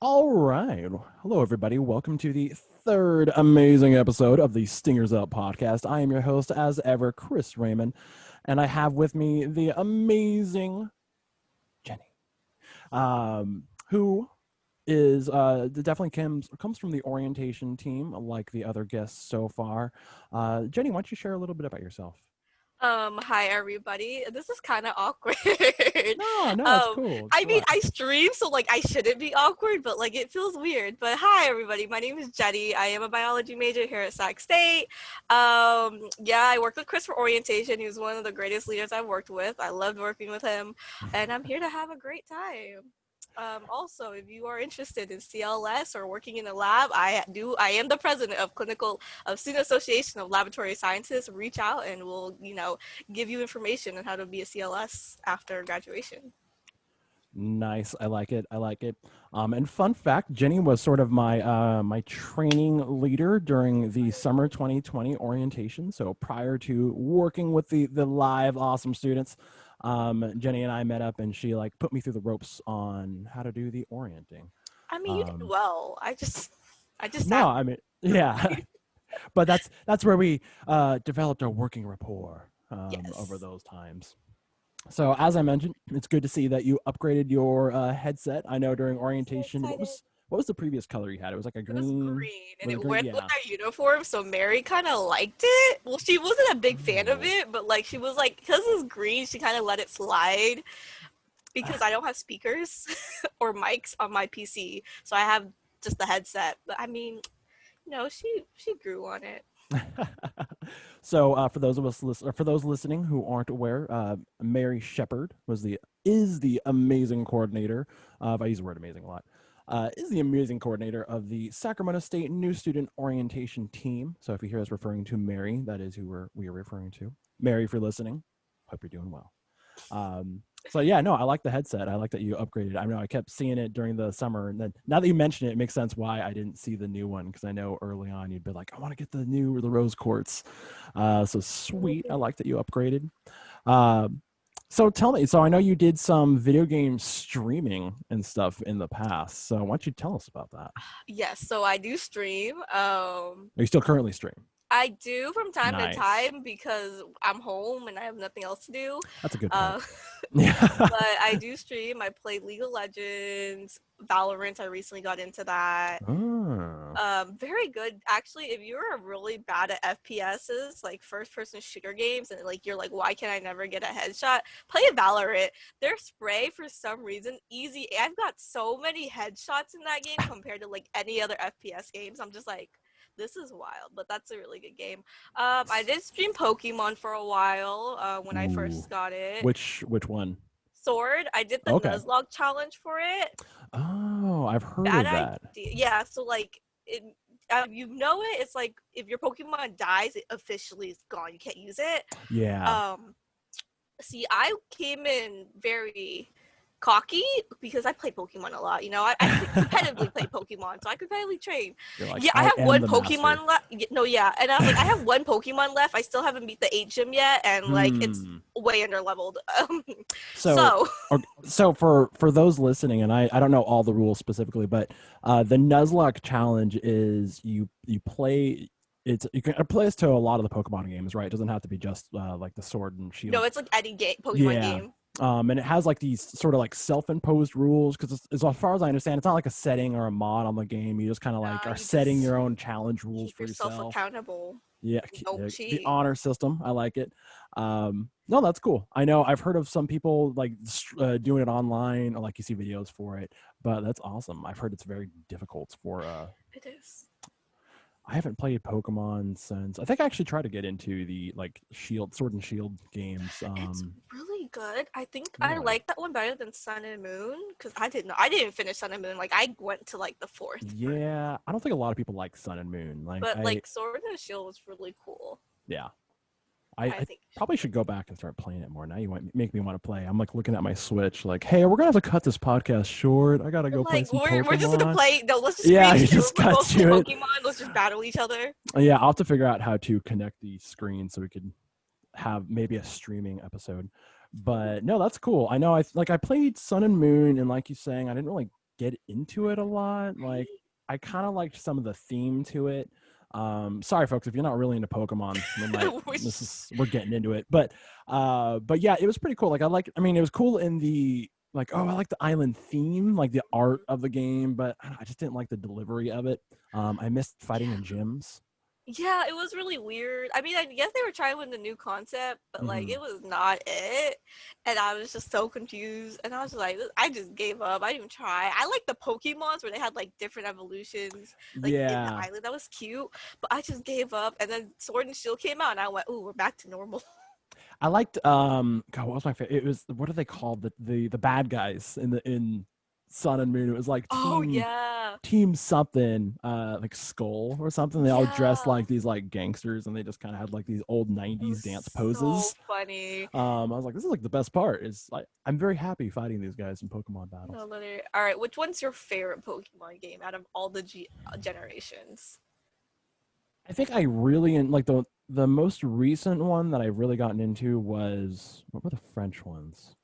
All right. Hello, everybody. Welcome to the third amazing episode of the StingersUp podcast. I am your host, as ever, Chris Raymond, and I have with me the amazing Jenniie, who is definitely comes from the orientation team, like the other guests so far. Jenniie, why don't you share a little bit about yourself? Hi everybody. This is kind of awkward. No, it's cool. It's I mean, I relax. stream, so like I shouldn't be awkward, but like it feels weird. But hi everybody. My name is Jenniie. I am a biology major here at Sac State. Yeah, I worked with Chris for orientation. He was one of the greatest leaders I've worked with. I loved working with him, and I'm here to have a great time. Also, if you are interested in CLS or working in a lab, I am the president of Student Association of Laboratory Scientists. Reach out and we'll, give you information on how to be a CLS after graduation. Nice. I like it. I like it. And fun fact, Jenniie was sort of my training leader during the summer 2020 orientation. So prior to working with the live awesome students, Jenniie and I met up and she like put me through the ropes on how to do the orienting. I mean, you did Um, well. I just no, sat. I mean, yeah, but that's where we developed our working rapport over Yes. those times. So as I mentioned, it's good to see that you upgraded your headset. I know during I'm so orientation, excited. what was the previous color you had? It was like a It was green. green, and Was it it green? went with Yeah. our uniform, so Mary kind of liked it. Well, she wasn't a big fan of Oh. it, but like she was like, because it's green, she kind of let it slide because I don't have speakers or mics on my PC, so I have just the headset. But I mean, she grew on it. So for those of us for those listening who aren't aware, Mary Shepard is the amazing coordinator of, I use the word amazing a lot. Is the amazing coordinator of the Sacramento State New Student Orientation Team. So if you hear us referring to Mary, that is who we are referring to. Mary, if you're listening, hope you're doing well. So yeah, no, I like the headset. I like that you upgraded. I know I kept seeing it during the summer, and then now that you mention it, it makes sense why I didn't see the new one, because I know early on you'd be like, I want to get the rose quartz. So sweet. I like that you upgraded. So tell me, so I know you did some video game streaming and stuff in the past. So why don't you tell us about that? Yes, so I do stream. Are you still currently streaming? I do from time to Nice. time because I'm home and I have nothing else to do. That's a good point. Uh, Yeah. but I do stream. I play League of Legends, Valorant. I recently got into that. Oh. Very good. Actually, if you're really bad at FPSs, like first person shooter games, and like you're like, why can I never get a headshot? Play a Valorant. Their spray, for some reason, easy. I've got so many headshots in that game compared to like any other FPS games. I'm just like, this is wild, but that's a really good game. I did stream Pokemon for a while when I Ooh. first got it. Which one? Sword, I did the Okay. Nuzlocke challenge for it. Oh, I've heard Bad of that. idea. Yeah, so like it's like if your Pokemon dies, it officially is gone. You can't use it. Yeah. Um, See, I came in very cocky because I play Pokemon a lot. I competitively play Pokemon, so I competitively train. You're like, Yeah, I I have am one the master. Pokemon left. No, yeah, and I was like, I have one Pokemon left. I still haven't beat the 8 gym yet, and like it's Hmm. way under leveled. So, So so for those listening, and I don't know all the rules specifically, but the Nuzlocke challenge is you play. You can play this to a lot of the Pokemon games, right? It doesn't have to be just like the Sword and no, Shield. it's like any game, Pokemon Yeah. game. And it has like these sort of like self-imposed rules, because as far as I understand, it's not like a setting or a mod on the game. You just kind of like are You setting just your own challenge rules keep for yourself yourself. accountable. Yeah, Don't the cheat. honor system. I like it. No, that's cool. I know I've heard of some people like doing it online, or like you see videos for it, but that's awesome. I've heard it's very difficult for. It is. I haven't played Pokemon since. I think I actually tried to get into the like Sword and Shield games. It's really good. I think I Really? like that one better than Sun and Moon because I didn't finish Sun and Moon. Like I went to like the fourth, Yeah, I don't think a lot of people like Sun and Moon. but like Sword and Shield was really cool. Yeah, I I think you should. probably should go back and start playing it more. Now you want make me want to play. I'm like looking at my Switch, like, hey, we're gonna have to cut this podcast short. I gotta You're go play like some we're just gonna Pokemon. play. No, let's just Yeah, screen you share. just We're got both play to it. Pokemon. Let's just battle each other. Yeah, I'll have to figure out how to connect the screen so we could have maybe a streaming episode. But no, that's cool. I know I played Sun and Moon, and like you saying, I didn't really get into it a lot. Like I kind of liked some of the theme to it. Sorry folks, if you're not really into Pokemon, Which, we're getting into it. But yeah, it was pretty cool. Like I mean, it was cool in the like, oh, I like the island theme, like the art of the game, but I just didn't like the delivery of it. I missed fighting in yeah. gyms. Yeah, it was really weird. I mean, I guess they were trying with the new concept, but like Hmm. it was not it. And I was just so confused. And I was just like, I just gave up. I didn't even try. I like the Pokemons where they had like different evolutions, like in the Yeah, island. That was cute. But I just gave up. And then Sword and Shield came out, and I went, "Ooh, we're back to normal." I liked God, what was my favorite? It was, what are they called? The bad guys in Sun and Moon. It was like Oh yeah, team something, like Skull or something. They all dressed yeah. like these like gangsters, and they just kind of had like these old It was 90s dance so poses. funny. I was like, this is like the best part. Is like I'm very happy fighting these guys in Pokemon No, battles. literally. All right, which one's your favorite Pokemon game out of all the generations? I think I really like the most recent one that I've really gotten into was, what were the French ones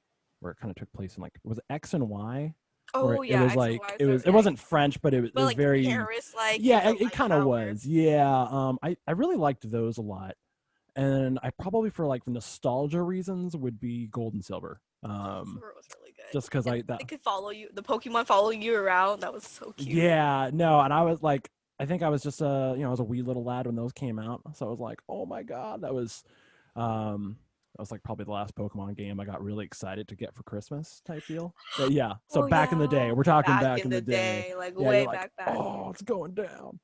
where it kind of took place in, like, was it X and Y, where Oh it yeah, was X and like Y is it very was, it nice. wasn't French, but it But was like very, Paris like in yeah, the it light kind of tower. was, yeah. I really liked those a lot, and I probably, for like nostalgia reasons, would be Gold and Silver. Silver was really good. Just because And I that they could follow you, the Pokemon following you around. That was so cute. Yeah, no, and I was like, I think I was just I was a wee little lad when those came out, so I was like, oh my god, that was like probably the last Pokemon game I got really excited to get for Christmas type deal. But yeah, so Oh back in the yeah, day, we're talking back back in in the the day. day, like Yeah, you're way like, back. oh, it's going down.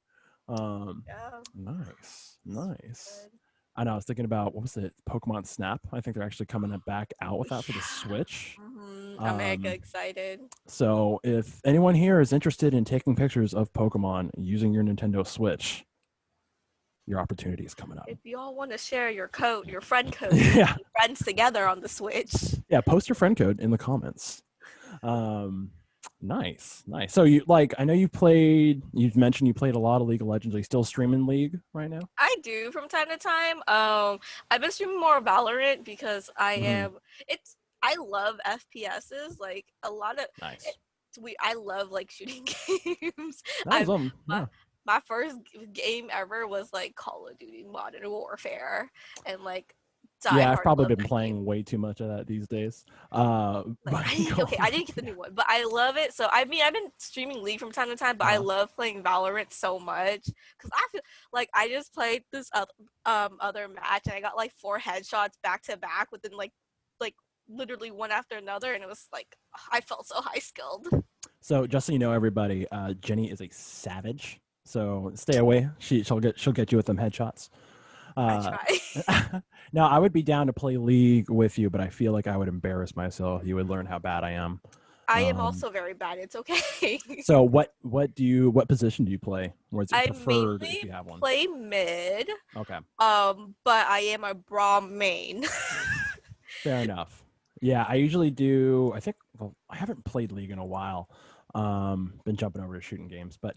Um, Yeah, nice, so nice. good. I know. I was thinking about, what was it, Pokemon Snap. I think they're actually coming back out Oh with that for the yeah. Switch. I'm mega Um, excited. so if anyone here is interested in taking pictures of Pokemon using your Nintendo Switch, your opportunity is coming up. If you all want to share your code, your friend code, so we can Yeah, be friends together on the Switch. yeah. Post your friend code in the comments. Um, nice, nice. So you like, I know you played. You've mentioned you played a lot of League of Legends. Are you still streaming League right now? I do from time to time. I've been streaming more Valorant because Hmm. it's I love FPSs. Like a lot of Nice. it's we I love like shooting games. That was I'm my, yeah. my first game ever was like Call of Duty Modern Warfare, and like Die Yeah, I've Hard probably love been that game. playing way too much of that these days. Like But I didn't Call okay, of I didn't get the Duty, new one, but I love it. So I mean, I've been streaming League from time to time, but I yeah. love playing Valorant so much because I feel like I just played this other match and I got like 4 headshots back to back within like literally one after another, and it was like I felt so high skilled. So just so you know, everybody, Jenny is a savage. So stay away. She'll get you with them headshots. I Uh, try. now I would be down to play League with you, but I feel like I would embarrass myself. You would learn how bad I am. I am Um, also very bad. It's okay. so what position do you play? Or is it I preferred mainly if you have one? play mid, Okay, but I am a Braum main. fair enough. Yeah, I usually do. I think, well, I haven't played League in a while. Been jumping over to shooting games, but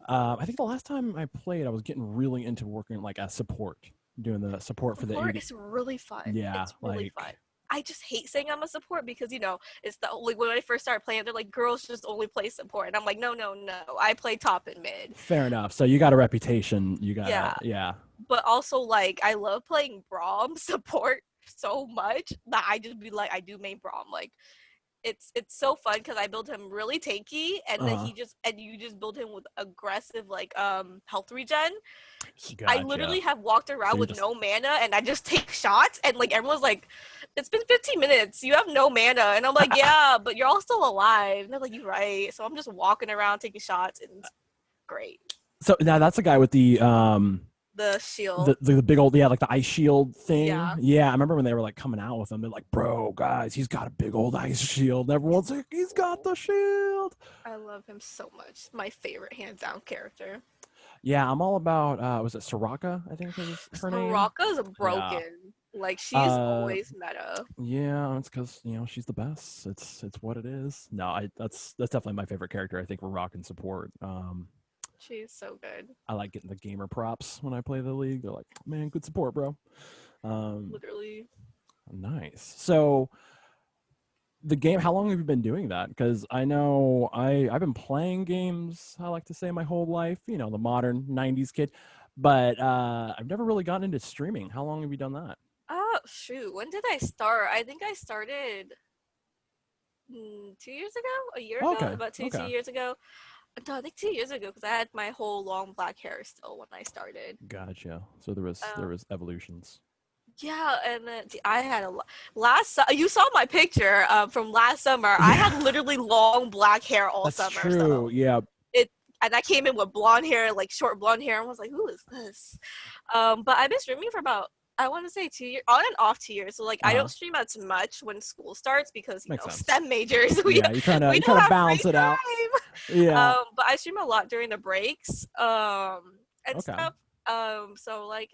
I think the last time I played, I was getting really into working like as support, doing the support for the Support AD. is really fun. Yeah, It's really fun. like I just hate saying I'm a support because it's the like when I first started playing, they're like girls just only play support, and I'm like no no no, I play top and mid. fair enough. So you got a reputation. You gotta, Yeah, yeah. but also like I love playing Braum support so much that I just be like I do main Braum like it's so fun because I build him really tanky and then Uh, you just build him with aggressive like health regen. I gotcha. literally have walked So around you're with just no mana and I just take shots and like everyone's like, it's been 15 minutes. You have no mana. And I'm like, yeah, but you're all still alive. And they're like, you're right. So I'm just walking around taking shots and it's great. so now that's the guy with The shield. the big old, yeah, like the ice shield thing. Yeah. Yeah, I remember when they were like coming out with them. They're like, bro, guys, he's got a big old ice shield. And everyone's like, he's got the shield. I love him so much. My favorite hands down character. Yeah, I'm all about was it Soraka, I think is her name. Soraka's Yeah. broken. Like she's Uh always meta. yeah, it's because she's the best. It's what it is. No, I that's definitely my favorite character. I think we're rocking support. She's so good. I like getting the gamer props when I play the league. They're like, man, good support, bro. Um, Literally. nice. So the game, how long have you been doing that? Because I know I've been playing games, I like to say, my whole life, the modern 90s kid, but I've never really gotten into streaming. How long have you done that? Oh, shoot. When did I start? I think I started 2 years ago, a year Oh, ago, okay, about two okay, years ago. No, I think 2 years ago because I had my whole long black hair still when I started. gotcha. So there was evolutions. Yeah, and then I had you saw my picture from last summer. I had Yeah, literally long black hair all that's summer, true. so Yeah. it and I came in with blonde hair, like short blonde hair, and was like, "Who is this?" But I've been streaming for about I want to say 2 years, on and off 2 years. So like I Uh-huh. don't stream as much when school starts because Makes sense. STEM majors Yeah, you're trying to we you're trying don't to have free balance it out. time. Yeah. But I stream a lot during the breaks and Okay. stuff. So like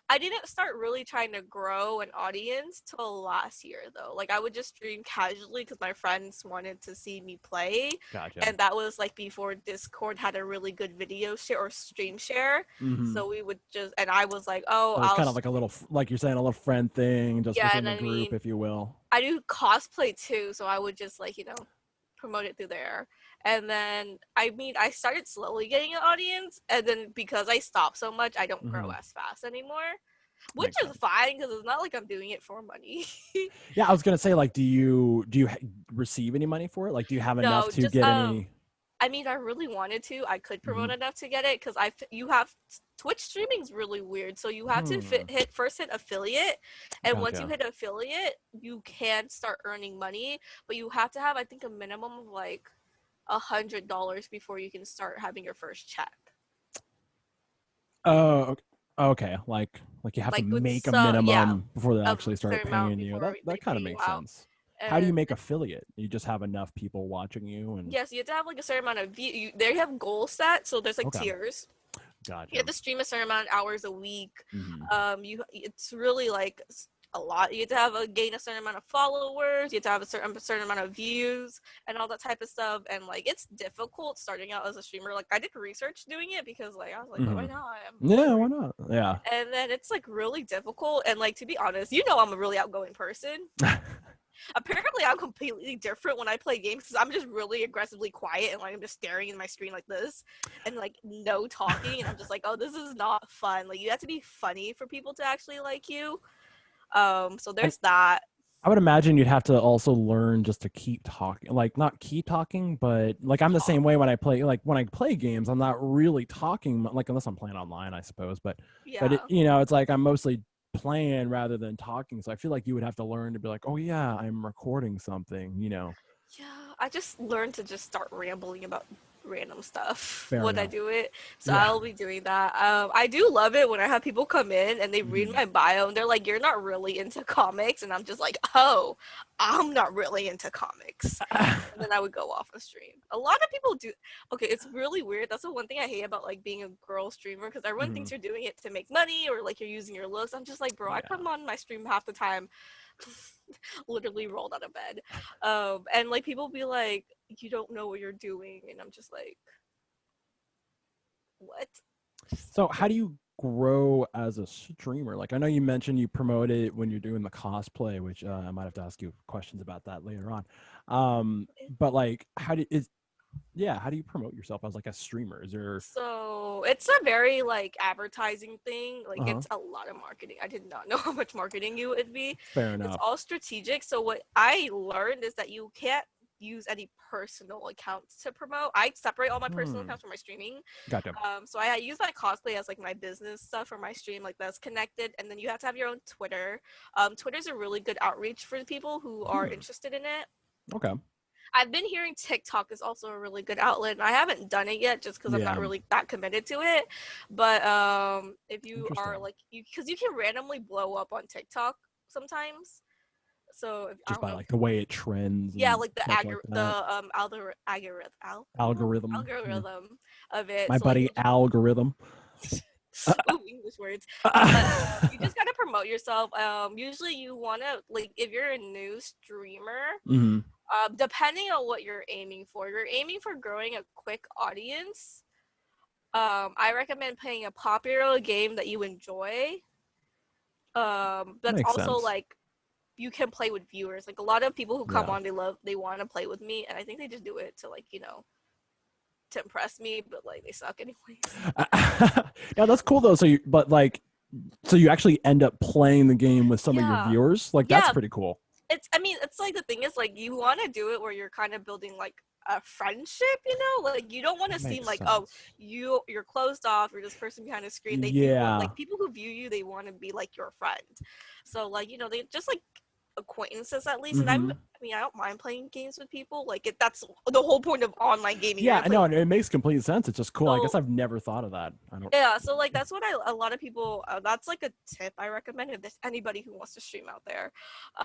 I didn't start really trying to grow an audience till last year though. Like I would just stream casually because my friends wanted to see me play, Gotcha. and that was like before Discord had a really good video share or stream share. Mm-hmm. So we would just and I was like, oh, So it's kind of like a little, like you're saying, a little friend thing, just yeah, within and the I group, mean if you will. I do cosplay too, so I would just like promote it through there. And then I mean I started slowly getting an audience, and then because I stopped so much, I don't grow Mm-hmm. as fast anymore, which Makes is sense. fine because it's not like I'm doing it for money. Yeah, I was gonna say, like, do you receive any money for it? Like, do you have enough No, to just get any? I mean, I really wanted to. I could Mm-hmm. promote enough to get it because you have Twitch streaming's really weird. So you have to Hmm. hit affiliate, and once you Gotcha. hit affiliate, you can start earning money. But you have to have, I think, a minimum of like $100 before you can start having your first check. Oh, okay. Okay. Like you have to Like with make a yeah, minimum before they a actually start certain amount paying you. before That they kind pay of you makes out. sense. How do you And make affiliate? You just have enough people watching you, and yes, you have to have like a certain amount of there you have goals set, so there's like okay, tiers. You gotcha. have to stream a certain amount of hours a week. Mm-hmm. You it's really like a lot. You have to have gain a certain amount of followers. You have to have a certain amount of views and all that type of stuff. And like it's difficult starting out as a streamer. Like I did research doing it because like I was like, Mm-hmm. why not? I'm Yeah, bored. why not? Yeah. And then it's like really difficult. And like to be honest, I'm a really outgoing person. Apparently, I'm completely different when I play games because I'm just really aggressively quiet and like I'm just staring in my screen like this and like no talking. And I'm just like, oh, this is not fun. Like you have to be funny for people to actually like you. So I there's that. I would imagine you'd have to also learn just to keep talking, like not keep talking, but like I'm the Talk. same way when I play. Like when I play games, I'm not really talking, like unless I'm playing online, I suppose. But Yeah. it's like I'm mostly playing rather than talking. So I feel like you would have to learn to be like, oh yeah, I'm recording something. Yeah, I just learned to just start rambling about random stuff Fair when I enough. do it. So Yeah. I'll be doing that. I do love it when I have people come in and they read Mhm. my bio and they're like, "You're not really into comics," and I'm just like, "Oh, I'm not really into comics." And then I would go off on stream. A lot of people do. Okay, it's really weird. That's the one thing I hate about like being a girl streamer because everyone Mhm. thinks you're doing it to make money or like you're using your looks. I'm just like, bro, I Yeah. come on my stream half the time, literally rolled out of bed, and like people be like, you don't know what you're doing, and I'm just like, what? Just So how do you grow as a streamer? Like I know you mentioned you promote it when you're doing the cosplay, which I might have to ask you questions about that later on. But like, how do you promote yourself as like a streamer? Is there? So it's a very like advertising thing. Like Uh-huh. it's a lot of marketing. I did not know how much marketing you would be. Fair It's enough. all strategic. So what I learned is that you can't use any personal accounts to promote. I separate all my personal Hmm. accounts from my streaming. Gotcha. So I use my cosplay as like my business stuff for my stream, like that's connected. And then you have to have your own Twitter. Twitter's a really good outreach for people who are Hmm. interested in it. Okay. I've been hearing TikTok is also a really good outlet, and I haven't done it yet just because I'm not Yeah. really that committed to it. But if you are Interesting. like because you can randomly blow up on TikTok sometimes. So if, I Just don't by know. like the way it trends Yeah, and like the such like that. Algorithm. Yeah. algorithm of it. My So like buddy algorithm. ooh, English words. But you just gotta promote yourself. Usually you wanna like if you're a new streamer, Hmm. depending on what you're aiming for. If you're aiming for growing a quick audience, I recommend playing a popular game that you enjoy. That's Makes also sense. like you can play with viewers. Like a lot of people who come Yeah. on, they want to play with me, and I think they just do it to like to impress me, but like they suck anyways. Yeah, that's cool though. So you, but like, so you actually end up playing the game with some of your Yeah, viewers. Like that's yeah. pretty cool. It's I mean, it's like the thing is like you want to do it where you're kind of building like a friendship, like you don't want to That seem makes like, oh, sense. you're closed off, you're this person behind the screen. They do want, Yeah. like, people who view you, they want to be like your friend. So like, they just like acquaintances at least. And Mm-hmm. I mean, I don't mind playing games with people. Like that's the whole point of online gaming. You're Yeah, gonna I play know, with and it makes complete sense. It's just cool. I guess so I've never thought of that. I don't. yeah, so like that's what a lot of people, that's like a tip I recommend if there's anybody who wants to stream out there.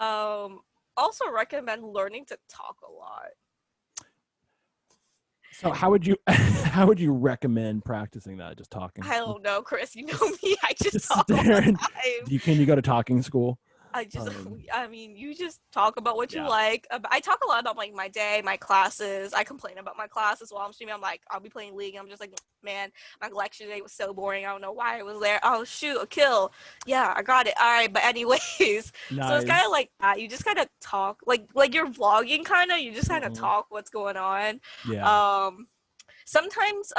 um Also recommend learning to talk a lot. So how would you how would you recommend practicing that? Just talking, I don't know, Chris. You know me. I just just sit talk all there the and time. can you go to talking school? I just, Um, I mean, you just talk about what you yeah, like. I talk a lot about like my day, my classes. I complain about my classes while I'm streaming. I'm like, I'll be playing League. I'm just like, man, my lecture today was so boring. I don't know why I was there. Oh shoot, a kill. Yeah, I got it. All right, but anyways, so it's kind of nice. like that. You just kind of talk, like you're vlogging, kind of. You just kind of Hmm. talk what's going on. Yeah, Um, Sometimes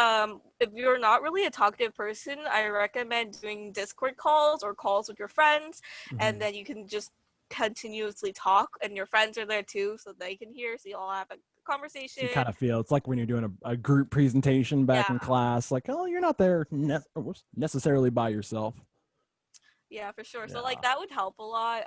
if you're not really a talkative person, I recommend doing Discord calls or calls with your friends, and hmm. then you can just continuously talk, and your friends are there too, so they can hear, so you all have a So you conversation. kind of feel it's like when you're doing a group presentation back in Yeah, class. Like, oh, you're not there necessarily by yourself. yeah, for sure. So like Yeah, that would help a lot.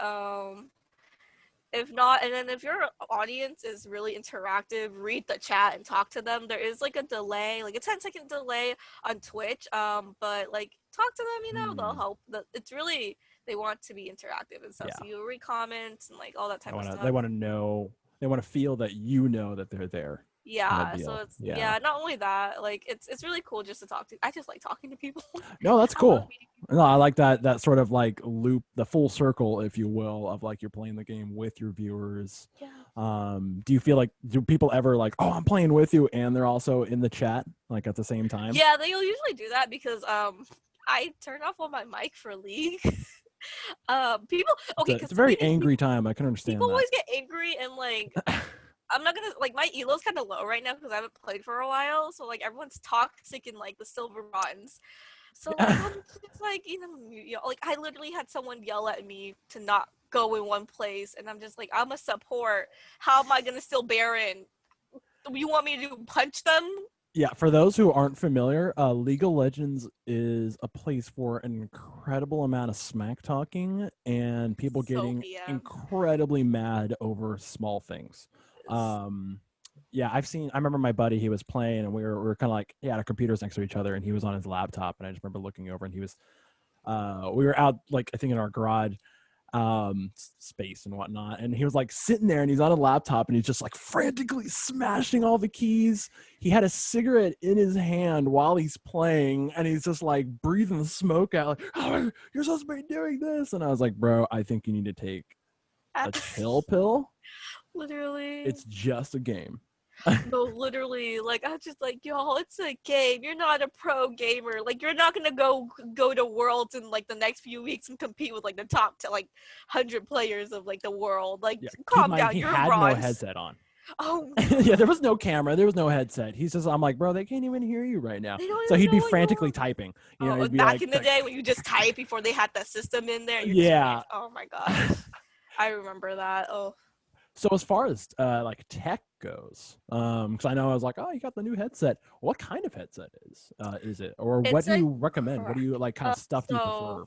If not, and then if your audience is really interactive, read the chat and talk to them. There is like a delay, like a 10-second delay on Twitch, but like talk to them, they'll hmm. help. It's really, they want to be interactive and stuff, Yeah. so you read comments and like all that They type of want to. They stuff. want to know. They want to feel that you know that they're there, kind of Yeah, so deal. it's, Yeah. yeah, not only that, like it's really cool just to talk to. I just like talking to people. No, that's I love cool. meeting No, people. I like that sort of like loop, the full circle, if you will, of like you're playing the game with your viewers. Yeah. Do you feel like do people ever like, oh, I'm playing with you, and they're also in the chat like at the same time? Yeah, they'll usually do that because I turn off on my mic for League. People, okay, It's because a the thing very is, angry time. I can people understand that. always get angry, and like I'm not gonna, like, my elo's kind of low right now because I haven't played for a while, so like everyone's toxic in like the silver bronze. So like I'm just like, like I literally had someone yell at me to not go in one place, and I'm just like, I'm a support. How am I gonna still Baron? You want me to punch them? Yeah, for those who aren't familiar, League of Legends is a place for an incredible amount of smack talking and people So getting BM. incredibly mad over small things. Um, yeah, I remember my buddy, he was playing and we were kind of like, he had our computers next to each other and he was on his laptop and I just remember looking over and he was, we were out like, I think in our garage space and whatnot, and he was like sitting there and he's on a laptop and he's just like frantically smashing all the keys. He had a cigarette in his hand while he's playing and he's just like breathing smoke out like, oh, you're supposed to be doing this. And I was like, bro, I think you need to take a chill pill. Literally. It's just a game. No, literally, like I was just like, y'all, it's a game. You're not a pro gamer. Like you're not gonna go to worlds in like the next few weeks and compete with like the top to like 100 players of like the world. Like Yeah, keep in calm mind down. he You're a had no bronze. headset on. Oh Yeah, there no. was no camera, there was no headset. He's just, I'm like, bro, they can't even hear you right now. They don't So even he'd know be what you're frantically on. typing, Oh, he'd be back like, in the day when you just type before they had that system in there, you're just yeah. oh my gosh. I remember that. Oh, So as far as like tech goes, because I know I was like, oh, you got the new headset. What kind of headset is it, or what it's do a you recommend? What do you like? Kind of stuff do you so prefer?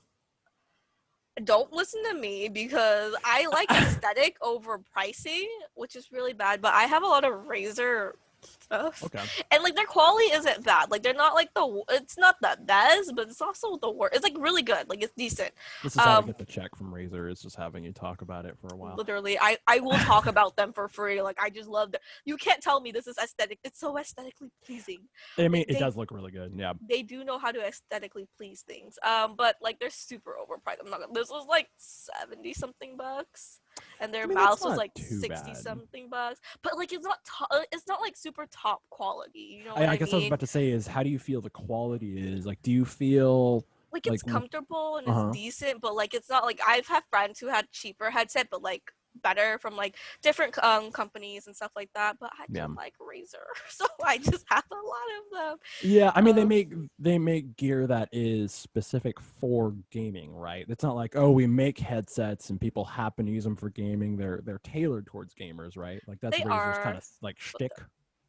don't listen to me because I like aesthetic over pricing, which is really bad. But I have a lot of Razer stuff, Okay, and like their quality isn't bad. Like they're not like it's not the best, but it's also the worst. It's like really good. Like it's decent. this is how I Um, get the check from Razer. Is just having you talk about it for a while. Literally, I will talk about them for free. Like I just love them. You can't tell me this is aesthetic. It's so aesthetically pleasing. I mean, Like it does look really good. Yeah, they do know how to aesthetically please things. But like they're super overpriced. I'm not gonna, this was like 70 something bucks, and I their mean that's mouse was not like too 60 bad. something bucks. But like it's not like super top quality. You know what I I guess I was mean? about to say is how do you feel the quality is? Like, do you feel Like Like, it's comfortable and it's uh-huh. decent, but like it's not like I've had friends who had cheaper headset, but like better from like different companies and stuff like that. But I Yeah. just like Razer, so I just have a lot of them. Yeah, I mean Um, they make gear that is specific for gaming, right? It's not like, oh, we make headsets and people happen to use them for gaming. They're tailored towards gamers, right? Like that's they Razer's kind are, of like but shtick.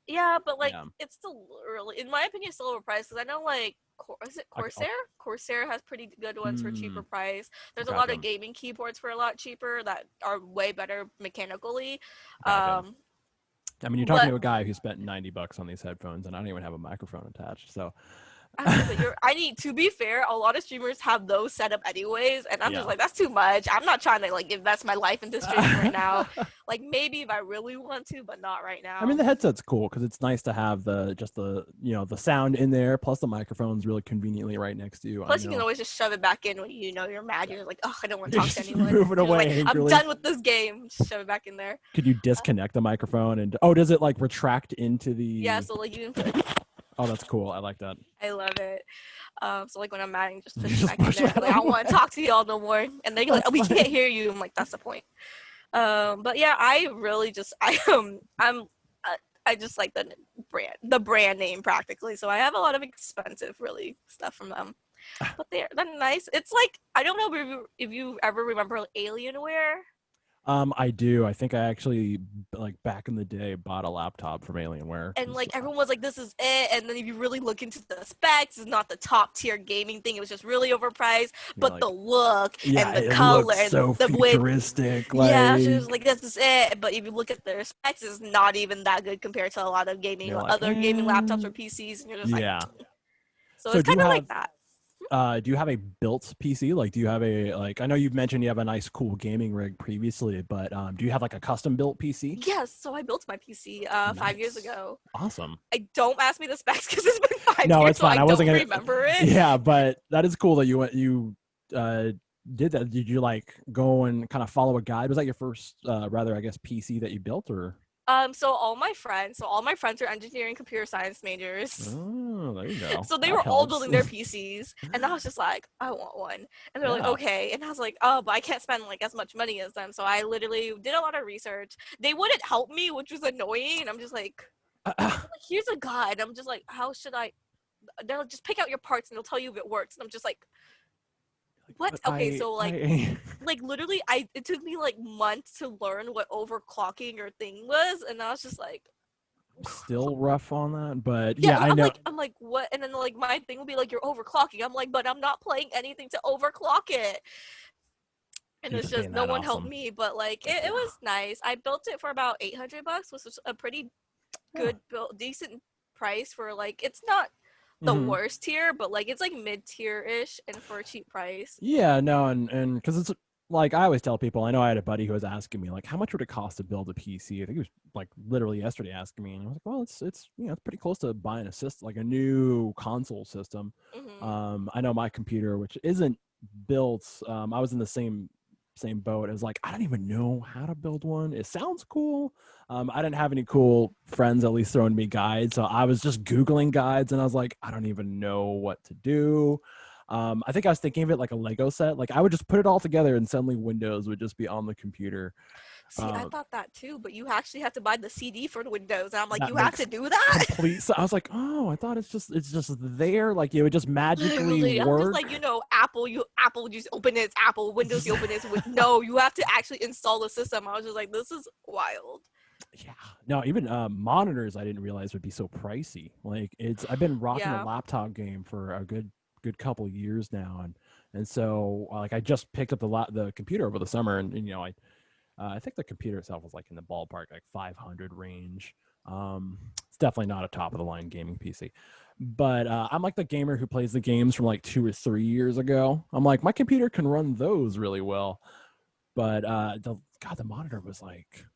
yeah, but like Yeah. it's still really, in my opinion, still overpriced because I know like is it I'll, Corsair? Corsair has pretty good ones for cheaper mm, price. There's a lot gotcha. of gaming keyboards for a lot cheaper that are way better mechanically. Gotcha. Um, I mean, you're talking but to a guy who spent $90 on these headphones, and I don't even have a microphone attached. So, I mean, but I need to be fair, a lot of streamers have those set up anyways, and I'm just yeah. like, that's too much. I'm not trying to like invest my life into streaming right now. Like maybe if I really want to, but not right I mean, now. the headset's cool because it's nice to have the sound in there, plus the microphone's really conveniently right next to you. I Plus, you can know. always just shove it back in when you know you're mad. Yeah. You're like, oh, I don't want to You're talk to just anyone. moving You're just like, away I'm angrily. done with this game. Just shove it back in there. Could you disconnect the microphone and does it like retract into Yeah, the? so like you can put. Oh, that's cool. I like that. I love it. So like when I'm mad, I just You push it just back in push there. that Like I don't want to away. talk to y'all no more. And they're like, That's oh, we funny. can't hear you. I'm like, that's the point. But yeah, I really just I'm I just like the brand name practically. So I have a lot of expensive really stuff from them. But they're nice. It's like I don't know if you ever remember Alienware. I do. I think I actually like back in the day bought a laptop from Alienware And because like everyone was like, this is it. And then if you really look into the specs, it's not the top tier gaming thing. It was just really overpriced. you're But the like, look yeah, and the it color looks and so the way, futuristic. yeah, she was Like, like, this is it. But if you look at their specs, it's not even that good compared to a lot of gaming, you're like, other gaming laptops or PCs. And you're just like, yeah. so So it's do kind you of like have that. do you have a built PC? Like, do you have a like? I know you've mentioned you have a nice, cool gaming rig previously, but do you have like a custom built PC? Yes, so I built my PC 5 years Nice, ago. awesome. I don't ask me the specs because it's been five No, years, it's so fine. I I wasn't don't gonna. remember it. Yeah, but that is cool that you uh did that. Did you like go and kind of follow a guide? Was that your first rather I guess PC that you built or? So all my friends are engineering computer science majors. Oh, there you go. So they That were all helps. building their PCs, and I was just like, I want one. And they're like, Yeah. okay. And I was like, oh, but I can't spend like as much money as them. So I literally did a lot of research. They wouldn't help me, which was annoying. And I'm just like, here's a guide. I'm just like, how should I? They'll like, just pick out your parts and they'll tell you if it works. And I'm just like, what? But Okay, so I like literally, it took me like months to learn what overclocking your thing was, and I was just like, still rough on that, but yeah, yeah, I I'm know. like, what? And then like my thing will be like, you're overclocking. I'm like, but I'm not playing anything to overclock it. And You're it's just just being no that one helped awesome. me, but like it Yeah. was nice. I built it for about $800, which was a pretty Yeah. good decent price for like it's not the Hmm. worst tier, but like it's like mid tier ish and for a cheap price. Yeah, no, and because it's like I always tell people, I know I had a buddy who was asking me like, how much would it cost to build a PC? I think he was like literally yesterday asking me, and I was like, well, it's it's pretty close to buying a system, like a new console system. Hmm. I know my computer, which isn't built. I was in the same boat as like I don't even know how to build one. It sounds cool. I didn't have any cool friends at least throwing me guides, so I was just Googling guides, and I was like, I don't even know what to do. I think I was thinking of it like a Lego set. Like I would just put it all together, and suddenly Windows would just be on the computer. See, I Uh, thought that too, but you actually have to buy the CD for the Windows. And I'm like, that you have to makes do that? complete. So I was like, oh, I thought it's just there. Like it would just magically Literally, I'm just like, work. Apple just open its Apple, Windows you open its no, you have to actually install the system. I was just like, this is wild. Yeah. No, even monitors I didn't realize would be so pricey. Like I've been rocking a Yeah. laptop game for a good couple years now, and so like I just picked up the computer over the summer, and I think the computer itself was like in the ballpark like 500 range. It's definitely not a top of the line gaming PC, but I'm like the gamer who plays the games from like 2 or 3 years ago. I'm like my computer can run those really well, but the monitor was like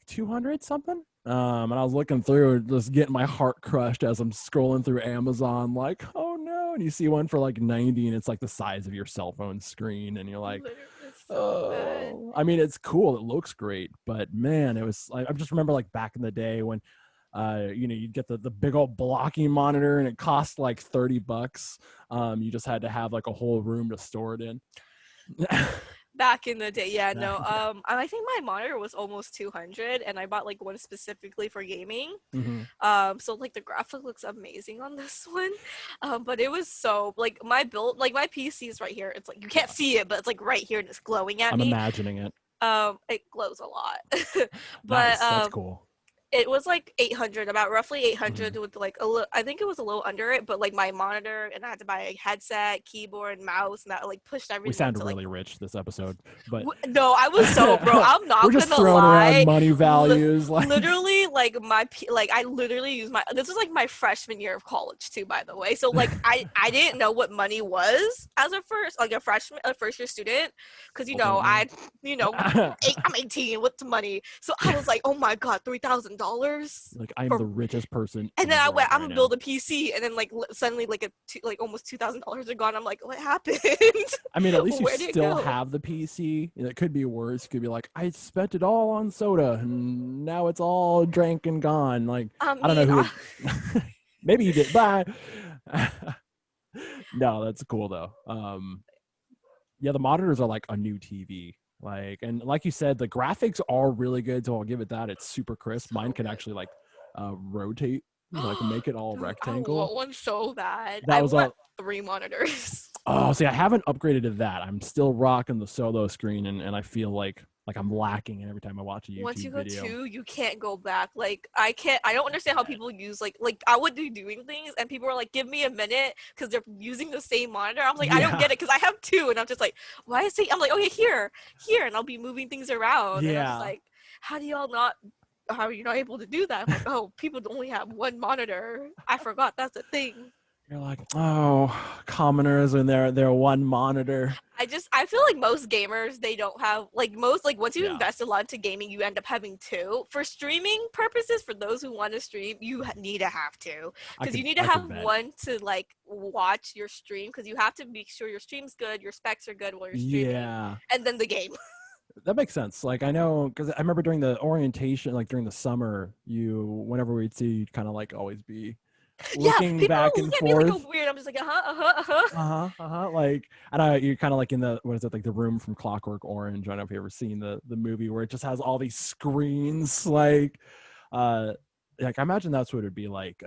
200 something. And I was looking through and just getting my heart crushed as I'm scrolling through Amazon, like, oh no. And you see one for like 90 and it's like the size of your cell phone screen. And you're like, Literally, it's so bad. oh, I mean, it's cool. It looks great. But man, it was like, I just remember like back in the day when You'd get the big old blocky monitor, and it cost like $30. You just had to have like a whole room to store it in. Back in the day, yeah, Yeah. no. I think my monitor was almost 200, and I bought like one specifically for gaming. Mm-hmm. So like the graphic looks amazing on this one. But it was so like my build, like my PC is right here. It's like you can't see it, but it's like right here and it's glowing at I'm me. imagining it. It glows a lot. But Nice. That's cool. it was like 800, about roughly 800 Mm-hmm. with like I think it was a little under it, but like my monitor, and I had to buy a headset, keyboard, mouse, and that like pushed We everything up sound to like really rich this episode, but no, I was so broke. I'm we're not just gonna throwing around lie. money values. Like, Literally, like like I literally used my. This was like my freshman year of college too, by the way. So like I didn't know what money was as a first year student, because still don't know. I'm 18. What's money? So I was like, oh my god, $3,000 Like, I'm for. the richest person And in the then I world went, I'm right gonna now. build a PC, and then like suddenly like like almost $2,000 are gone. I'm like, what happened? I mean, at least you Where did it still go? have the PC. It could be worse. It could be like, I spent it all on soda, and now it's all drank and gone. Like, I I don't know mean, who would. Maybe you did. Bye. No, that's cool though. Yeah, the monitors are like a new TV. Like, and like you said, the graphics are really good. So I'll give it that. It's super crisp. Mine so can good. actually like rotate, like make it all Dude, I rectangle. want one so bad. That I was want all. 3 monitors. Oh, see, I haven't upgraded to that. I'm still rocking the solo screen, and I feel like I'm lacking every time I watch a Once YouTube you go video. 2, you can't go back. Like I can't. I don't understand how people use like I would be doing things, and people are like, "Give me a minute," because they're using the same monitor. I'm like, I don't Yeah, get it, because I have 2, and I'm just like, why is it? I'm like, okay, here, and I'll be moving things around, and I'm just yeah. like, how do y'all not? How are you not able to do that? I'm like, oh, people only have one monitor. I forgot that's a thing. You're like, oh, commoners and their one monitor. I feel like most gamers, they don't have like most, like once you Yeah, invest a lot into gaming, you end up having 2 for streaming purposes. For those who want to stream, you need to have 2, because you need to I could have bet. one to like watch your stream, because you have to make sure your stream's good, your specs are good while you're streaming, Yeah, and then the game. that makes sense. Like, I know because I remember during the orientation, like during the summer, whenever we'd see, you'd kind of like always be Yeah, looking people back look and at me like forth. I'm weird. I'm just like, uh-huh. Like, I don't know, you're kind of like in the, what is it, like the room from Clockwork Orange. I don't know if you ever seen the movie where it just has all these screens. Uh, like I imagine that's what it'd be like.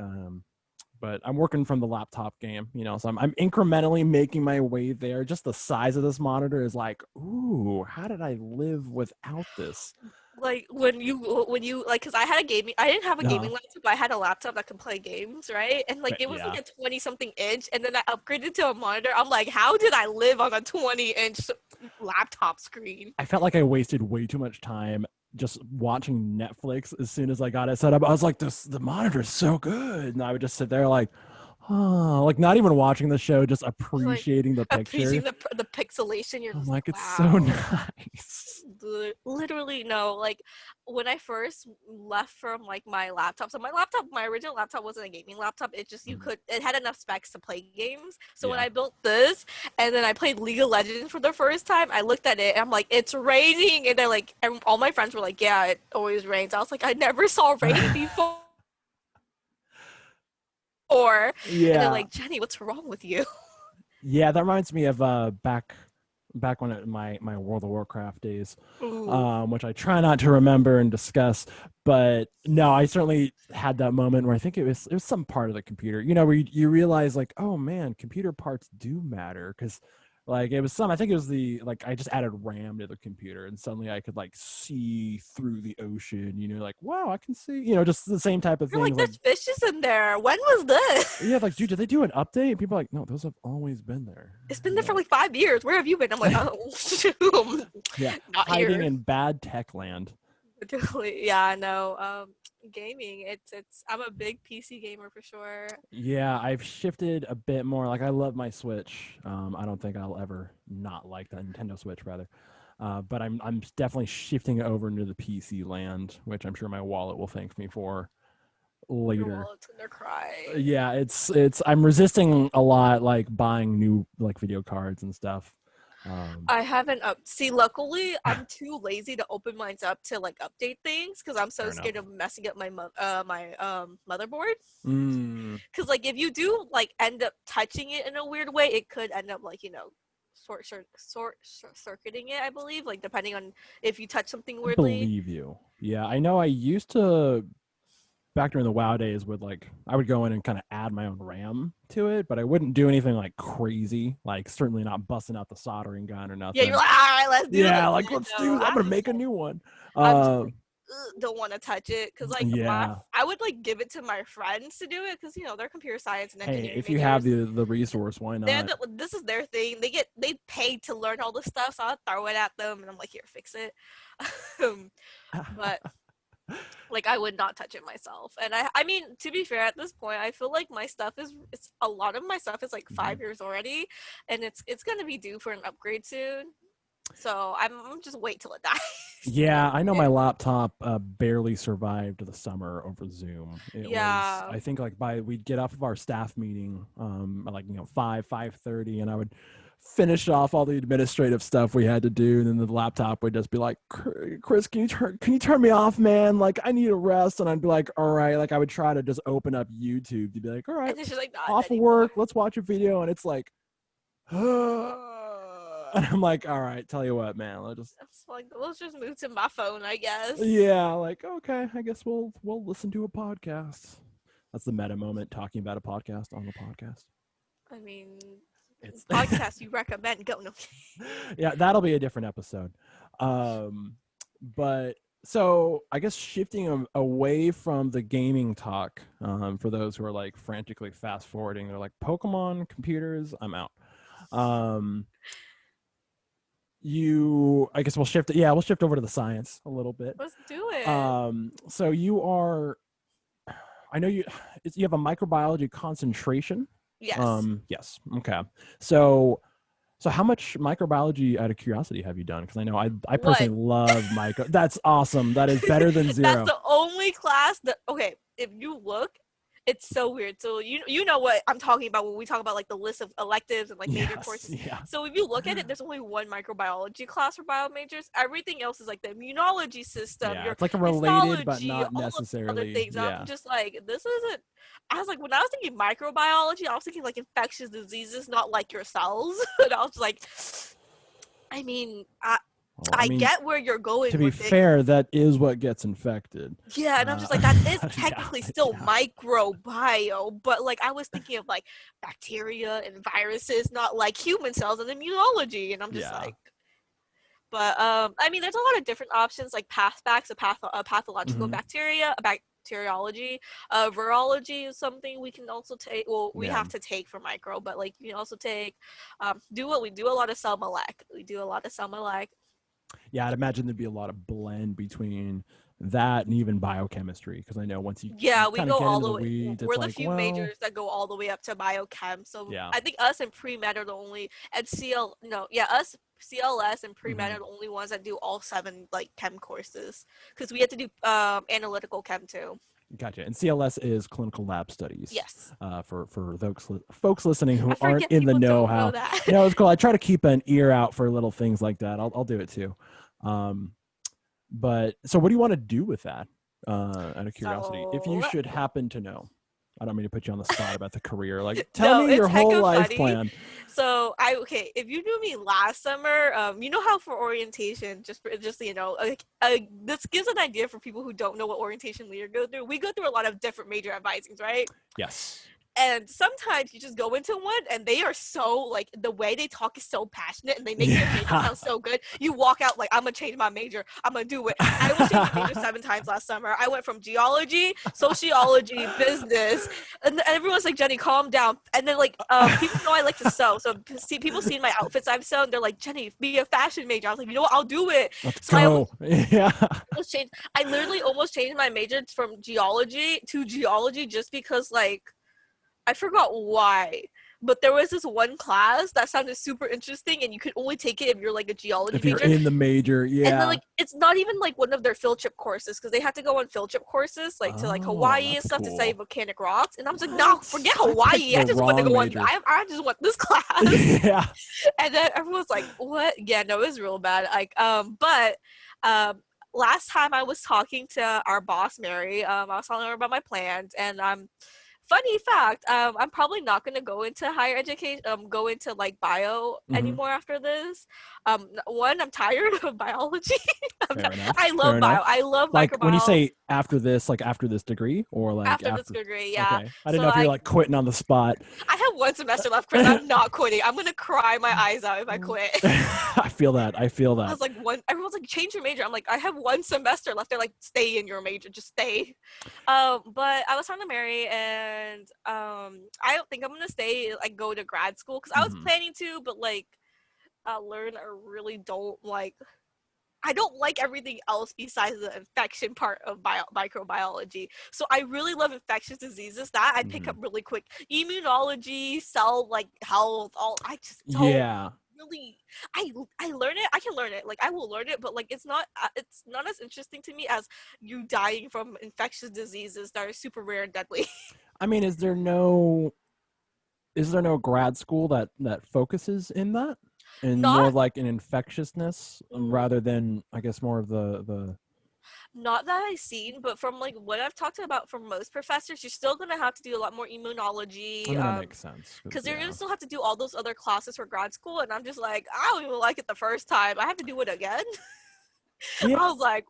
But I'm working from the laptop game, so I'm incrementally making my way there. Just the size of this monitor is like, ooh, how did I live without this? Like when you like, because I didn't have a Uh, gaming laptop, but I had a laptop that could play games, right? And like it was like yeah. a 20 something inch, and then I upgraded to a monitor. I'm like, how did I live on a 20-inch laptop screen? I felt like I wasted way too much time just watching Netflix as soon as I got it set up. I was like, the monitor is so good. And I would just sit there like, oh, like not even watching the show, just Like appreciating the picture. appreciating the pixelation. You're I'm just like, like, it's so wow. nice. Literally no. Like when I first left from like my laptop, so my original laptop wasn't a gaming laptop. It just, it had enough specs to play games. So when Yeah. I built this, and then I played League of Legends for the first time, I looked at it and I'm like, it's raining, and they're like, and all my friends were like, yeah, it always rains. I was like, I never saw rain before. And they're Yeah. like, Jenny, what's wrong with you? Yeah, that reminds me of back when my World of Warcraft days, Ooh. which I try not to remember and discuss. But no, I certainly had that moment where I think it was some part of the computer, where you realize like, oh man, computer parts do matter. Because like it was I think it was like I just added RAM to the computer, and suddenly I could like see through the ocean, like, wow, I can see, just the same type of You're like, things. Like, there's fishes in there. When was this? yeah, like, dude, did they do an update? And people are like, no, those have always been there. It's been there for Like, like 5 years. Where have you been? I'm like, oh, yeah, not hiding here. in bad tech land. Literally, yeah, no. Gaming. It's. I'm a big PC gamer for sure. Yeah, I've shifted a bit more. Like, I love my Switch. I don't think I'll ever not like the Nintendo Switch, rather. But I'm definitely shifting over into the PC land, which I'm sure my wallet will thank me for Your later. wallet's gonna cry. Yeah, it's I'm resisting a lot, like buying new like video cards and stuff. I haven't see, luckily I'm too lazy to open mine up to like update things because I'm so Fair enough. scared of messing up my motherboard. Mm, Because like if you do like end up touching it in a weird way, it could end up like short circuiting it, I believe, like depending on if you touch something I weirdly. believe you. Yeah, I know I used to back during the WoW days would like I would go in and kind of add my own RAM to it, but I wouldn't do anything like crazy, like certainly not busting out the soldering gun or Yeah, you're nothing. like, all right, let's do this. Yeah, like Yeah, let's no, do. I'm gonna make a new one. I'm just Uh, like, ugh, don't want to touch it because like yeah. I would like give it to my friends to do it because they're computer science and Hey, engineering if you have majors. the resource, why not? This is their thing. They pay to learn all this stuff, so I'll throw it at them and I'm like, here, fix it. Um, but like I would not touch it myself. And I mean, to be fair, at this point, I feel like my stuff is it's a lot of my stuff is like Mhm. 5 years already, and it's gonna be due for an upgrade soon. So I'm just wait till it dies. Yeah, I know my laptop barely survived the summer over Zoom. It was, Yeah. I think, like we'd get off of our staff meeting, at like 5:30, and I would finish off all the administrative stuff we had to do, and then the laptop would just be like, Chris, can you turn me off, man? Like I need a rest, and I'd be like, all right. Like I would try to just open up YouTube to be like, all right, And it's just like not off of anymore. work, let's watch a video, and it's like. And I'm like, all right, tell you what, man, It's like let's just move to my phone, I guess. yeah, like okay, I guess we'll listen to a podcast. That's the meta moment, talking about a podcast on the podcast. I mean, It's podcast you recommend go no. yeah, that'll be a different episode. But so I guess shifting away from the gaming talk, for those who are like frantically fast forwarding, they're like Pokemon computers, I'm out. Um, I guess we'll shift. Yeah, we'll shift over to the science a little bit. Let's do it. So you are. I know you have a microbiology concentration. Yes. Yes. Okay. So how much microbiology, out of curiosity, have you done? Because I know I personally One. love micro. That's awesome. That is better than That's zero. the only class that okay, if you look, it's so weird. So you know what I'm talking about when we talk about like the list of electives and like major Yes. courses. Yeah. So if you look at it, there's only one microbiology class for bio majors. Everything else is like the immunology system, Yeah. your It's like a related, but histology, not all of the other necessarily. things. I'm Yeah. just like, this isn't I was like when I was thinking microbiology, I was thinking like infectious diseases, not like your cells. And I was like, I mean, Well, I I mean, get where you're to going be with it. fair, that is what gets infected. Yeah, and I'm just like, that is Yeah. technically still Yeah. microbiome, but like I was thinking of like bacteria and viruses, not like human cells and immunology. And I'm just Yeah. like, but I mean, there's a lot of different options like pathbacks, a pathological Hmm. bacteria, a bacteriology, virology is something we can also take. Well, we Yeah. have to take for micro, but like you can also take, do what we do a lot of cell molec. We do a lot of cell molec. Yeah, I'd imagine there'd be a lot of blend between that and even biochemistry, because I know once you Yeah, we kind of go get all into the the way. weeds, it's We're the like, few well, majors that go all the way up to biochem. So yeah. I think us and pre-med are the only, and CL, no, yeah, us, CLS and pre-med Hmm. are the only ones that do all 7 like chem courses because we have to do analytical chem too. Gotcha. And CLS is clinical lab studies. Yes. For those folks listening I who aren't forget in the people know don't know how. that. No, it's cool. I try to keep an ear out for little things like that. I'll do it too. Um, but so what do you want to do with that? Out of curiosity, if you So should happen to know. I don't mean to put you on the spot about the career. Like, tell no, me your it's whole hecka life funny. plan. So okay, if you knew me last summer, you know how for orientation, just like this gives an idea for people who don't know what orientation leader go through. We go through a lot of different major advisings, right? Yes. And sometimes you just go into one and they are so like the way they talk is so passionate and they make their major Yeah. sound so good. You walk out like I'm gonna change my major. I'm gonna do it. I almost changed my major 7 times last summer. I went from geology, sociology, business, and everyone's like, Jenny, calm down. And then like people know I like to sew, so people see my outfits I've sewn. They're like, Jenny, be a fashion major. I was like, you know what? I'll do it. Let's So I go. Yeah. almost changed. I literally almost changed my major from geology to geology just because like. I forgot why, but there was this one class that sounded super interesting, and you could only take it if you're like a geology If you're major. in the major, And then yeah. like it's not even like one of their field trip courses because they had to go on field trip courses like to like Oh, Hawaii and that's stuff to study cool. volcanic rocks. And I was like, no, What? forget I picked Hawaii. I the just want to wrong go on. major. I just want this class. Yeah. And then everyone's like, what? Yeah, no, it was real bad. Like, but um, last time I was talking to our boss, Mary, I was telling her about my plans, and funny fact, I'm probably not gonna go into higher education, go into like bio Hmm. anymore after this. One, I'm tired of biology. Fair enough. I Fair love bio. enough. I love Like when you microbiology say after this, like after this degree, or like after this after. degree. Yeah. Okay, I didn't So know if you're like quitting on the spot. I have one semester left, Chris. I'm not quitting. I'm gonna cry my eyes out if I quit. I feel that. I feel I that. was like, one. Everyone's like, change your major. I'm like, I have one semester left. They're like, stay in your major, just stay. But I was talking to Mary, and I don't think I'm gonna stay. Like, go to grad school because I was Hmm. planning to, but like, learn. I really don't like. I don't like everything else besides the infection part of microbiology. So I really love infectious diseases. That I pick up Hmm. really quick. Immunology, cell like health, all I just don't Yeah. really. I learn it. I can learn it. Like I will learn it, but like it's not as interesting to me as you dying from infectious diseases that are super rare and deadly. I mean, is there no grad school that focuses in that and more Not like an infectiousness mm, rather than I guess more of the. not that I've seen, but from like what I've talked about from most professors, you're still gonna have to do a lot more I immunology. mean, that makes sense Because because you're gonna yeah. still have to do all those other classes for grad school, and I'm just like, I don't even like it the first time. I have to do it again. Yeah, I was like,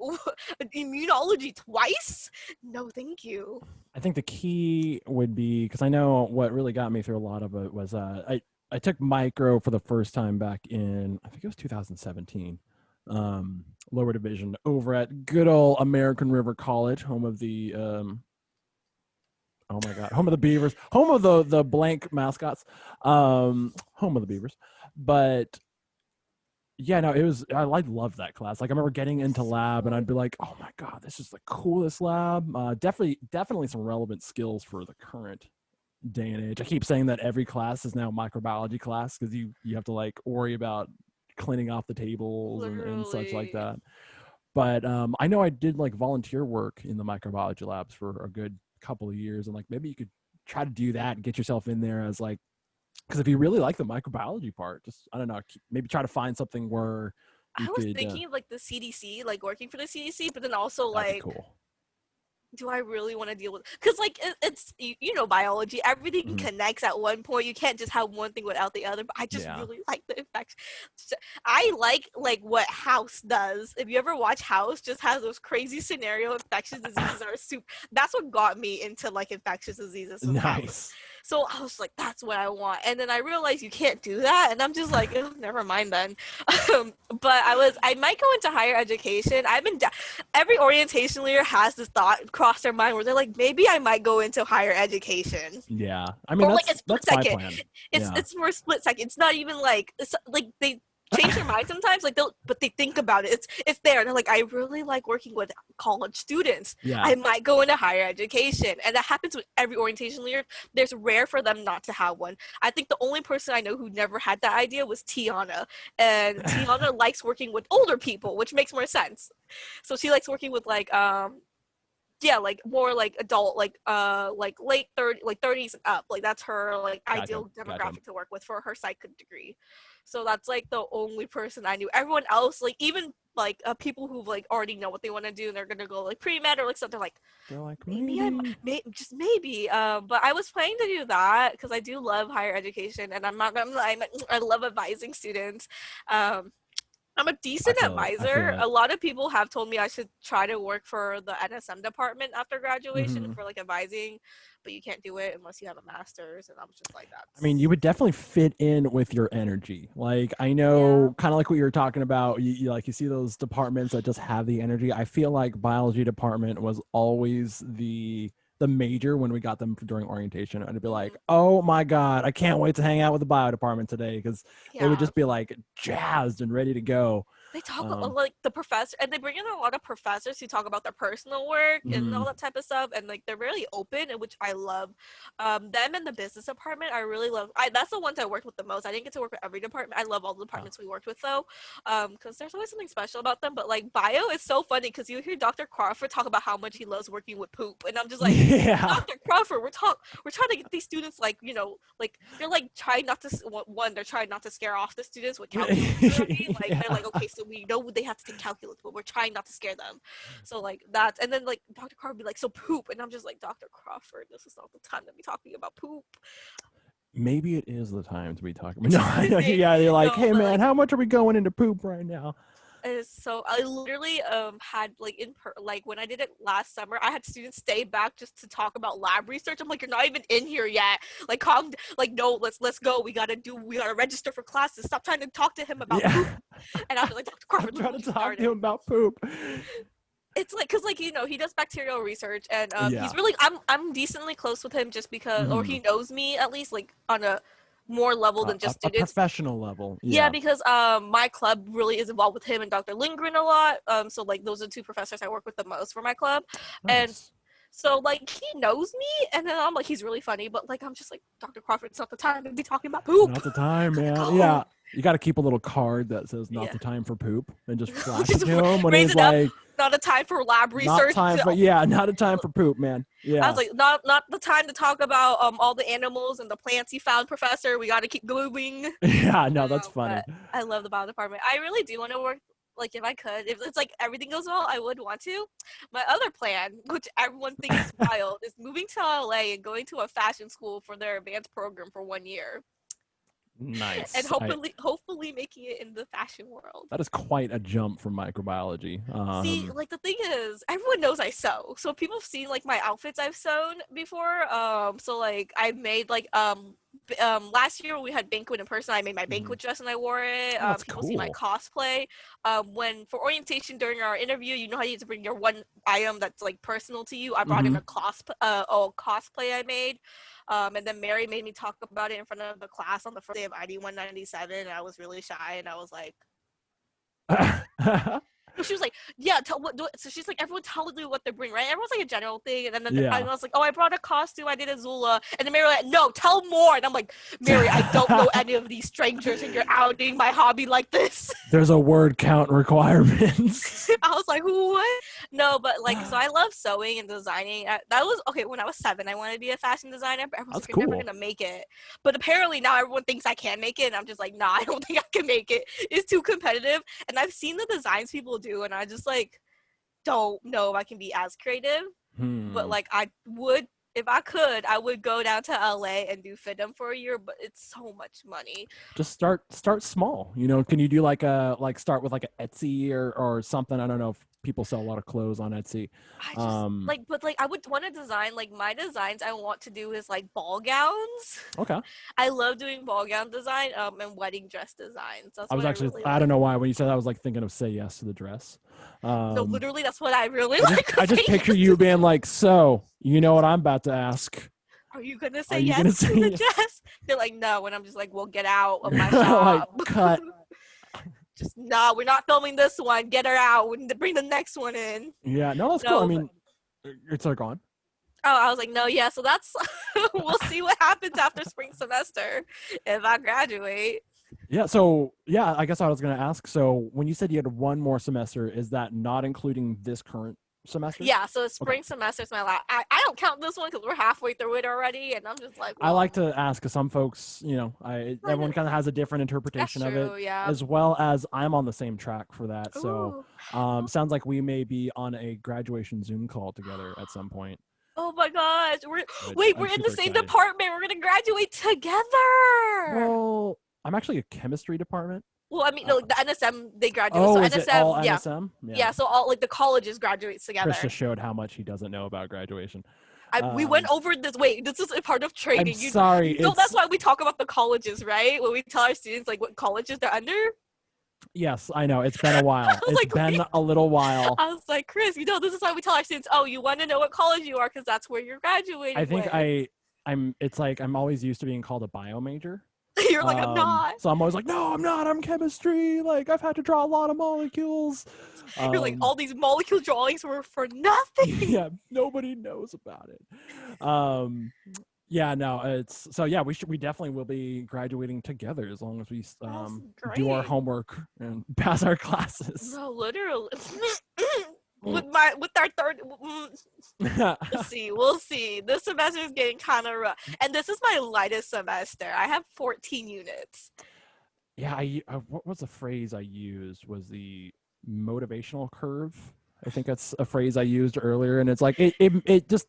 immunology twice? No, thank you. I think the key would be because I know what really got me through a lot of it was I took micro for the first time back in I think it was 2017, lower division over at good old American River College, home of the oh my god, home of the Beavers, home of the blank mascots, home of the Beavers, but yeah, no, it was I loved that class. Like I remember getting into lab and So I'd be like, "Oh my god, this is the coolest lab." Definitely some relevant skills for the current day and age. I keep saying that every class is now microbiology class because you have to like worry about cleaning off the tables and such like literally. that. But I know I did like volunteer work in the microbiology labs for a good couple of years, and like maybe you could try to do that and get yourself in there as like because if you really like the microbiology part, just I don't know, maybe try to find something where you I was could. thinking of like the CDC, like working for the CDC, but then also That'd be like cool. do I really want to deal with because like it's you know biology everything Hmm. connects at one point you can't just have one thing without the other but I just Yeah. really like the infection I like what House does if you ever watch House just has those crazy scenario infectious diseases that are super that's what got me into like infectious diseases was House Nice. so I was like that's what I want and then I realized you can't do that and I'm just like oh, never mind then but I might go into higher education I've been every orientation leader has this thought cross their mind where they're like, maybe I might go into higher education. Yeah. I mean Or like a split that's my second. plan. It's Yeah. it's for a split second. It's not even like it's like they change their mind sometimes. Like they'll but they think about it. It's there. And they're like, I really like working with college students. Yeah. I might go into higher education. And that happens with every orientation leader. There's rare for them not to have one. I think the only person I know who never had that idea was Tiana. And Tiana likes working with older people, which makes more sense. So she likes working with yeah, like more like adult, like late 30, like 30s and up. Like that's her like Gotcha. ideal Gotcha. demographic to work with for her psych degree. So that's like the only person I knew. Everyone else, like even like people who like already know what they want to do and they're gonna go like pre med or like something like They're like maybe I'm maybe. just maybe. But I was planning to do that because I do love higher education and I'm not gonna lie, I love advising students. Um, I'm a I decent feel it. I feel advisor. it. A lot of people have told me I should try to work for the NSM department after graduation Hmm. for like advising, but you can't do it unless you have a master's. And I was just like, I mean, you that's would definitely fit in with your energy. Like I yeah. know, kind of like what you were talking about. Like you see those departments that just have the energy. I feel like biology department was always the major when we got them during orientation. And it'd be like, Mm, oh my god, I can't wait to hang out with the bio department today because they would yeah. just be like jazzed and ready to go. They talk Um, like the professor, and they bring in a lot of professors who talk about their personal work and all mhm. that type of stuff, and like they're really open, and which I love. Them and the business department, I really love. That's the ones I worked with the most. I didn't get to work with every department. I love all the Ah. departments we worked with though, because there's always something special about them. But like bio is so funny because you hear Dr. Crawford talk about how much he loves working with poop, and I'm just like, Yeah. Dr. Crawford, we're trying to get these students like like they're like trying not to one they're trying not to scare off the students with calculus therapy. Like they're Yeah. like, okay, so we know they have to take calculus, but we're trying not to scare them. So like that's, and then like Dr. Crawford be like, so poop, and I'm just like, Dr. Crawford, this is not the time to be talking about poop. Maybe it is the time to be talking. No, I know. Maybe, Yeah, you're like, no, hey but man, like how much are we going into poop right now? is so I literally had like like when I did it last summer, I had students stay back just to talk about lab research. I'm like, you're not even in here yet. Like like no, let's go. We gotta register for classes. Stop trying to talk to him about poop. Yeah. And I was like, Dr. I'm Crawford, look trying what to you talk to started. him about poop. It's like because like he does bacterial research, and he's Yeah. really I'm decently close with him just because, or Mhm. he knows me at least like on a more level than A, just a students. professional level. Yeah, Yeah. because my club really is involved with him and Dr. Lindgren a lot. So like those are two professors I work with the most for my club, and Nice. so like he knows me, and then I'm like he's really funny, but like I'm just like, Dr. Crawford, it's not the time to be talking about poop. Not the time, man. Oh Yeah. You got to keep a little card that says "Not yeah, the time for poop" and just flash it just to him when raise he's it up. like, Not a time for lab "Not research. time for yeah, not a time for poop, man." I was Yeah. like, not the time to talk about all the animals and the plants he found, Professor. We got to keep moving. Yeah. No, that's funny. But I love the bio department. I really do want to work. Like if I could, if it's like everything goes well, I would want to. My other plan, which everyone thinks is wild, is moving to LA and going to a fashion school for their advanced program for 1 year, and Nice. I hopefully making it in the fashion world. That is quite a jump from microbiology. See, like the thing is, everyone knows I sew, so people have seen like my outfits I've sewn before. So like I've made like last year when we had banquet in person, I made my Mhm. banquet dress and I wore it. Oh, that's People see my cool. cosplay. When for orientation during our interview, you know how you have to bring your one item that's like personal to you. I brought in Hmm. a cosplay I made. And then Mary made me talk about it in front of the class on the first day of ID 197. And I was really shy, and I was like, no, she was like, yeah, so she's like, everyone tell me what they bring, right? Everyone's like a general thing. And then I Yeah. was like, oh, I brought a costume. I did a Zula. And then Mary was like, no, tell more. And I'm like, Mary, I don't know any of these strangers, and you're outing my hobby like this. There's a word count requirements. I was like, what? No, but like, so I love sewing and designing. That was okay when I was 7. I wanted to be a fashion designer, but everyone's That's like, you're never cool. gonna make it. But apparently now everyone thinks I can make it, and I'm just like, nah, I don't think I can make it. It's too competitive. And I've seen the designs people do, and I just like don't know if I can be as creative. But Hmm. like, I would. If I could, I would go down to LA and do FIDM for a year, but it's so much money. Just start small. Can you do like start with like an Etsy or something? I don't know if people sell a lot of clothes on Etsy. I just Um, like, but like, I would want to design like my designs. I want to do is like ball gowns. okay. I love doing ball gown design, and wedding dress designs. That's I was what I actually really I don't like. know why when you said that I was like thinking of Say Yes to the Dress. No, Um, literally, that's what I really I just like. I just picture you being like, so you know what I'm about to ask. Are you gonna Are say you yes gonna to say the yes? dress? They're like, no, and I'm just like, well, get out of my Like shop. cut. Just no, we're not filming this one. Get her out. Bring the next one in. Yeah, no, that's cool. I No, but mean, it's like on. oh, I was like, no, yeah. So that's we'll see what happens after spring semester if I graduate. Yeah, so yeah, I guess I was gonna ask. So when you said you had one more semester, is that not including this current semester? Yeah, so Okay. spring semester is my last. I don't count this one because we're halfway through it already, and I'm just like, I like well, to ask because some folks, everyone kind of has a different that's interpretation of it, true. Yeah. as well as I'm on the same track for that. So, Ooh. sounds like we may be on a graduation Zoom call together at some point, Oh my gosh. which Wait, I'm we're in the super same excited. department. We're gonna graduate together. Well, I'm actually a chemistry department. Well, I mean, Uh, no, the NSM they graduate. So oh, is it all NSM, yeah, NSM? Yeah. yeah. So all like the colleges graduates Chris together. just showed how much he doesn't know about graduation. We went Um, over this. Wait, this is a part of I'm training. sorry. You know that's why we talk about the colleges, right? When we tell our students like what colleges they're under. Yes, I know. It's been a I while. was It's like, been wait. a little while. I was like, Chris, this is why we tell our students, oh, you want to know what college you are because that's where you're I graduating think with. it's like I'm always used to being called a bio major. You're like, I'm not. So I'm always like, no, I'm not. I'm chemistry. Like I've had to draw a lot of molecules. You're like, all these molecule drawings were for nothing. Yeah, nobody knows about it. Yeah, no, it's so yeah, we definitely will be graduating together as long as we That's do our great. homework and pass our classes. No, literally. with our third, we'll see. This semester is getting kind of rough, and this is my lightest semester. I have 14 units. Yeah, I what was the phrase I used? Was the motivational curve? I think that's a phrase I used earlier, and it's like it just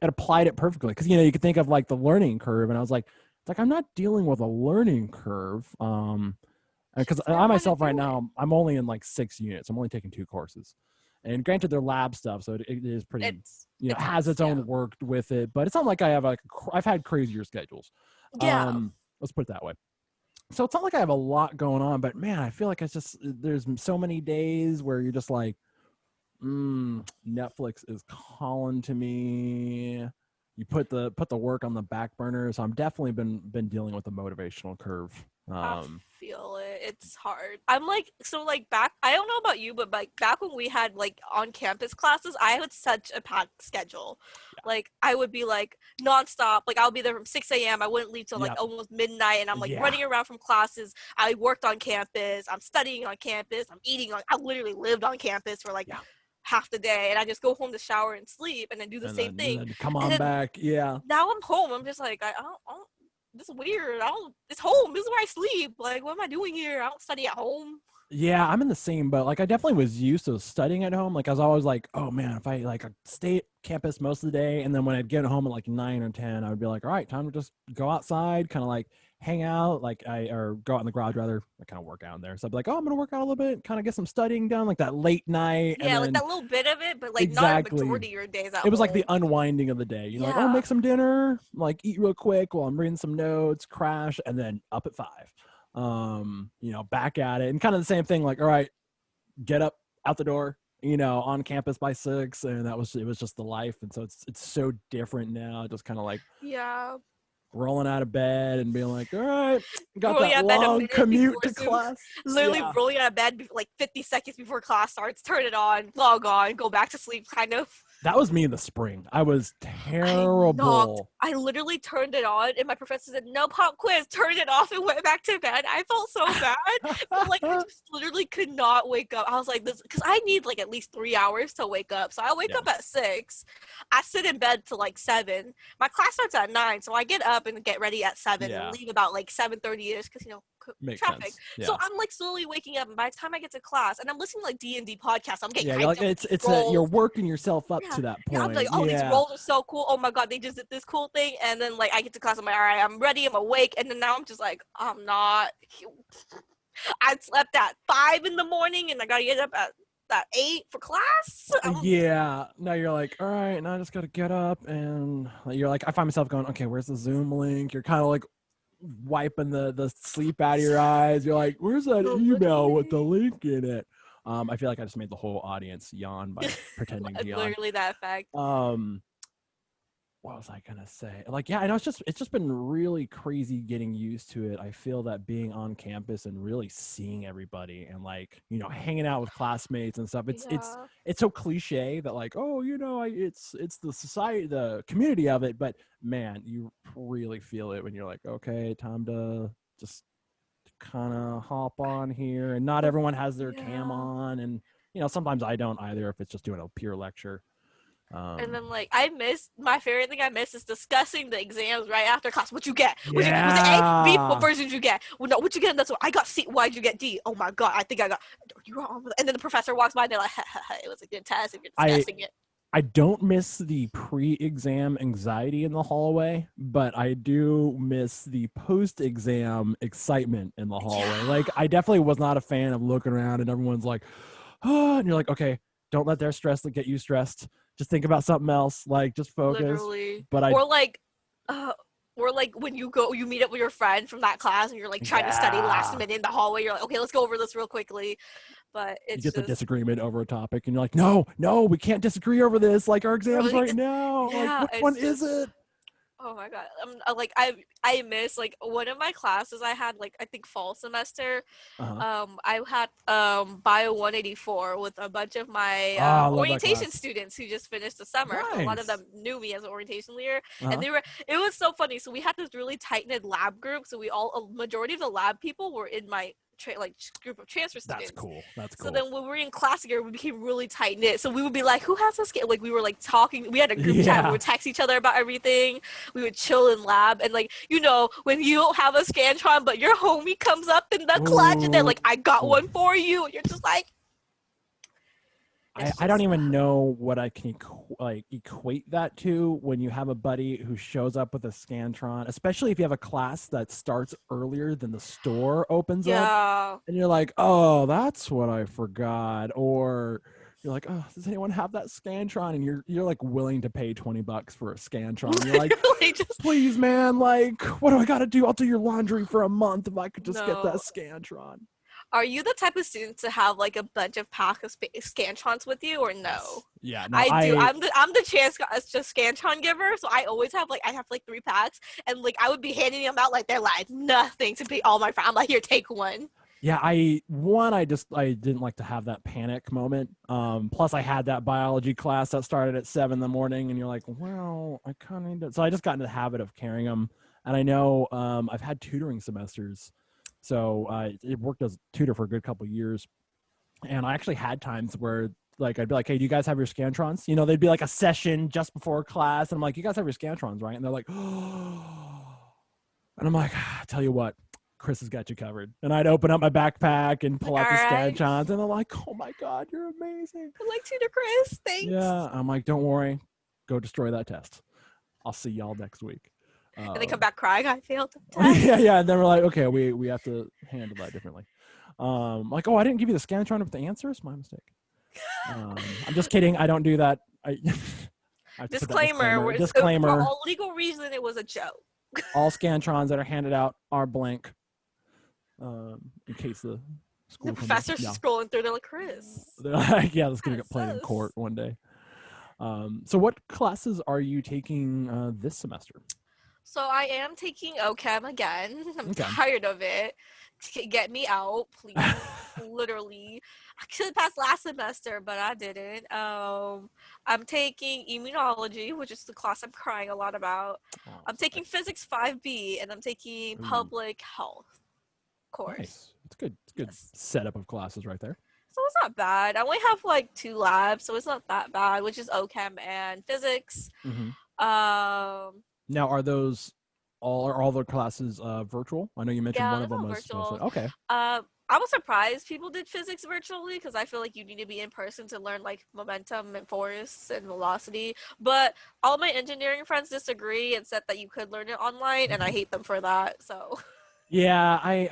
it applied it perfectly because you could think of like the learning curve, and I was like, it's like I'm not dealing with a learning curve, because I myself right now I'm only in like 6 units. I'm only taking 2 courses, and granted they're lab stuff, so it is pretty it has its own work with it, but it's not like I have I've had crazier schedules. Yeah. Let's put it that way. So it's not like I have a lot going on, but man, I feel like it's just there's so many days where you're just like, Netflix is calling to me. You put the work on the back burner. So I'm definitely been dealing with the motivational curve. I feel it. It's hard. I'm like, so like back, I don't know about you, but like back when we had like on campus classes, I had such a packed schedule. Yeah. Like I would be like nonstop. Like I'll be there from 6 a.m. I wouldn't leave till like almost midnight, and I'm like running around from classes. I worked on campus. I'm studying on campus. I'm eating on. I literally lived on campus for like half the day, and I just go home to shower and sleep, and then do the same thing. And then come on back. Yeah. Now I'm home. I'm just like I don't this is weird. It's home. This is where I sleep. Like, what am I doing here? I don't study at home. Yeah, I'm in the same boat. Like, I definitely was used to studying at home. Like, I was always like, oh man, if I like stay at campus most of the day, and then when I'd get home at like 9 or 10, I would be like, all right, time to just go outside, kind of like hang out, or go out in the garage rather. I kind of work out in there. So I'd be like, oh, I'm gonna work out a little bit, kind of get some studying done, like that late night. Yeah, like that little bit of it, but like not a majority of your days out. It was like the unwinding of the day. Like, oh, make some dinner, like eat real quick while I'm reading some notes, crash, and then up at 5. Back at it, and kind of the same thing. Like, all right, get up, out the door, on campus by 6, and it was just the life. And so it's so different now. Just kind of like rolling out of bed and being like, all right, got that long commute to class. Literally rolling out of bed like 50 seconds before class starts, turn it on, log on, go back to sleep, kind of. That was me in the spring. I was terrible. I literally turned it on, and my professor said, no pop quiz, turned it off and went back to bed. I felt so bad. But like, I just literally could not wake up. I was like, this, because I need like at least 3 hours to wake up. So I wake up at 6. I sit in bed till like 7. My class starts at 9. So I get up and get ready at 7 and leave about like 7:30ish because, makes traffic. Sense. Yeah. So I'm like slowly waking up, and by the time I get to class, and I'm listening to like D&D podcasts, I'm getting like you're working yourself up to that point. Yeah, I'm like, oh, these roles are so cool. Oh my god, they just did this cool thing, and then like I get to class, I'm like, all right, I'm ready, I'm awake, and then now I'm just like, I'm not. I slept at 5 in the morning, and I gotta get up at 8 for class. Now you're like, all right, now I just gotta get up, and you're like, I find myself going, okay, where's the Zoom link? You're kind of like wiping the sleep out of your eyes. You're like, where's that email with the link in it? I feel like I just made the whole audience yawn by pretending to yawn. Literally that effect. What was I gonna say? Like, I know it's just been really crazy getting used to it. I feel that being on campus and really seeing everybody and like, hanging out with classmates and stuff. It's so cliche that like, oh, it's the society, the community of it, but man, you really feel it when you're like, okay, time to just kind of hop on here. And not everyone has their cam on, and sometimes I don't either if it's just doing a pure lecture. And then like my favorite thing I miss is discussing the exams right after class. What you get? Was it A, B? What version did you get? Well, no, what you get? That's what I got. C. Why'd you get D? Oh my god, I think I got. You were on. And then the professor walks by and they're like, it was a good test if you're discussing it. I don't miss the pre-exam anxiety in the hallway, but I do miss the post-exam excitement in the hallway. Like, I definitely was not a fan of looking around and everyone's like, oh, and you're like, okay, don't let their stress get you stressed. Just think about something else. Like, just focus. Literally. Or like when you meet up with your friend from that class and you're like trying to study last minute in the hallway. You're like, okay, let's go over this real quickly. But it's you get the disagreement over a topic and you're like, no, we can't disagree over this. Like, our exams right now. Like, which one is it? Oh my god. Like I miss like one of my classes I had like I think fall semester. Uh-huh. I had Bio 184 with a bunch of my Oh, I love that orientation class. students who just finished the summer. So a lot of Nice. them knew me as an orientation leader, and Uh-huh. they were. It was so funny. So we had this really tight knit lab group. So we all a majority of the lab people were in my like group of transfer That's students. cool. That's So cool. then when we were in class together, we became really tight knit. So we would be like, "Who has a scale?" Like we were like talking. We had a group chat. We Yeah. would text each other about everything. We would chill in lab, and like when you don't have a scantron, but your homie comes up in the clutch, and they're Ooh. like, "I got one for you," and you're just like, I, it's I don't just even know what I can equate that to when you have a buddy who shows up with a Scantron, especially if you have a class that starts earlier than the store opens up, yeah. and you're like, oh, that's what I forgot. Or you're like, oh, does anyone have that Scantron? And you're like willing to pay $20 for a Scantron. You're like, Literally just please, man, like, what do I gotta do? I'll do your laundry for a month if I could just get that no. Scantron. Are you the type of student to have like a bunch of pack of scantrons with you, or no? Yes. Yeah, no, I do. I I'm the chance just scantron giver, so I always have like I have like 3 packs, and like I would be handing them out like they're like nothing to be all my friends. I'm like, here, take one. yeah, I didn't like to have that panic moment. Plus I had that biology class that started at 7 in the morning, and you're like, well, I kind of need to. So I just got into the habit of carrying them. And I know I've had tutoring semesters, so it worked as a tutor for a good couple of years. And I actually had times where like I'd be like, hey, do you guys have your scantrons? You know, they'd be like a session just before class, and I'm like, you guys have your scantrons, right? And they're like, oh. And I'm like, tell you what, Chris has got you covered. And I'd open up my backpack and pull Like, all out the right, scantrons, and they're like, oh my god, you're amazing. I like tutor Chris, thanks. Yeah, I'm like, don't worry, go destroy that test. I'll see y'all next week. And they come back crying. I failed the Yeah, test. yeah. And then we're like, okay, we have to handle that differently. Like, oh, I didn't give you the scantron with the answers. My mistake. I'm just kidding. I don't do that. I have to put that Disclaimer: disclaimer. for Disclaimer: all legal reason, it was a joke. all scantrons that are handed out are blank. In case the The school comes. professor's Yeah, scrolling through. They're like, Chris, they're like, yeah, that's gonna that's get played in sus. court one day. So what classes are you taking this semester? So I am taking OChem again. I'm Okay. tired of it. Get me out, please. Literally. I could have passed last semester, but I didn't. I'm taking immunology, which is the class I'm crying a lot about. Oh, I'm taking physics 5B, and I'm taking ooh, public health course. nice. It's good. It's good Yes. setup of classes right there. So it's not bad. I only have like 2 labs, so it's not that bad, which is OChem and physics. Mm-hmm. Um, Now, are all the classes virtual? I know you mentioned yeah, one of they're them all was mostly virtual. okay. I was surprised people did physics virtually because I feel like you need to be in person to learn like momentum and force and velocity. But all my engineering friends disagree and said that you could learn it online, and I hate them for that. So Yeah, I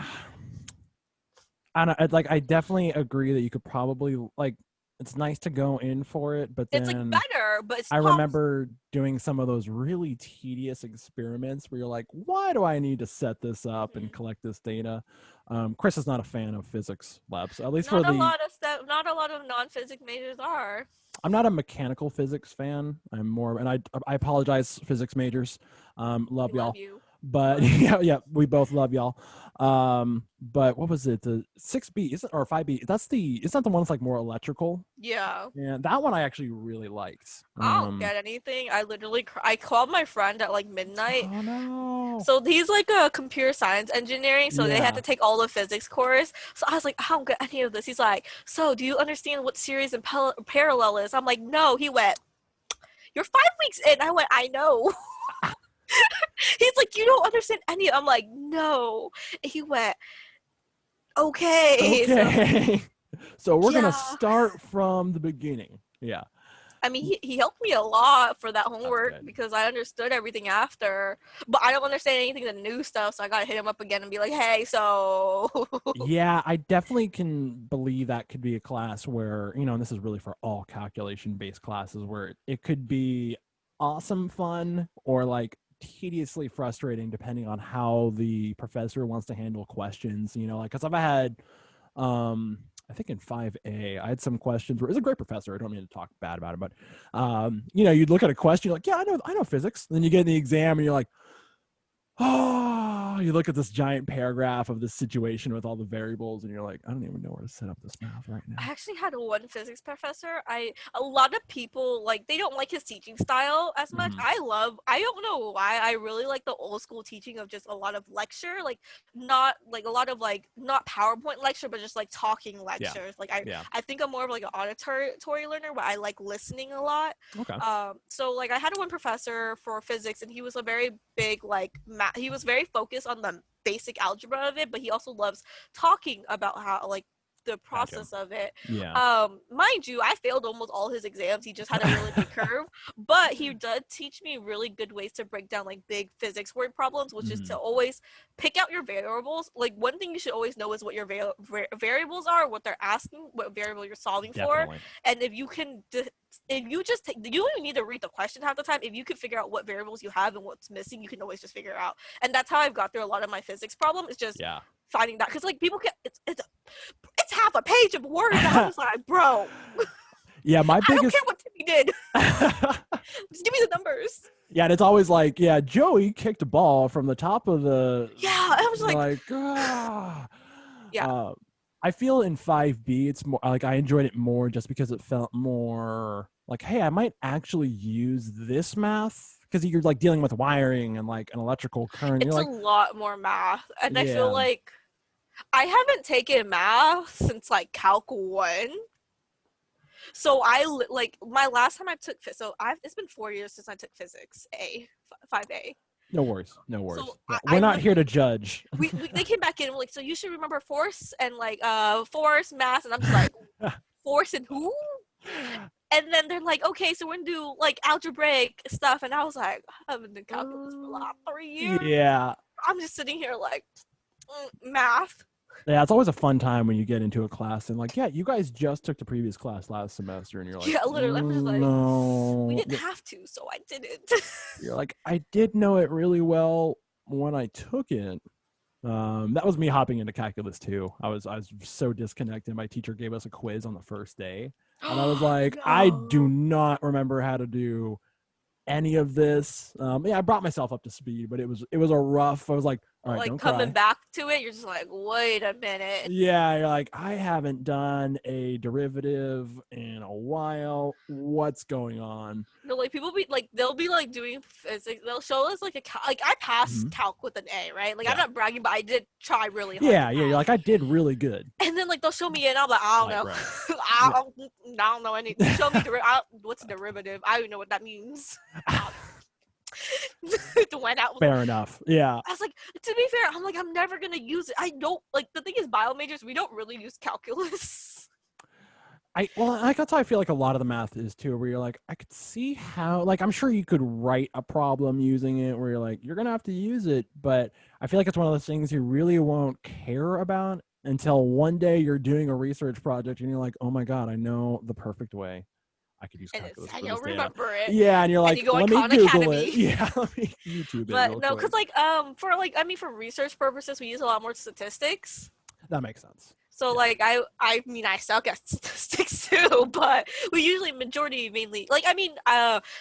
definitely agree that you could probably like. It's nice to go in for it, but it's like then better, but it's I possible. remember doing some of those really tedious experiments where you're like, why do I need to set this up and collect this data? Chris is not a fan of physics labs, at least for Not a the. lot of stuff. Not a lot of non-physics majors are. I'm not a mechanical physics fan. I'm more, and I apologize, physics majors. We Love love y'all, you. but yeah, we both love y'all. But what was it? The 6B isn't or 5B? Isn't that the one that's like more electrical? Yeah. Yeah, that one I actually really liked. I don't get anything. I literally I called my friend at like midnight. Oh no. So he's like a computer science engineering, so they had Yeah. to take all the physics course. So I was like, I don't get any of this. He's like, so do you understand what series and parallel is? I'm like, no. He went, you're 5 weeks in. I went, I know. He's like, you don't understand any. I'm like, no. He went, okay. So Okay. So we're gonna yeah. start from the beginning. Yeah. I mean, he helped me a lot for that That's homework good. because I understood everything after, but I don't understand anything of the new stuff. So I gotta hit him up again and be like, "Hey, so Yeah, I definitely can believe that could be a class where, and this is really for all calculation based classes where it could be awesome fun or like tediously frustrating depending on how the professor wants to handle questions, like cuz I've had I think in 5A, I had some questions where it was a great professor. I don't mean to talk bad about him, but you know, you'd look at a question, you're like, yeah, I know physics. And then you get in the exam and you're like, oh, you look at this giant paragraph of this situation with all the variables and you're like, I don't even know where to set up this math right now. I actually had one physics professor. A lot of people like they don't like his teaching style as much. Mm-hmm. I don't know why. I really like the old school teaching of just a lot of lecture, like not like a lot of like not PowerPoint lecture, but just like talking Yeah. lectures. Like Yeah. I think I'm more of like an auditory learner, but I like listening a lot. Okay. So like I had one professor for physics, and he was a very big like he was very focused on the basic algebra of it, but he also loves talking about how like the Gotcha. process of it. Yeah. Mind you, I failed almost all his exams. He just had a really big curve, but he did teach me really good ways to break down like big physics word problems, which is to always pick out your variables. Like one thing you should always know is what your variables are, what they're asking, what variable you're solving Definitely. for, and if you can. If you just take, you don't even need to read the question half the time. If you can figure out what variables you have and what's missing, you can always just figure it out. And that's how I've got through a lot of my physics problem. Is just Yeah. finding that, because like people can it's half a page of words. I'm just like, bro. Yeah, my I don't biggest care what Timmy did. Just give me the numbers. Yeah, and it's always like, yeah, Joey kicked a ball from the top of the. Yeah, I was like ah. Yeah. I feel in 5B, it's more like I enjoyed it more just because it felt more like, hey, I might actually use this math because you're like dealing with wiring and like an electrical current. It's You're a like, lot more math, and I feel yeah, like I haven't taken math since like Calc 1. So like my last time I took it's been 4 years since I took physics 5A. no worries, no worries. So Yeah, I we're not here to literally judge. they came back in and were like, so you should remember force and like force mass, and I'm just like, force and who? And then they're like, okay, so we're gonna do like algebraic stuff, and I was like, I haven't done calculus for like 3 years. Yeah, I'm just sitting here like math. yeah, it's always a fun time when you get into a class and like, yeah, you guys just took the previous class last semester, and you're like, Yeah, literally, I'm just like, we no. didn't have to, so I didn't. You're like, I did know it really well when I took it. That was me hopping into calculus too. I was so disconnected. My teacher gave us a quiz on the first day, and I was like, I do No. not remember how to do any of this. Yeah, I brought myself up to speed, but it was a rough. I was like, all right, Like don't coming cry. back to it, you're just like, wait a minute. Yeah, you're like, I haven't done a derivative in a while. What's going on? No, like people be like, they'll be like doing physics. They'll show us like like I passed Mhm. calc with an A, right? Like I'm Yeah. not bragging, but I did try really hard. Yeah, yeah. You're like, I did really good. And then like they'll show me it, and I'm like, I don't Right, know, right. I don't know anything. Show me what's a derivative? I don't even know what that means. It went out. Fair enough. Yeah. I was like, to be fair, I'm like, I'm never gonna use it. I don't like the thing is, bio majors, we don't really use calculus. That's how I feel like a lot of the math is too, where you're like, I could see how, like, I'm sure you could write a problem using it where you're like, you're gonna have to use it, but I feel like it's one of those things you really won't care about until one day you're doing a research project and you're like, oh my god, I know the perfect way I could use And it's calculus I for don't this data. remember it. Yeah, and you're And like, you go on let me Khan Google it. Academy. Yeah, let me YouTube it But real no, quick. because like for like I mean for research purposes, we use a lot more statistics. That makes sense. So Yeah. like I mean I suck at statistics too, but we usually majority mainly like I mean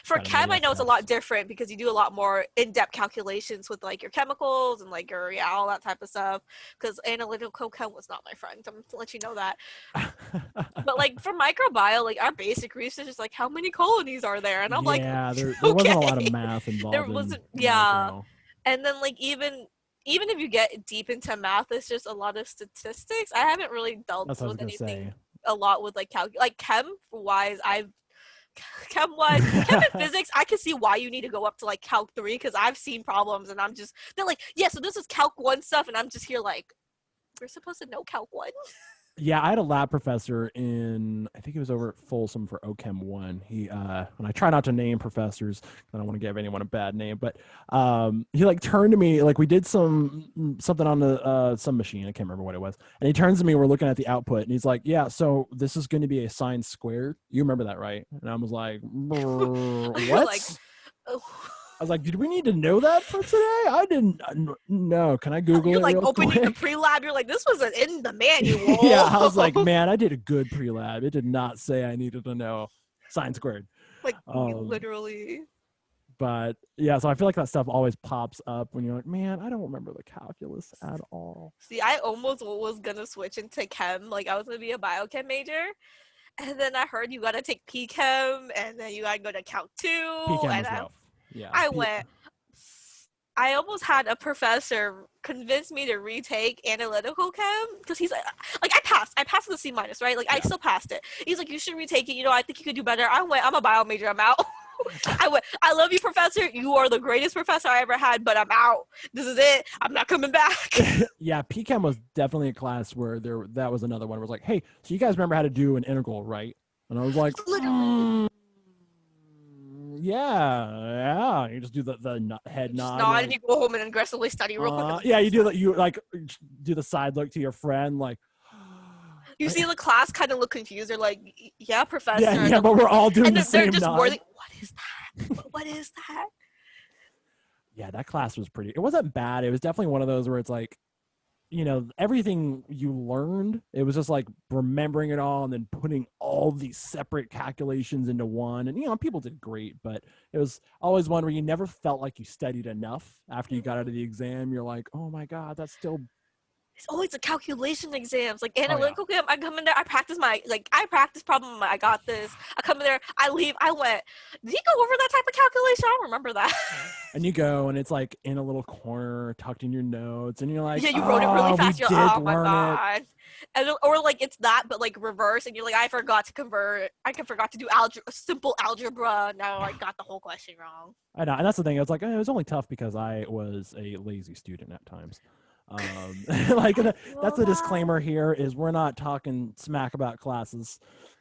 for Gotta know chem your I know it's a steps. lot different because you do a lot more in-depth calculations with like your chemicals and like your all that type of stuff. Because analytical chem was not my friend. I'm to let you know that. But like for microbiome, like our basic research is like how many colonies are there, and I'm like, Yeah, there okay, wasn't a lot of math there involved in wasn't yeah. micro. And then like even if you get deep into math, it's just a lot of statistics. I haven't really dealt That's what I was with gonna anything say. a lot with like chem wise. Chem wise, chem and physics, I can see why you need to go up to like calc 3 because I've seen problems and they're like, yeah, so this is calc 1 stuff, and I'm just here like, we're supposed to know calc 1. Yeah, I had a lab professor in, I think he was over at Folsom for OChem 1. He and I try not to name professors. I don't want to give anyone a bad name, but he like turned to me, like we did something on the some machine, I can't remember what it was. And he turns to me, we're looking at the output, and he's like, "Yeah, so this is going to be a sine squared. You remember that, right?" And I was like, You're like, "What?" oh. I was like, did we need to know that for today? I didn't. No. Can I Google You're it like real opening the quick? pre-lab. You're like, this wasn't in the Yeah, manual. I was like, man, I did a good pre-lab. It did not say I needed to know sine squared. Like Um, literally. but yeah, so I feel like that stuff always pops up when you're like, man, I don't remember the calculus at all. See, I almost was gonna switch into chem. Like I was gonna be a biochem major, and then I heard you gotta take PChem, and then you gotta go to Calc 2, PChem and was rough. Yeah. I went. I almost had a professor convince me to retake analytical chem because he's like, I passed with a C minus, right? Like I Yeah. still passed it. He's like, you should retake it. You know, I think you could do better. I went, I'm a bio major. I'm out. I went, I love you, professor. You are the greatest professor I ever had, but I'm out. This is it. I'm not coming back. Yeah, PChem was definitely a class where that was another one. It was like, hey, so you guys remember how to do an integral, right? And I was like, yeah. You just do the head You just nod. nod Like, and you go home and aggressively study real quick. yeah, you do the side look to your friend, like. You see the class kind of look confused. They're like, yeah, professor. Yeah, but we're all doing the they're same just nod. more like, what is that? What is that? Yeah, that class was pretty. It wasn't bad. It was definitely one of those where it's like, everything you learned, it was just like remembering it all and then putting all these separate calculations into one. And, people did great, but it was always one where you never felt like you studied enough after you got out of the exam. You're like, oh my God, that's still. It's always the calculation exams, like analytical. Oh, yeah. I come in there, I practice problem. I got this. I come in there, I leave. I went, did you go over that type of calculation? I don't remember that. And you go, and it's like in a little corner, tucked in your notes, and you're like, yeah, you wrote it really fast. You're like, oh my God. And, or like it's that, but like reverse, and you're like, I forgot to convert. I forgot to do simple algebra. Now I got the whole question wrong. I know, and that's the thing. It's like it was only tough because I was a lazy student at times. That's the disclaimer here is we're not talking smack about classes.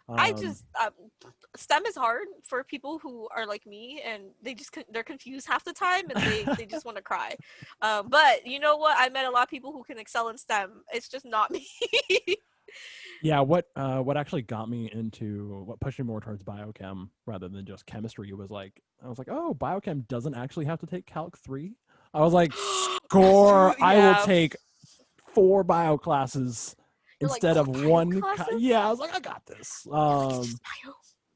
STEM is hard for people who are like me and they're confused half the time and they just want to cry. But you know what? I met a lot of people who can excel in STEM. It's just not me. Yeah, what actually got me into what pushed me more towards biochem rather than just chemistry was like I was like, oh, biochem doesn't actually have to take Calc 3. I was like, score! Yeah. I will take 4 bio classes instead of one. Yeah, I was like, I got this.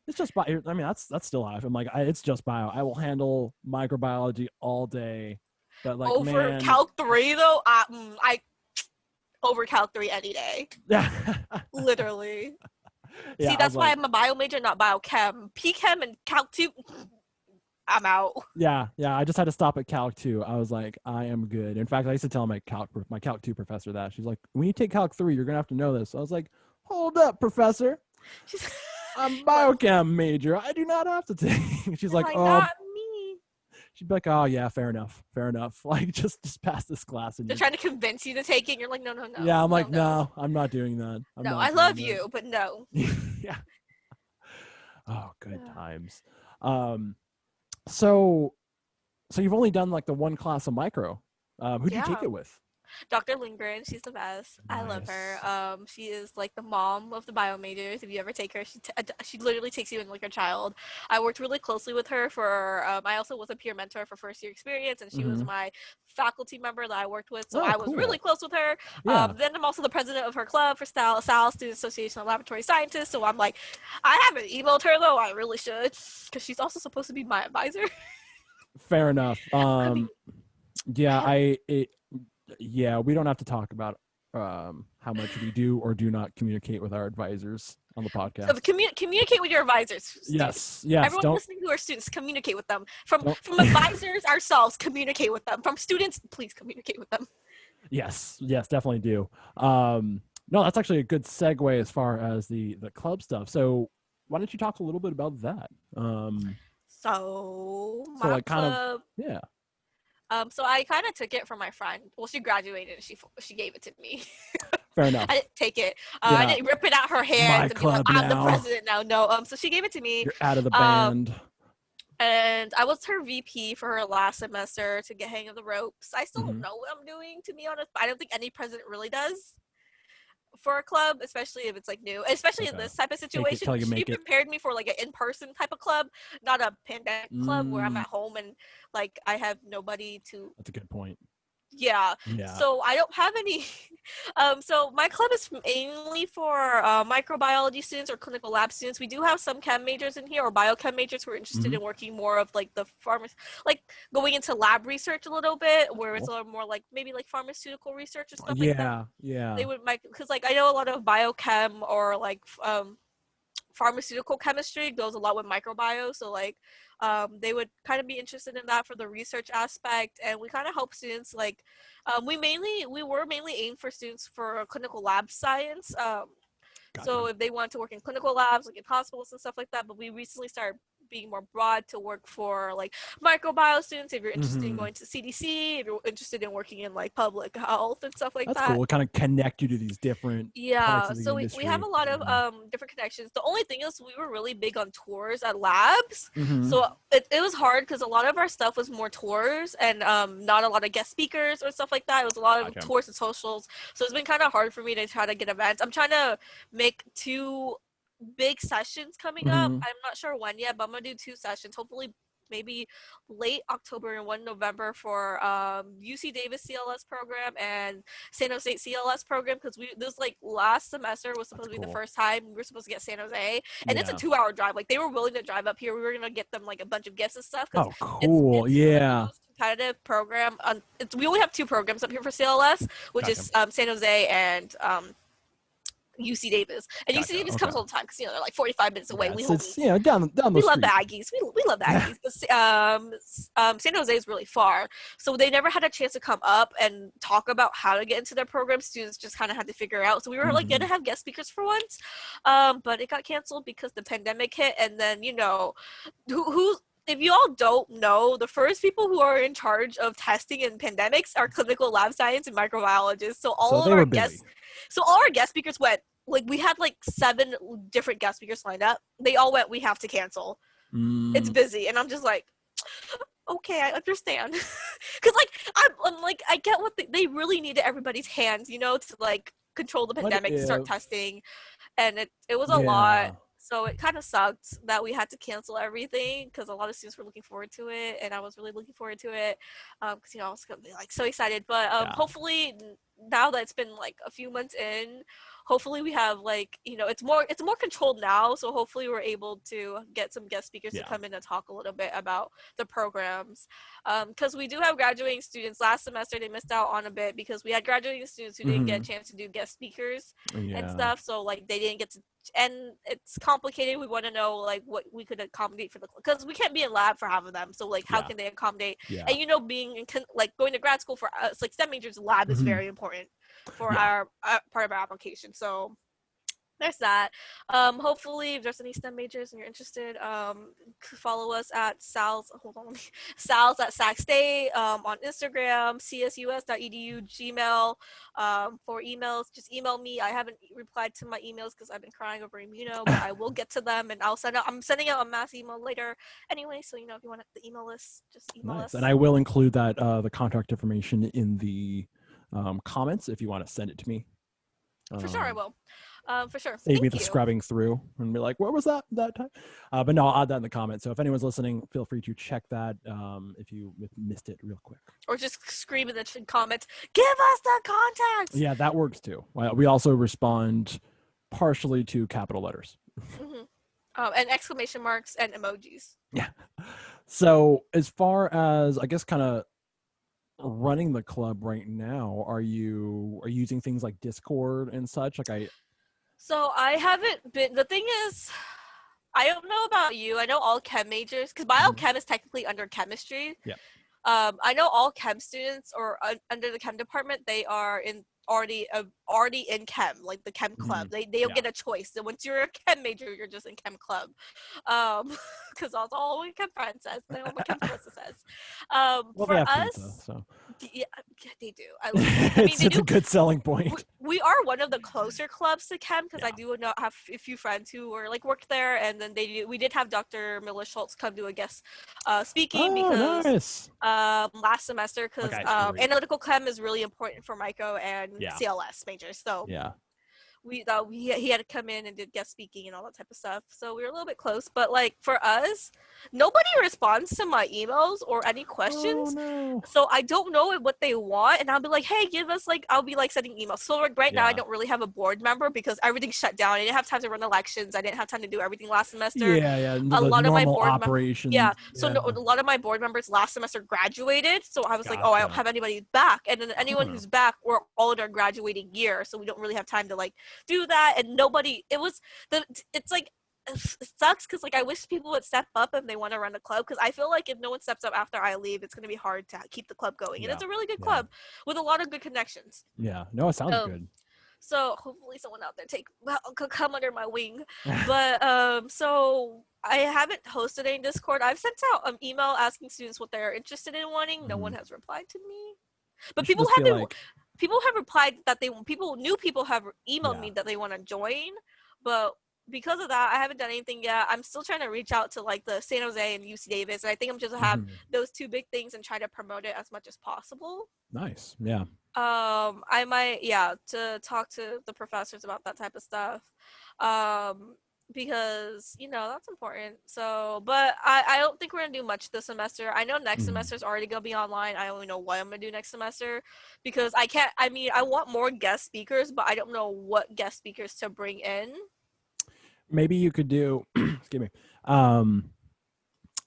It's just bio. I mean, that's still how I'm like, it's just bio. I will handle microbiology all day. But like, over Calc 3 though, I over Calc 3 any day. Yeah, literally. Yeah, see, that's why I'm a bio major, not biochem. PChem and Calc 2. I'm out. Yeah. I just had to stop at Calc 2. I was like, I am good. In fact, I used to tell my Calc 2 professor that. She's like, when you take Calc 3, you're gonna have to know this. I was like, hold up, professor. I'm biochem major. I do not have to take. She's like, oh, not me. She'd be like, oh yeah, fair enough. Like just pass this class. And they're trying to convince you to take it. And you're like, no. Yeah, I'm like, no, I'm not doing that. I love you, but no. Yeah. Oh, good times. So you've only done like the one class of micro. Who'd you take it with? Dr. Lindgren. She's the best. Nice. I love her. She is like the mom of the bio majors. If you ever take her, she literally takes you in like a child. I worked really closely with her for. I also was a peer mentor for first year experience, and she was my faculty member that I worked with. So I was really close with her. Yeah. Then I'm also the president of her club for SAL, Student Association of Laboratory Scientists. So I'm like, I haven't emailed her though. I really should, because she's also supposed to be my advisor. Fair enough. Yeah, we don't have to talk about how much we do or do not communicate with our advisors on the podcast. So communicate with your advisors. Yes. Everyone listening who are students, communicate with them. From advisors ourselves, communicate with them. From students, please communicate with them. Yes, definitely do. No, that's actually a good segue as far as the club stuff. So why don't you talk a little bit about that? So my club, yeah. So I kind of took it from my friend. Well, she graduated and she gave it to me. Fair enough. I didn't take it. I didn't rip it out her hand and be like, I'm the president now. No. So she gave it to me. You're out of the band. And I was her VP for her last semester to get hang of the ropes. I still don't know what I'm doing, to be honest. But I don't think any president really does. for a club, especially if it's like new, especially in Okay. this type of Fake it situation. till you She make it. prepared me for like an in-person type of club, not a pandemic club where I'm Mm, at home and like I have nobody to. that's a good point. Yeah, Yeah. so I don't have any. So my club is mainly for microbiology students or clinical lab students. We do have some chem majors in here or biochem majors who are interested Hmm. in working more of like the like going into lab research a little bit, That's where it's a cool. little more like maybe like pharmaceutical research or stuff like that. Yeah. Yeah. They would like because like I know a lot of biochem or like pharmaceutical chemistry goes a lot with microbiome, so like they would kind of be interested in that for the research aspect, and we kind of help students like we were mainly aimed for students for clinical lab science, Gotcha. so if they want to work in clinical labs like in hospitals and stuff like that, but we recently started being more broad to work for like microbiome students if you're interested in Hmm. going to CDC, if you're interested in working in like public health and stuff like That's that. cool. It kind of connect you to these different parts Yeah, of the so we have a industry. lot of Yeah. different connections. The only thing is we were really big on tours at labs. Hmm. So it was hard because a lot of our stuff was more tours and not a lot of guest speakers or stuff like that. It was a lot of Gotcha. tours and socials. So it's been kind of hard for me to try to get events. I'm trying to make two big sessions coming up. Hmm. I'm not sure when yet, but I'm gonna do two sessions. Hopefully maybe late October and 1 November for UC Davis CLS program and San Jose CLS program, because we this like last semester was That's supposed to be the cool. first time we were supposed to get San Jose, and it's a Yeah. 2 hour drive. Like they were willing to drive up here. We were gonna get them like a bunch of gifts and stuff because Oh, cool. it's one of the Yeah. most competitive program. We only have two programs up here for CLS, which Gotcha. is San Jose and UC Davis, and UC Gotcha. Davis Okay. comes all the time because you know they're like 45 minutes away. Yeah. It's down the We love the street. Aggies. We love the Aggies, but San Jose is really far, so they never had a chance to come up and talk about how to get into their program. Students just kind of had to figure out. So we were like Hmm. gonna have guest speakers for once, but it got canceled because the pandemic hit, and then you know who. If you all don't know, the first people who are in charge of testing in pandemics are clinical lab science and microbiologists. So they were busy. So all our guest speakers went. Like we had like 7 different guest speakers lined up. They all went. We have to cancel. It's Mm, busy, and I'm just like, okay, I understand, because like I'm like I get what they really needed everybody's hands, you know, to like control the what pandemic, to start if? testing, and it was a lot. Yeah. So it kind of sucked that we had to cancel everything because a lot of students were looking forward to it, and I was really looking forward to it because you know I was gonna be like so excited. But Yeah. hopefully now that it's been like a few months in, hopefully we have like you know it's more controlled now. So hopefully we're able to get some guest speakers to Yeah. come in and talk a little bit about the programs because we do have graduating students. Last semester they missed out on a bit because we had graduating students who didn't get Hmm. a chance to do guest speakers and Yeah. stuff, so like they didn't get to, and it's complicated. We want to know like what we could accommodate for the because we can't be in lab for half of them, so like how Yeah. can they accommodate, Yeah. and you know being in like going to grad school for us like STEM majors, lab is Hmm. very important for Yeah. our part of our application. So there's that. Hopefully, if there's any STEM majors and you're interested, follow us at Sal's. Hold on, Sal's at Sac State on Instagram, csus.edu, Gmail. For emails, just email me. I haven't replied to my emails because I've been crying over Immuno, but I will get to them and I'll send out. I'm sending out a mass email later anyway. So you know, if you want the email list, just email Nice. us. And I will include that the contact information in the comments if you want to send it to me. For sure, I will. For sure. Save me Thank the you. scrubbing through and be like, what was that time? But no, I'll add that in the comments. So if anyone's listening, feel free to check that if you missed it real quick. Or just scream in the comments, give us the contacts. Yeah, that works too. We also respond partially to capital letters. Mm-hmm. And exclamation marks and emojis. Yeah. So as far as I guess kind of running the club right now, are you using things like Discord and such? So I haven't been. The thing is, I don't know about you. I know all chem majors because biochem is technically under chemistry. Yeah. I know all chem students or under the chem department, they are in already in chem, like the chem club. They don't get a choice. So once you're a chem major, you're just in chem club. Because that's all my chem friend says. That's all my chem professor says. Well, For they have us, pizza, so yeah, they do. I mean, it's a good selling point. We are one of the closer clubs to chem because Yeah. I do know have a few friends who were like worked there, and then we did have Dr. Miller Schultz come do a guest speaking because nice. last semester because Okay, analytical chem is really important for micro and Yeah. CLS majors. So Yeah. he had to come in and did guest speaking and all that type of stuff. So we were a little bit close, but like for us, nobody responds to my emails or any Oh questions. no. So I don't know what they want, and I'll be like, hey, give us like, I'll be like sending emails. So like right now I Yeah. don't really have a board member because everything's shut down. I didn't have time to run elections. I didn't have time to do everything last semester. Yeah, yeah. A The lot of my normal board yeah, operations. so Yeah. no, a lot of my board members last semester graduated, so I was like, oh, I don't Gotcha. have anybody back, and then anyone Huh. who's back, we're all in our graduating year, so we don't really have time to like do that. And nobody, it's like it sucks because like I wish people would step up if they want to run a club, because I feel like if no one steps up after I leave, it's going to be hard to keep the club going, and Yeah. it's a really good Yeah. club with a lot of good connections. Yeah. No, it sounds um good. so hopefully someone out there could come under my wing. But so I haven't hosted any Discord. I've sent out an email asking students what they're interested in wanting. No one Mhm. has replied to me. You But should just be like, people have replied that new people have emailed yeah. me that they want to join, but because of that, I haven't done anything yet. I'm still trying to reach out to like the San Jose and UC Davis, and I think I'm just have Mhm. those two big things and try to promote it as much as possible. Nice. Yeah. I might, yeah, to talk to the professors about that type of stuff. Um, because, that's important. So, but I don't think we're gonna do much this semester. I know next Mhm. semester is already gonna be online. I only know what I'm gonna do next semester because I can't, I mean, I want more guest speakers, but I don't know what guest speakers to bring in. Maybe you could do, excuse me. Um,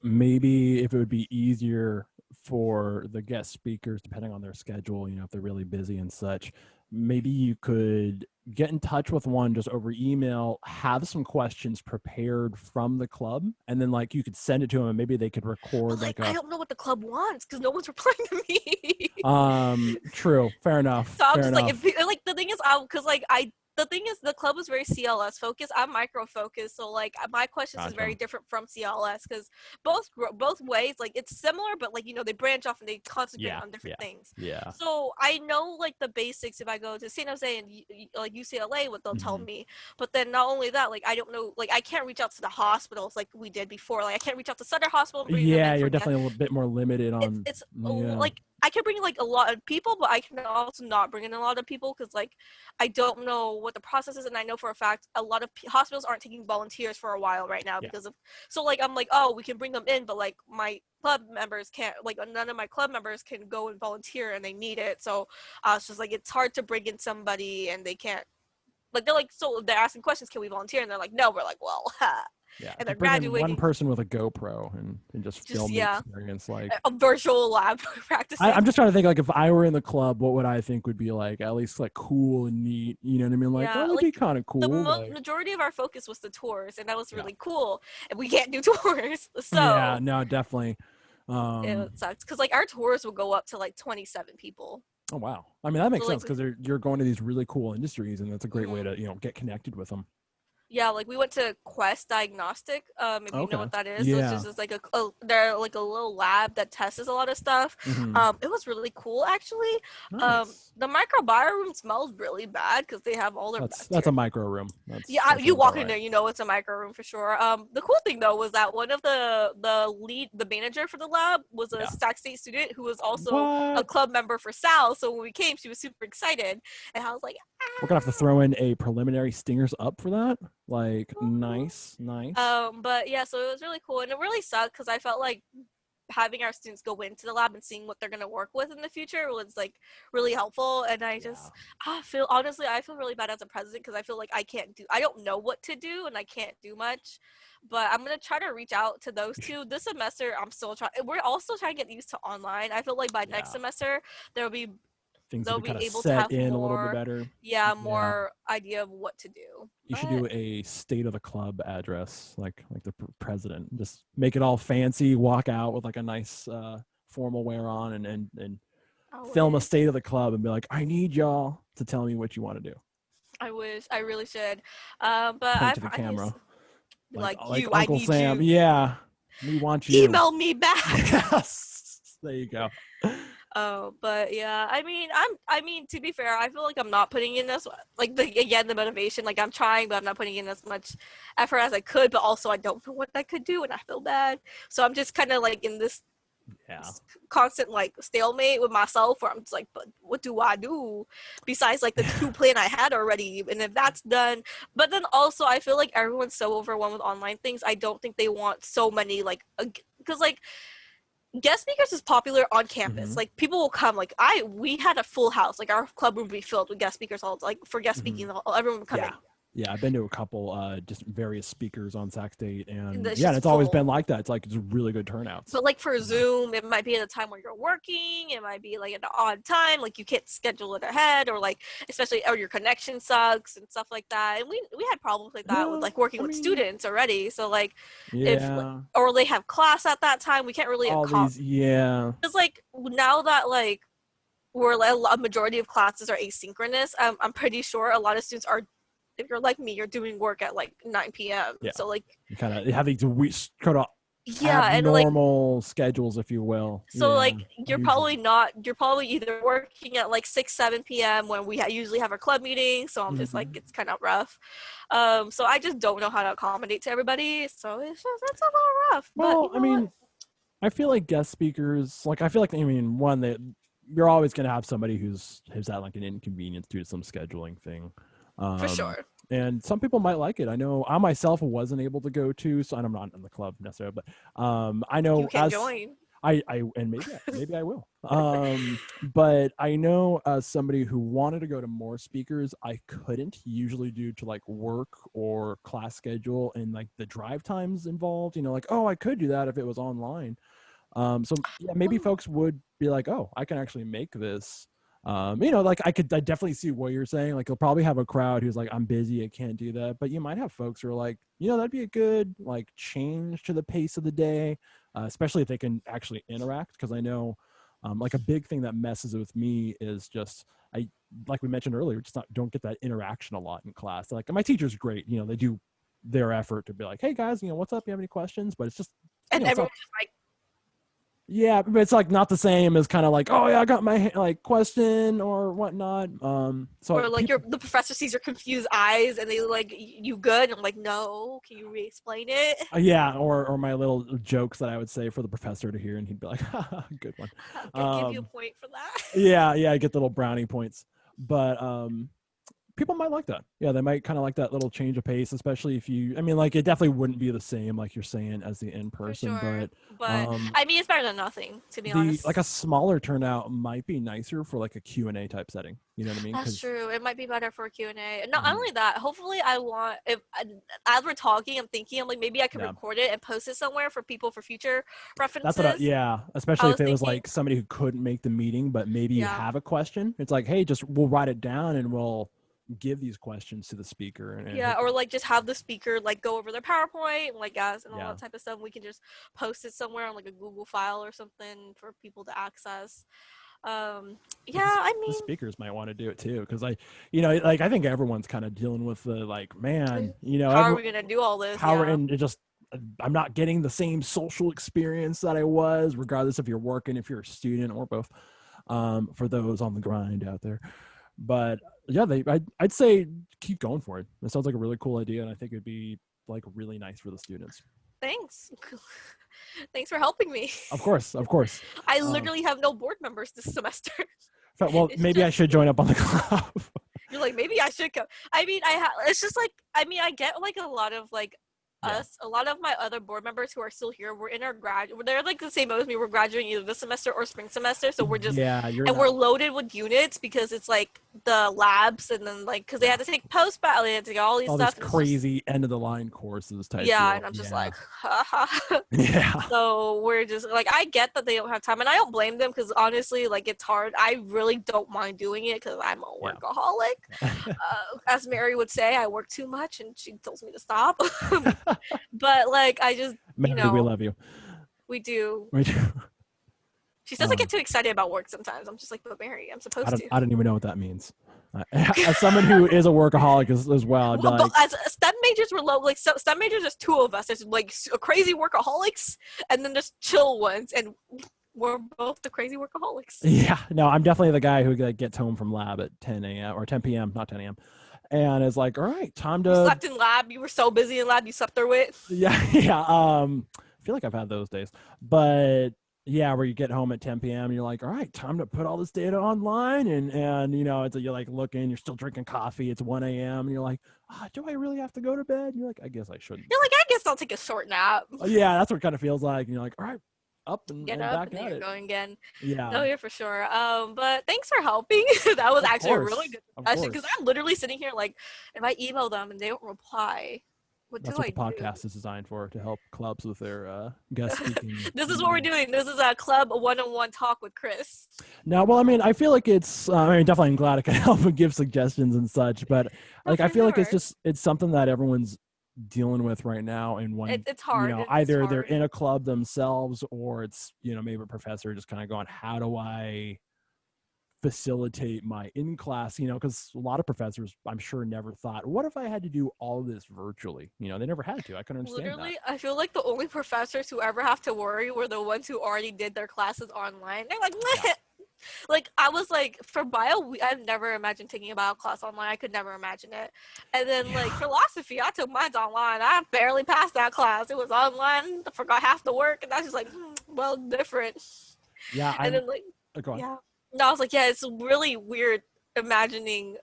maybe if it would be easier for the guest speakers, depending on their schedule, if they're really busy and such, maybe you could get in touch with one just over email, have some questions prepared from the club, and then like you could send it to them and maybe they could record But like, like I a don't know what the club wants because no one's replying to me. true, fair enough, So I'm fair just like, if enough. like the thing is, because like the thing is, the club is very CLS focused. I'm micro focused, so like my questions is Gotcha. very different from CLS because both ways, like it's similar, but like they branch off and they concentrate Yeah, on different yeah, things. yeah. So I know like the basics if I go to San Jose and like UCLA, what they'll tell Mhm. me. But then not only that, like I don't know, like I can't reach out to the hospitals like we did before. Like I can't reach out to Sutter Hospital and bring them Yeah, in you're for guest. definitely a little bit more limited on. It's Yeah, like I can bring like a lot of people, but I can also not bring in a lot of people because like I don't know what the process is, and I know for a fact a lot of hospitals aren't taking volunteers for a while right now yeah, because of. So like I'm like, oh, we can bring them in, but like my club members can't. Like none of my club members can go and volunteer, and they need it. So it's just like it's hard to bring in somebody, and they can't. Like they're like, so they're asking questions, can we volunteer? And they're like, no. We're like, well, yeah. and they're Just bring in one graduating. person with a GoPro and just Just film the yeah, experience. Like, a virtual lab practicing. I'm just trying to think, like, if I were in the club, what would I think would be like at least like cool and neat? You know what I mean? Like, Yeah, that would like be kind of the cool. Like, majority of our focus was the tours, and that was yeah, really cool. And we can't do tours, yeah, so no, definitely. it sucks because like our tours will go up to like 27 people. Oh wow. I mean, that So makes like, sense because you're going to these really cool industries, and that's a great way mhm. to get connected with them. Yeah, like we went to Quest Diagnostic, if you know Okay. what that is. So it's Yeah. just like they're like a little lab that tests a lot of stuff. Hmm. It was really cool actually. Nice. The microbiome smells really bad because they have all their That's a bacteria. micro room. Yeah, That you sounds about walk in right. there, it's a micro room for sure. The cool thing though was that one of the manager for the lab was a Yeah. Sac State student who was also a What? club member for Sal. So when we came, she was super excited, and I was like, We're gonna have to ah. throw in a preliminary stingers up for that. Like, nice, nice. But yeah, so it was really cool, and it really sucked because I felt like having our students go into the lab and seeing what they're going to work with in the future was like really helpful. And I Yeah. just I feel really bad as a president because I feel like I don't know what to do and I can't do much, but I'm going to try to reach out to those two this semester. We're also trying to get used to online. I feel like by next Yeah. semester there'll be Things will they'll be be kind of able to set have in a little bit more, better. yeah, Yeah. more idea of what to do. You should But do a state of the club address, like the president. Just make it all fancy. Walk out with like a nice formal wear on, and I film a wish. state of the club and be like, I need y'all to tell me what you want to do. I wish. I really should. But Point to the camera, be like like you. I Uncle need Sam. you. Yeah, we want you. Email me back. Yes, there you go. Oh, but yeah, I mean, to be fair, I feel like I'm not putting in this, like, the motivation, like, I'm trying, but I'm not putting in as much effort as I could, but also I don't know what I could do, and I feel bad. So I'm just kind of, like, in this Yeah. constant like stalemate with myself where I'm just like, but what do I do besides like the two plan I had already? And if that's done, but then also I feel like everyone's so overwhelmed with online things. I don't think they want so many like because like guest speakers is popular on campus. Mm-hmm. Like people will come. Like we had a full house. Like our club room would be filled with guest speakers all like for guest Mm-hmm. speaking. Everyone would come Yeah. in. Yeah, I've been to a couple just various speakers on Sac State, And and it's yeah, and just it's always been full. like that. It's like it's really good turnouts. But like for Yeah. Zoom, it might be at a time where you're working. It might be like at an odd time, like you can't schedule it ahead, or like especially or your connection sucks and stuff like that. And we had problems like that with Yeah, like working I with mean, students already. So like if yeah, or they have class at that time, we can't really all these, yeah. because like now that like we're like a majority of classes are asynchronous. I'm pretty sure a lot of students are. If you're like me, you're doing work at like 9 p.m. Yeah, So like you kind of having to kind of yeah, and like abnormal schedules, if you will. so Yeah, like usually. you're probably either working at like 6 7 p.m. when we usually have our club meeting, so I'm just like Hmm. it's kind of rough. So I just don't know how to accommodate to everybody, so it's a little rough, but Well, you I know what, mean, I feel like guest speakers, like I feel like, I mean, one that you're always going to have somebody who's at like an inconvenience due to some scheduling thing. for Um, sure. and some people might like it. I know I myself wasn't able to go to, so I'm not in the club necessarily, but I You know can as join. I and maybe I will. But I know as somebody who wanted to go to more speakers, I couldn't usually due to like work or class schedule and like the drive times involved. You know, like oh, I could do that if it was online. So yeah, maybe folks would be like, oh, I can actually make this. You know, like I definitely see what you're saying. Like you'll probably have a crowd who's like, I'm busy, I can't do that. But you might have folks who are like, you know, that'd be a good like change to the pace of the day, especially if they can actually interact. Because I know, like a big thing that messes with me is just I like we mentioned earlier, just don't get that interaction a lot in class. Like my teacher's great, you know, they do their effort to be like, hey guys, you know, what's up? You have any questions? But it's just you And know, it's not everyone's just like, yeah, but it's like not the same as kind of like, oh yeah, I got my like question or whatnot. So or like people, the professor sees your confused eyes and they like you good and I'm like no, can you re-explain it? yeah, or my little jokes that I would say for the professor to hear, and he'd be like, haha, good one. I'll give you a point for that. Yeah, I get the little brownie points, but people might like that. Yeah, they might kind of like that little change of pace, especially if you. I mean, like it definitely wouldn't be the same, like you're saying, as the in For person, sure, but but I mean it's better than nothing, to be the like honest. a smaller turnout might be nicer for like a Q&A type setting. You know what I mean? That's Because true. It might be better for a Q&A. Not only that, hopefully I want if as we're talking, I'm thinking I'm like maybe I can yeah. record it and post it somewhere for people for future That's what references. yeah, I especially if was it was thinking, like somebody who couldn't make the meeting, but maybe you yeah. have a question. It's like, hey, just we'll write it down and we'll give these questions to the speaker and Yeah, or like just have the speaker like go over their PowerPoint and like and all yeah. that type of stuff. We can just post it somewhere on like a Google file or something for people to access. But Yeah, I the mean, speakers might want to do it too, because you know, like I think everyone's kind of dealing with the like, man, you know, how are we gonna do all this? how we're Yeah, in it just. I'm not getting the same social experience that I was, regardless if you're working, if you're a student, or both. For those on the grind out there. But yeah, I'd say keep going for it. It sounds like a really cool idea, and I think it'd be like really nice for the students. thanks. Thanks for helping me. Of course, of course. I Um, literally have no board members this semester. well, It's maybe I just should join up on the club. you're like maybe I should go. I mean, it's just like I mean, I get like a lot of like Yeah, a lot of my other board members who are still here. We're in our they're like the same as me. We're graduating either this semester or spring semester, so we're just yeah, you're and we're not. loaded with units because it's like the labs and then like because they Yeah, had to take post battle, they had to take all these all these stuff, and it's just crazy end of the line courses type yeah, deal. and I'm just Yeah, like, haha. yeah, So we're just like, I get that they don't have time, and I don't blame them because honestly, like it's hard. I really don't mind doing it because I'm a yeah. workaholic. As Mary would say, I work too much, and she tells me to stop. But like, I just, Mary, we love you. we do. We do. She says I Um, get too excited about work sometimes. I'm just like, but Mary, I'm supposed to. I don't even know what that means. As someone who is a workaholic as well, I'd be But like, as STEM majors were low, like STEM majors, there's two of us. There's like crazy workaholics, and then there's chill ones, and we're both the crazy workaholics. yeah, no, I'm definitely the guy who like, gets home from lab at 10 a.m. or 10 p.m., not 10 a.m. And is like, all right, time You to, slept in lab. You were so busy in lab. You slept through it. yeah, yeah. I feel like I've had those days, but Yeah, where you get home at 10 p.m. and you're like, all right, time to put all this data online, and you know, it's you're like looking, you're still drinking coffee, it's 1 a.m. and you're like, do I really have to go to bed? And you're like, I guess I shouldn't. You're like, I guess I'll take a short nap. Yeah, that's what it kind of feels like. And you're like, all right, up Get and up, back and then at you're it. going again. Yeah, No, you're for sure. But thanks for helping. That was actually a really good of discussion because course. I'm literally sitting here like, if I email them and they don't reply, what That's do what I the do? podcast is designed for, to help clubs with their guest speaking This is what we're needs. doing. This is a club one-on-one talk with Chris. No, well, I mean, I feel like it's. I mean, definitely, I'm glad I can help and give suggestions and such. But No, like, I for feel like sure. it's something that everyone's dealing with right now. In one, It's you hard. know, It's either they're hard. in a club themselves, or it's maybe a professor just kind of going, how do I facilitate my in class? Because a lot of professors, I'm sure, never thought, what if I had to do all of this virtually? They never had to. I couldn't understand that. Literally, I feel like the only professors who ever have to worry were the ones who already did their classes online. They're like, Yeah. meh. Like I was like for bio, I've never imagined taking a bio class online. I could never imagine it. And then like Yeah. philosophy, I took mine online. I barely passed that class. It was online. I forgot half the work, and I was just like, well, different. Yeah. And I'm. then like, Go on. yeah, no, I was like, yeah, it's really weird imagining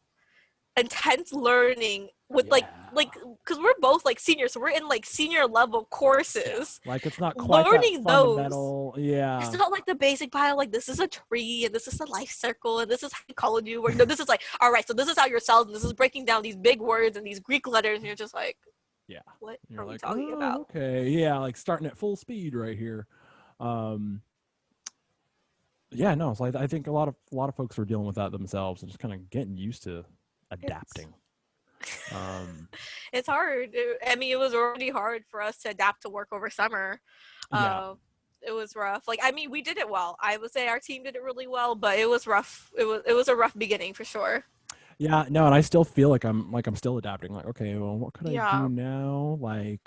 intense learning with Yeah. like because we're both like seniors, so we're in like senior level Yeah. courses. Like, it's not quite that Learning those, fundamental. it's Yeah. not like the basic bio, like this is a tree and this is a life circle and this is psychology work. No, this is like, all right, so this is how your cells, and this is breaking down these big words and these Greek letters, and you're just like, Yeah. what You're are we like, talking oh, about? okay. Yeah. Like, starting at full speed right here. Um, yeah, no, it's like, I think a lot of folks are dealing with that themselves and just kind of getting used to It's adapting. Um, it's hard. I mean, it was already hard for us to adapt to work over summer. yeah. Uh, it was rough. Like, I mean, we did it well. I would say our team did it really well, but it was rough. It was a rough beginning for sure. Yeah, no, and I still feel like I'm still adapting. Like, okay, well, what could I Yeah. do now? Like,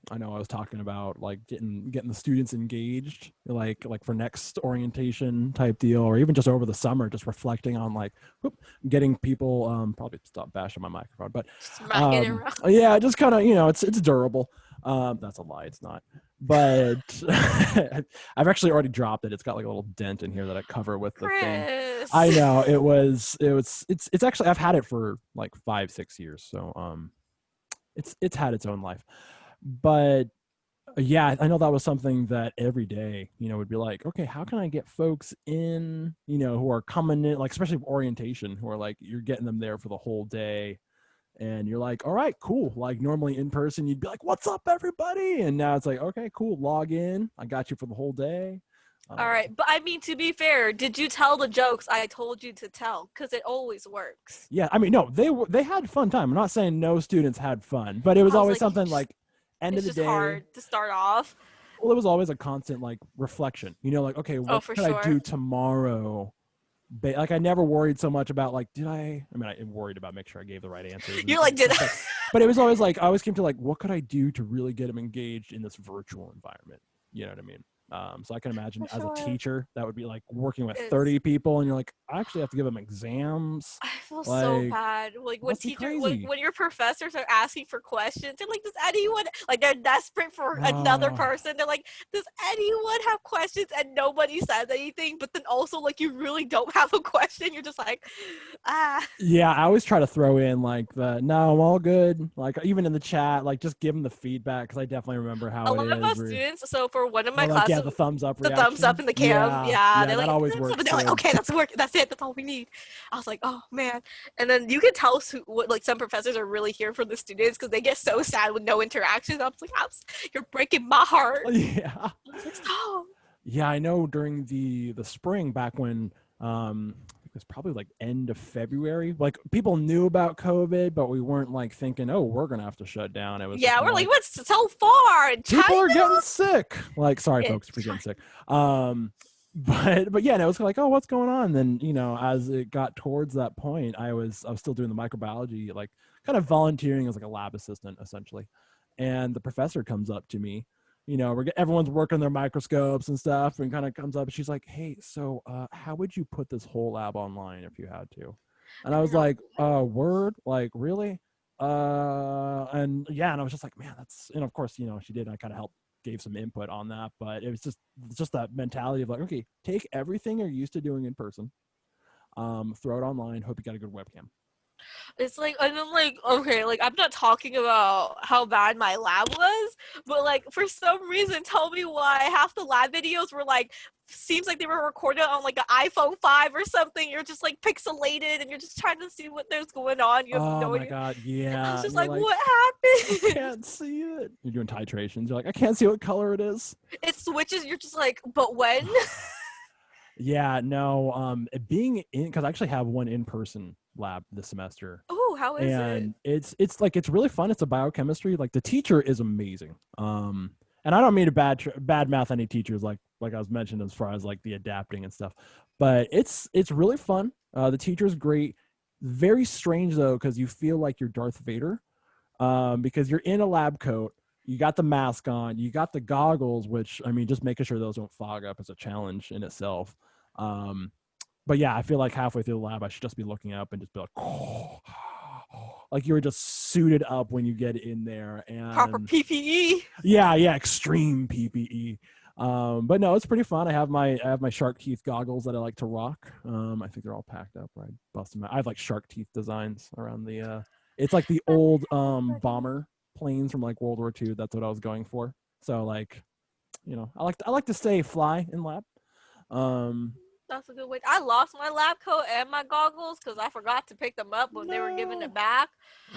I know I was talking about like getting the students engaged, like for next orientation type deal, or even just over the summer, just reflecting on like, whoop, getting people. Probably stop bashing my microphone, but Smacking it around. yeah, just kind of, it's durable. That's a lie, it's not. But I've actually already dropped it. It's got like a little dent in here that I cover with the thing. Chris. I know it's actually, I've had it for like 5-6 years, so it's had its own life. But yeah, I know that was something that every day, would be like, okay, how can I get folks in, who are coming in, like especially orientation, who are like, you're getting them there for the whole day, and you're like, all right, cool. Like normally in person, you'd be like, what's up, everybody? And now it's like, okay, cool, log in. I got you for the whole day. All right, but I mean, to be fair, did you tell the jokes I told you to tell? Because it always works. Yeah, I mean, no, they had fun time. I'm not saying no students had fun, but it was I was always like, something like end of it's the just day. hard to start off. Well, it was always a constant like reflection. Like, okay, Oh, what for could I sure. do tomorrow? Like, I never worried so much about like, did I mean, I worried about make sure I gave the right answers You're and like, did stuff, but it was always like, I always came to like, what could I do to really get them engaged in this virtual environment? You know what I mean? So I can imagine for as a sure. teacher, that would be like working with It's 30 people, and you're like, I actually have to give them exams. I feel so Like, bad. Like it when must be teacher when, crazy. when your professors are asking for questions, they're like, does anyone, like they're desperate for another Uh, person. They're like, does anyone have questions? And nobody says anything, but then also like you really don't have a question. You're just like, ah. yeah, I always try to throw in like the no, I'm all good. Like even in the chat, like just give them the feedback, because I definitely remember A how it lot of is. us Where, students, so for one of or my like, yeah, classes, the thumbs up the thumbs up reaction. in the cam, Yeah, yeah, yeah, they're that like always thumbs up, works and they're like, too. okay, that's it, that's all we need. I was like, oh man. And then you can tell what like some professors are really here for the students because they get so sad with no interactions. I was like, you're breaking my heart. Yeah, I was like, stop. yeah, I know during the spring, back when I think it was probably like end of February, like people knew about COVID, but we weren't like thinking, oh, we're gonna have to shut down. It was just Yeah, kind we're of like, like, what's so far in China? people are getting sick. Like, sorry folks It's for getting China. sick. But yeah, no, it was like, oh, what's going on? And then, as it got towards that point, I was still doing the microbiology, like kind of volunteering as like a lab assistant essentially. And the professor comes up to me, everyone's working their microscopes and stuff, and kind of comes up and she's like, hey, so how would you put this whole lab online if you had to? And I And was then I was like, word, like, really? And yeah, and I was just like, man, that's, and of course, she did. I kind of helped gave some input on that, but it was just that mentality of like, okay, take everything you're used to doing in person, throw it online, hope you got a good webcam. It's like, and I'm like, okay, like I'm not talking about how bad my lab was, but like for some reason, tell me why half the lab videos were like, seems like they were recorded on like an iPhone 5 or something. You're just like pixelated and you're just trying to see what there's going on. You have Oh no my idea. god, And I was yeah. And just you're like, like, what I happened? can't see it. You're doing titrations. You're like, I can't see what color it is. It switches. You're just like, but when? Yeah, no, being in, because I actually have one in-person lab this semester, Oh, how is it? and it's like it's really fun. It's a biochemistry. Like the teacher is amazing. And I don't mean to bad mouth any teachers, like I was mentioned as far as like the adapting and stuff, but it's really fun. The teacher's great. Very strange though, because you feel like you're Darth Vader, because you're in a lab coat. You got the mask on, you got the goggles, which I mean, just making sure those don't fog up is a challenge in itself. Um, but yeah, I feel like halfway through the lab, I should just be looking up and just be like, oh, like you were just suited up when you get in there. Proper And PPE. yeah, extreme PPE. But no, it's pretty fun. I have my shark teeth goggles that I like to rock. I think they're all packed up. Right, bust them out. I have like shark teeth designs around the. It's like the old bomber planes from like World War II. That's what I was going for. So like, I like to stay fly in lab. Um, That's a good way. I lost my lab coat and my goggles because I forgot to pick them up when they were giving it no. back.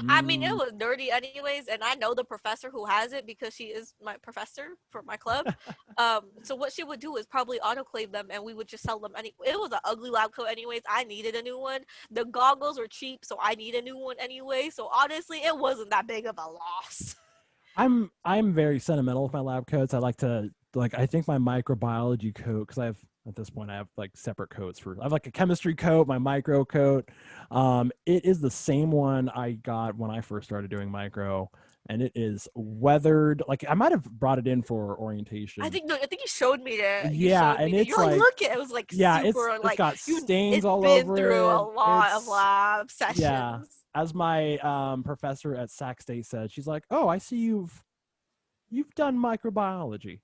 I mean, it Mm, was dirty anyways, and I know the professor who has it because she is my professor for my club. So what she would do is probably autoclave them, and we would just sell them. It was an ugly lab coat anyways. I needed a new one. The goggles were cheap, so I need a new one anyway. So honestly, it wasn't that big of a loss. I'm very sentimental with my lab coats. I like to like I think my microbiology coat, because I have at this point I have like separate coats for I have like a chemistry coat, my micro coat. It is the same one I got when I first started doing micro, and it is weathered. Like I might have brought it in for orientation. I think you showed me that. You Yeah, showed me and that. it's You're like, like look at it. It was like yeah, it's super it's like got you. stains It's all been over through a it. lot of It's lab yeah. sessions. As my professor at Sac State said, she's like, "Oh, I see you've done microbiology."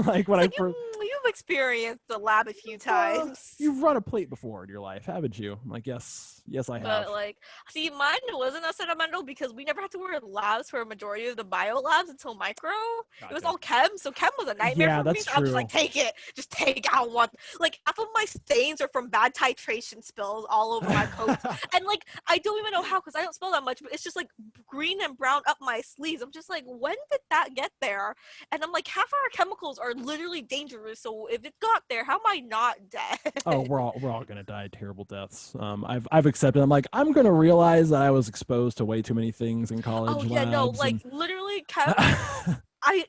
Like when It's I like first you've experienced the lab a few times. you've run a plate before in your life, haven't you? I'm like, yes, I But have. like, see, mine wasn't as sentimental because we never had to wear labs for a majority of the bio labs until micro. It was Gotcha. all chem, so chem was a nightmare Yeah, for me. that's So I'm just like, true. take it, just take out one. Like half of my stains are from bad titration spills all over my coats, and like I don't even know how because I don't spill that much, but it's just like green and brown up my sleeves. I'm just like, when did that get there? And I'm like, half our chemicals are literally dangerous. So if it got there, how am I not Oh, dead? we're all gonna die terrible deaths. I've accepted. I'm like, I'm gonna realize that I was exposed to way too many things in Oh college yeah, no, labs, like and literally chem. I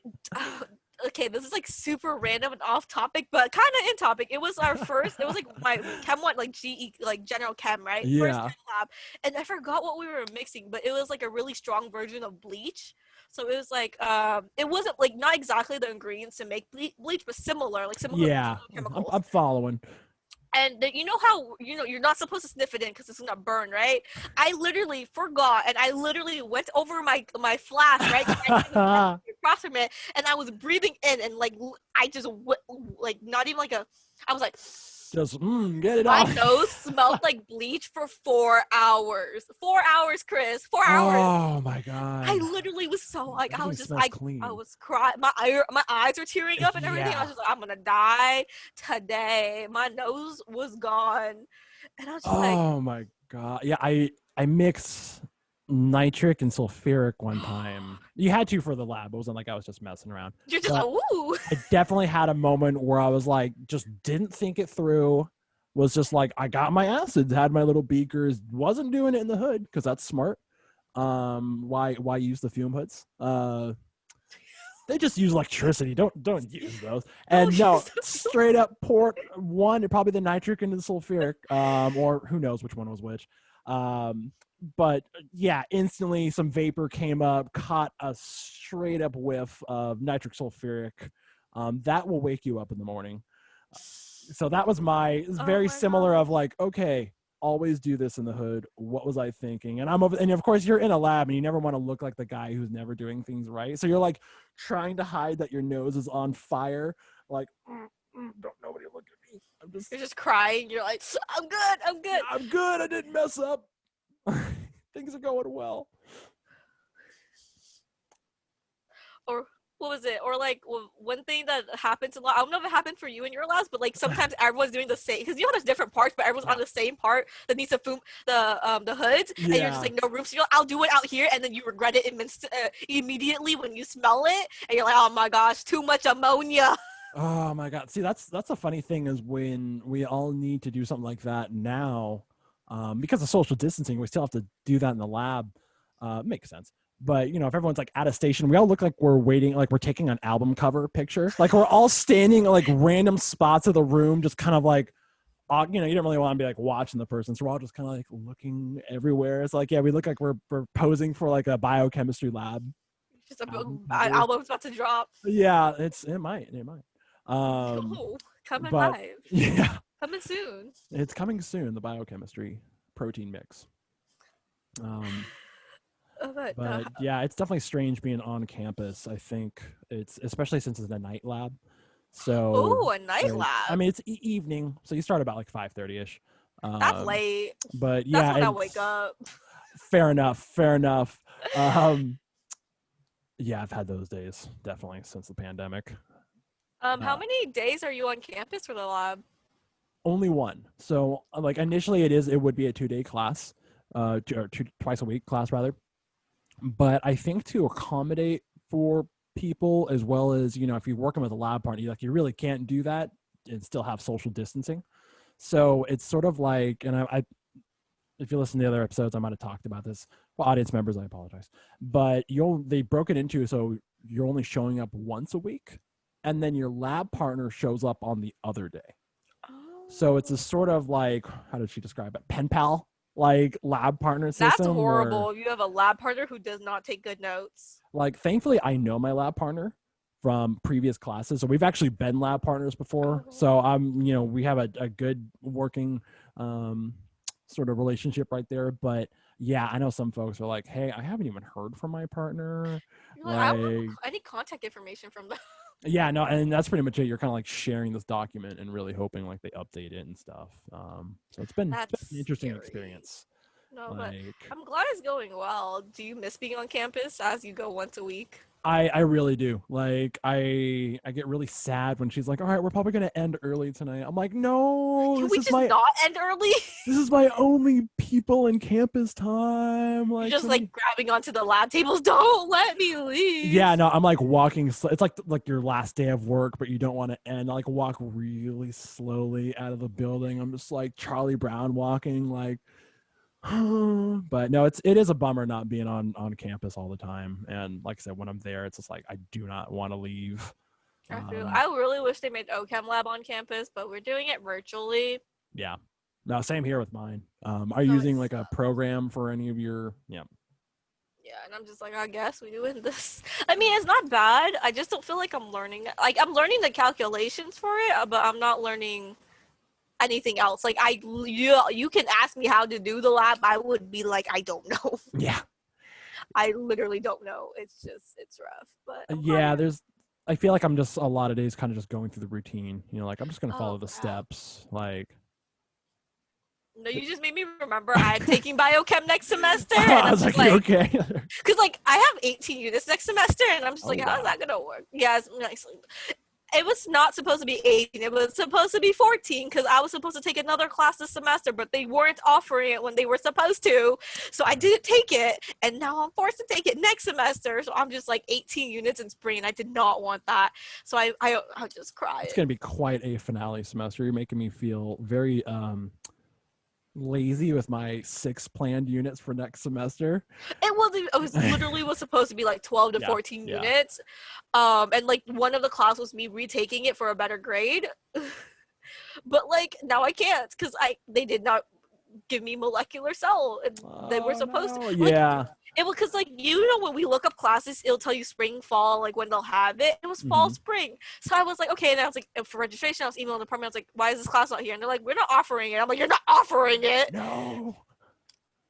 okay, this is like super random and off topic, but kind of in topic. It was our first. It was like my chem one, like GE, like general chem, right? First yeah, chem lab, and I forgot what we were mixing, but it was like a really strong version of bleach. So it was like it wasn't like not exactly the ingredients to make bleach, but similar, like similar yeah. chemicals. I'm following. And you know how you're not supposed to sniff it in because it's gonna burn, right? I literally forgot, and I literally went over my flask, right? 'Cause I didn't have it across from it, and I was breathing in, and like I just like not even like a, I was like, Just get it my off. nose smelled like bleach for 4 hours. 4 hours, Chris. 4 hours. Oh my I god. literally was so like I Everything was just smells I clean. was crying. My eyes were tearing up and everything. I was Yeah. just like, I'm gonna die today. My nose was gone, and I was just like, Oh my god. Yeah, I mixed nitric and sulfuric one time. You had to for the lab. It wasn't like I was just messing around. you're just like, But ooh. I definitely had a moment where I was like, just didn't think it through. Was just like, I got my acids, had my little beakers, wasn't doing it in the hood because that's smart. Why use the fume hoods? They just use electricity. Don't use those. Don't And no, use the fuel. straight up poured one, probably the nitric into the sulfuric, or who knows which one was which. Um, but yeah, instantly some vapor came up, caught a straight up whiff of nitric sulfuric. That will wake you up in the morning. So that was my Oh very my similar god. of like, okay, always do this in the hood. What was I thinking? And I'm over, and of course you're in a lab and you never want to look like the guy who's never doing things right. So you're like trying to hide that your nose is on fire. Like, don't nobody look at me. You're just crying. You're like, I'm good. I'm good. Yeah, I'm good. I didn't mess up. Things are going well. Or what was it? Or like one thing that happens a lot. I don't know if it happened for you in your labs, but like sometimes everyone's doing the same because you know there's different parts, but everyone's on the same part that needs to foam the hoods, and you're just like no room. So you're like, I'll do it out here, and then you regret it immediately when you smell it, and you're like, oh my gosh, too much ammonia. Oh my God. See, that's a funny thing is when we all need to do something like that now, because of social distancing, we still have to do that in the lab. Makes sense. But, you know, if everyone's like at a station, we all look like we're waiting, like we're taking an album cover picture. Like we're all standing at like random spots of the room, just kind of like, you know, you don't really want to be like watching the person. So we're all just kind of like looking everywhere. It's like, yeah, we look like we're posing for like a biochemistry lab. Just album's about to drop. Yeah, it might. Coming live. Yeah. Coming soon. It's coming soon, the biochemistry protein mix. But yeah, it's definitely strange being on campus. I think it's, especially since it's a night lab. So a night lab. I mean, it's evening, so you start about like 5:30ish. That's late. But yeah, that's when I wake up. Fair enough. Yeah, I've had those days definitely since the pandemic. How many days are you on campus for the lab? Only one. So like initially it would be a 2-day class, twice a week class rather. But I think to accommodate for people as well as, you know, if you're working with a lab partner, like you really can't do that and still have social distancing. So it's sort of like, and I if you listen to the other episodes, I might have talked about this. Well, audience members, I apologize. But they broke it into so you're only showing up once a week, and then your lab partner shows up on the other day. Oh. So it's a sort of like, how did she describe it? Pen pal, like lab partner system. That's horrible. If you have a lab partner who does not take good notes. Like, thankfully, I know my lab partner from previous classes. So we've actually been lab partners before. Oh. So you know, we have a good working sort of relationship right there. But yeah, I know some folks are like, hey, I haven't even heard from my partner. I need contact information from them. Yeah, no, and that's pretty much it. You're kind of like sharing this document and really hoping like they update it and stuff. So it's been an interesting experience. No, but I'm glad it's going well. Do you miss being on campus as you go once a week? I really do. Like I get really sad when she's like, all right, we're probably going to end early tonight. I'm like, no, can we just not end early? This is my only people in campus time. Like, you're just like grabbing onto the lab tables. Don't let me leave. Yeah, no, I'm like walking. It's like your last day of work, but you don't want to end. I like walk really slowly out of the building. I'm just like Charlie Brown walking, like, but no, it is a bummer not being on campus all the time. And like I said, when I'm there, it's just like I do not want to leave. I really wish they made OChem lab on campus, but we're doing it virtually. Yeah, no, same here with mine. Are you using like a program for any of your? Yeah, and I'm just like, I guess we're doing this. I mean, it's not bad. I just don't feel like I'm learning. Like I'm learning the calculations for it, but I'm not learning anything else. Like you can ask me how to do the lab, I would be like, I don't know. Yeah, I literally don't know. It's rough. But yeah, I feel like I'm just a lot of days kind of just going through the routine, you know, like I'm just gonna follow the steps. Like, no, you just made me remember I'm taking biochem next semester. And I was like, okay, because like I have 18 units next semester, and I'm just like, how is that gonna work? Yeah, it's nice. It was not supposed to be 18. It was supposed to be 14 because I was supposed to take another class this semester, but they weren't offering it when they were supposed to. So I didn't take it, and now I'm forced to take it next semester. So I'm just like 18 units in spring, and I did not want that. So I just cried. It's going to be quite a finale semester. You're making me feel very lazy with my 6 planned units for next semester. It literally was supposed to be like 12 to 14 units. And like one of the class was me retaking it for a better grade. But like now I can't because they did not give me molecular cell. They were supposed to. Yeah. It was because, like, you know, when we look up classes, it'll tell you spring, fall, like when they'll have it. It was fall, Hmm. spring. So I was like, okay. And I was like, for registration, I was emailing the department. I was like, why is this class not here? And they're like, we're not offering it. I'm like, you're not offering it. No.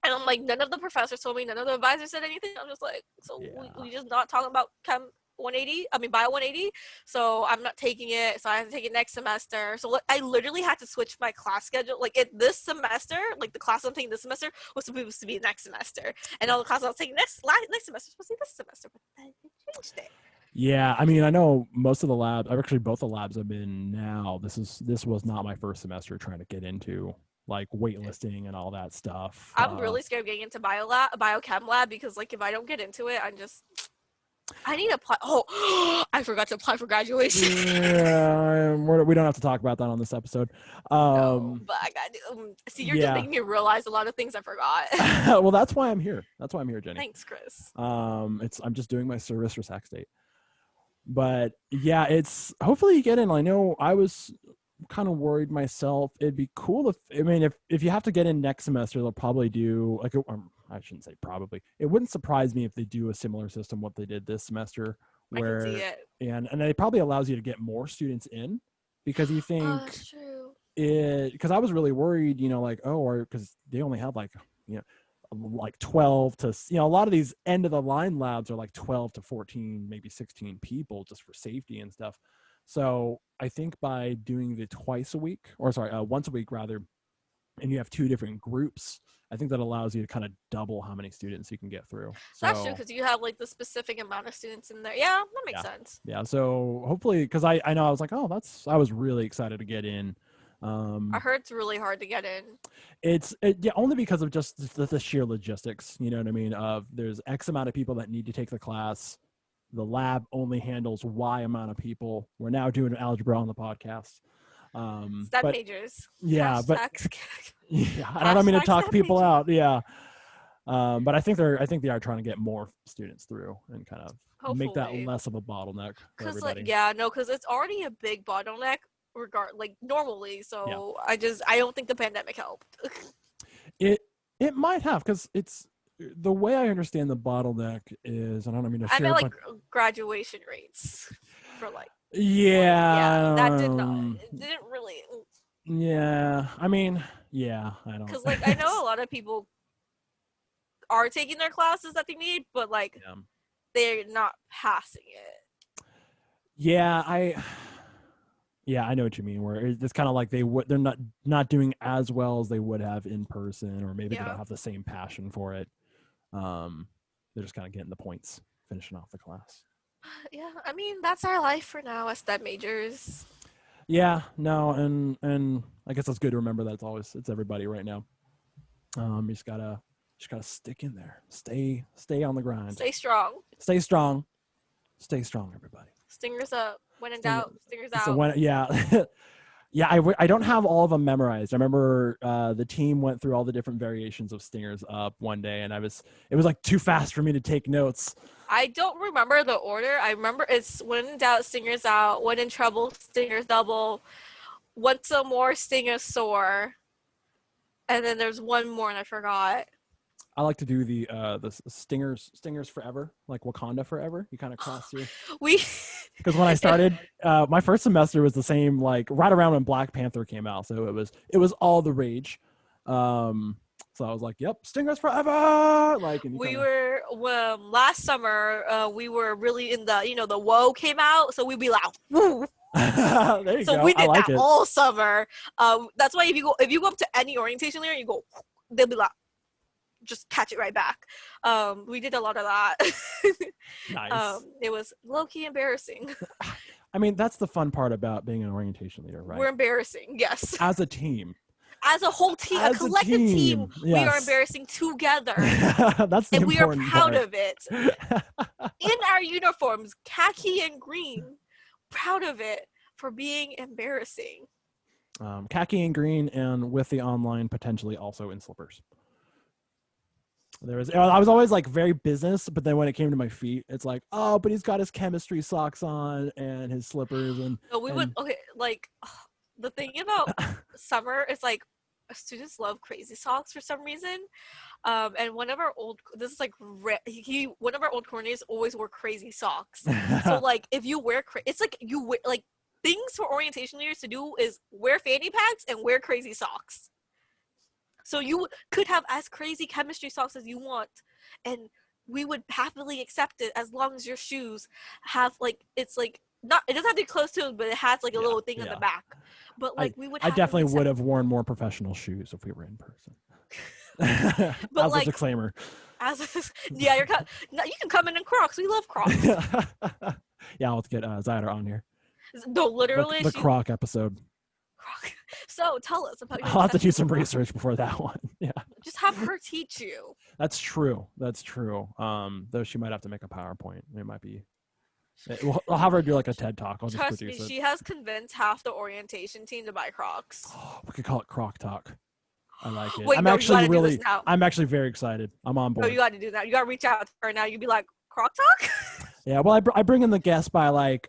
And I'm like, none of the professors told me, none of the advisors said anything. I'm just like, so Yeah. we just not talking about Chem 180, I mean Bio 180. So I'm not taking it. So I have to take it next semester. So I literally had to switch my class schedule. Like this semester, like the class I'm taking this semester was supposed to be next semester. And all the classes I was taking next semester was supposed to be this semester, but then they changed it. Yeah, I mean, I know most of the labs, actually both the labs I've been now, this was not my first semester trying to get into like waitlisting and all that stuff. I'm really scared of getting into biochem lab because like if I don't get into it, I need to apply. Oh, I forgot to apply for graduation. Yeah, we don't have to talk about that on this episode. No, but I got to see. You're just Yeah. making me realize a lot of things I forgot. Well, that's why I'm here. That's why I'm here, Jenny. Thanks, Chris. I'm just doing my service for Sac State. But yeah, it's hopefully you get in. I know I was kind of worried myself. It'd be cool if you have to get in next semester, they'll probably do like I shouldn't say probably. It wouldn't surprise me if they do a similar system what they did this semester, where I can see it. and it probably allows you to get more students in because you think That's true. because I was really worried, like or because they only had like like 12 to a lot of these end of the line labs are like 12 to 14 maybe 16 people just for safety and stuff. So I think by doing the once a week rather, and you have two different groups, I think that allows you to kind of double how many students you can get through. So That's true because you have like the specific amount of students in there. Yeah, that makes sense. Yeah, so hopefully, because I know I was like, I was really excited to get in. I heard it's really hard to get in. Yeah, only because of just the sheer logistics. You know what I mean? There's X amount of people that need to take the class. The lab only handles Y amount of people. We're now doing algebra on the podcast. STEM majors. Yeah, but yeah, I don't mean to talk people out. Yeah, but I think they are trying to get more students through and kind of make that less of a bottleneck for everybody. Because it's already a big bottleneck normally. So yeah. I don't think the pandemic helped. It might have, because it's the way I understand the bottleneck is, and I don't mean to share. I meant like graduation rates for like. Yeah, that didn't really. Yeah, I mean, yeah, I don't. Because like I know a lot of people are taking their classes that they need, but like they're not passing it. Yeah, I know what you mean. Where it's kind of like they're not doing as well as they would have in person, or maybe they don't have the same passion for it. They're just kind of getting the points, finishing off the class. Yeah, I mean that's our life for now as STEM majors. Yeah, no, and I guess that's good to remember that it's everybody right now. You just gotta stick in there, stay on the grind, stay strong, everybody. Stingers up. When in doubt, stingers out. So yeah, I don't have all of them memorized. I remember the team went through all the different variations of Stingers Up one day, and it was like too fast for me to take notes. I don't remember the order. I remember it's when in doubt, Stingers out. When in trouble, Stingers double. Once more, Stingers soar. And then there's one more, and I forgot. I like to do the stingers forever, like Wakanda forever. You kind of cross through. Because when I started, my first semester was the same, like right around when Black Panther came out, so it was all the rage. So I was like, "Yep, stingers forever!" Like, and were last summer. We were really in the woe came out, so we'd be like, "Woo!" There you go. We did that all summer. That's why if you go up to any orientation layer, you go, they'll be like, just catch it right back. We did a lot of that. Nice. It was low-key embarrassing. I mean, that's the fun part about being an orientation leader, right? We're embarrassing, yes. As a team. As a whole team, a collective team, yes. We are embarrassing together. That's the and we are proud part. of it. In our uniforms, khaki and green, proud of it for being embarrassing. Khaki and green, and with the online potentially also in slippers. I was always like very business, but then when it came to my feet, it's like, oh, but he's got his chemistry socks on and his slippers, and like the thing about summer is like students love crazy socks for some reason. And one of our old this is like one of our old coordinators always wore crazy socks. So like if you wear it's like you wear like things for orientation leaders to do is wear fanny packs and wear crazy socks. So you could have as crazy chemistry socks as you want, and we would happily accept it as long as your shoes have like it's like not it doesn't have to be close to it, but it has like a little thing on the back. But like we would I definitely happily would accept have worn more professional shoes if we were in person. but As a like disclaimer. yeah, no, you can come in Crocs. We love Crocs. Yeah, let's get Zyder on here. No, literally the Croc episode. Croc. So tell us about your I'll have to do some research before that one. Yeah. Just have her teach you. That's true. That's true. Though she might have to make a PowerPoint. It might be. I'll have her do like a TED talk. I'll just Trust me, produce it. she has convinced half the orientation team to buy Crocs. We could call it Croc Talk. I like it. Wait, I'm no, actually do this now. I'm actually very excited. I'm on board. No, you got to do that. You got to reach out to her now. You'd be like, Croc Talk? Yeah, well, I bring in the guests by like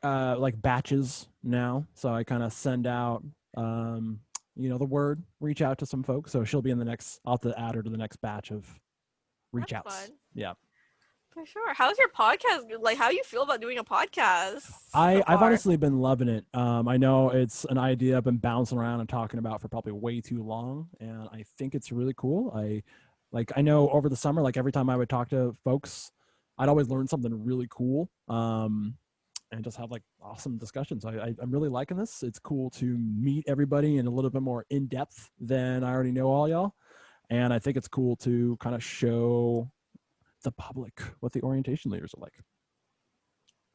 batches now, so I kind of send out the word, reach out to some folks. So she'll be in the next. I'll have to add her to the next batch of reach outs. Fun. Yeah, for sure. How's your podcast? Like, how do you feel about doing a podcast? I've honestly been loving it. I know it's an idea I've been bouncing around and talking about for probably way too long, and I think it's really cool. I know over the summer, like every time I would talk to folks, I'd always learn something really cool. And just have like awesome discussions. I'm really liking this. It's cool to meet everybody in a little bit more in depth than I already know all y'all. And I think it's cool to kind of show the public what the orientation leaders are like.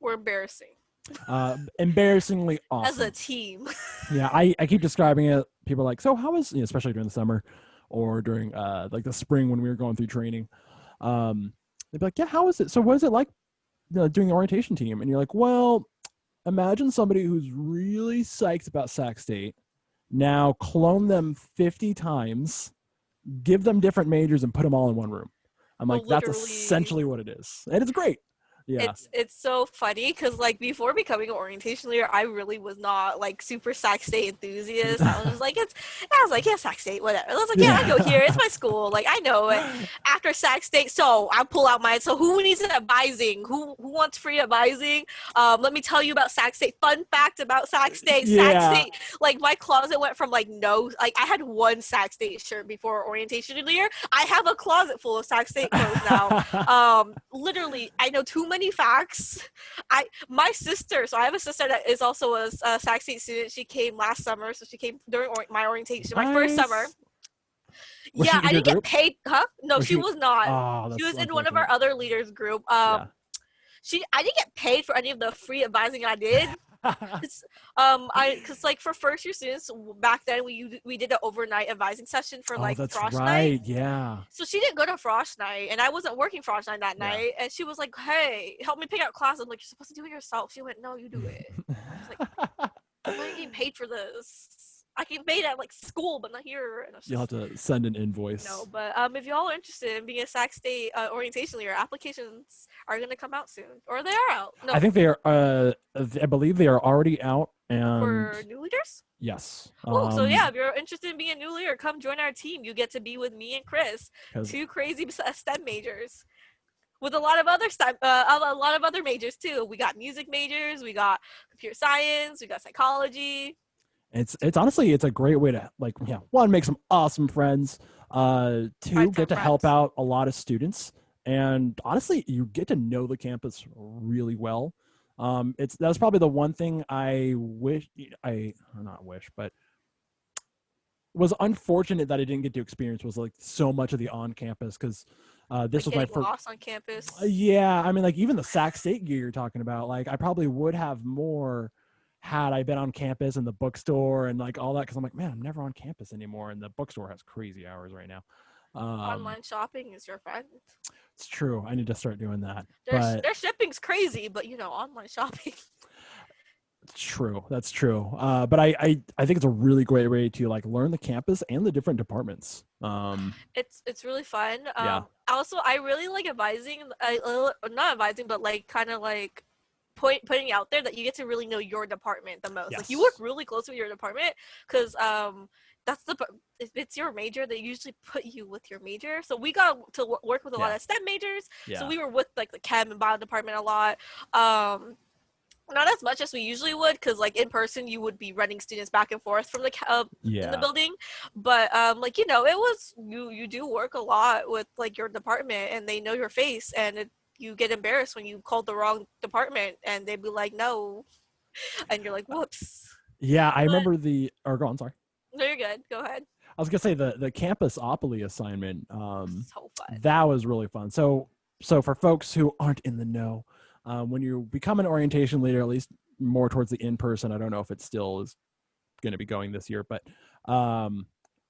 We're embarrassing. Embarrassingly awesome. As a team. Yeah, I keep describing it. People are like, so how is, especially during the summer or during like the spring when we were going through training. They'd be like, yeah, how is it? So what is it like doing the orientation team? And you're like, well, imagine somebody who's really psyched about Sac State, now clone them 50 times, give them different majors and put them all in one room. I'm like, that's essentially what it is. And it's great. Yeah. It's so funny because like before becoming an orientation leader, I really was not like super Sac State enthusiast. I was like, yeah, Sac State, whatever. I was like, yeah, I go here. It's my school. Like I know it. After Sac State, so I pull out so who needs an advising? Who wants free advising? Let me tell you about Sac State. Fun fact about Sac State. Sac State, like my closet went from like I had one Sac State shirt before orientation leader. I have a closet full of Sac State clothes now. Literally, I know too many facts. My sister, so I have a sister that is also a Sac State student. She came last summer, so she came during my orientation, my first summer. I didn't get paid. Huh? No, she was not. She was in one of our other leaders group. I didn't get paid for any of the free advising I did. Because like for first year students back then we did an overnight advising session for like Frosh night. Yeah. So she didn't go to Frosh night, and I wasn't working Frosh night that night, and she was like, "Hey, help me pick out classes." I'm like, "You're supposed to do it yourself." She went, "No, you do it." I was like, "I'm not getting paid for this. I get paid at like school, but not here." And you'll have to send an invoice. No, but if y'all are interested in being a Sac State orientation leader, applications are going to come out soon, or they are out. No. I think they are. I believe they are already out. And for new leaders. Yes. So yeah, if you're interested in being a new leader, come join our team. You get to be with me and Chris, two crazy STEM majors, with a lot of other majors too. We got music majors, we got computer science, we got psychology. It's honestly, it's a great way to one, make some awesome friends, two, get to help out a lot of students, and honestly, you get to know the campus really well. That's probably the one thing but was unfortunate that I didn't get to experience was like so much of the on campus because this was my first lost on campus. Yeah, I mean, like even the Sac State gear you're talking about, like I probably would have more had I been on campus in the bookstore and like all that, because I'm like, man, I'm never on campus anymore, and the bookstore has crazy hours right now. Online shopping is your friend. It's true. I need to start doing that. Their shipping's crazy, but online shopping. True. That's true. But I think it's a really great way to like learn the campus and the different departments. It's really fun. Yeah. Also, I really like advising. Not advising, but like kind of like putting out there that you get to really know your department the most. Yes. Like you work really close with your department because that's if it's your major, they usually put you with your major. So we got to work with a lot Yeah. of STEM majors. So Yeah. we were with like the chem and bio department a lot. Not as much as we usually would, because like in person you would be running students back and forth from the in the Yeah. building, but like, you know, it was you do work a lot with like your department, and they know your face, and you get embarrassed when you called the wrong department and they'd be like no, and you're like whoops. Yeah, I But remember or go on, sorry. no, you're good, go ahead. I was gonna say the Campusopoly assignment, So fun. that was really fun. So for folks who aren't in the know, when you become an orientation leader, at least more towards the in-person, I don't know if it still is going to be going this year, but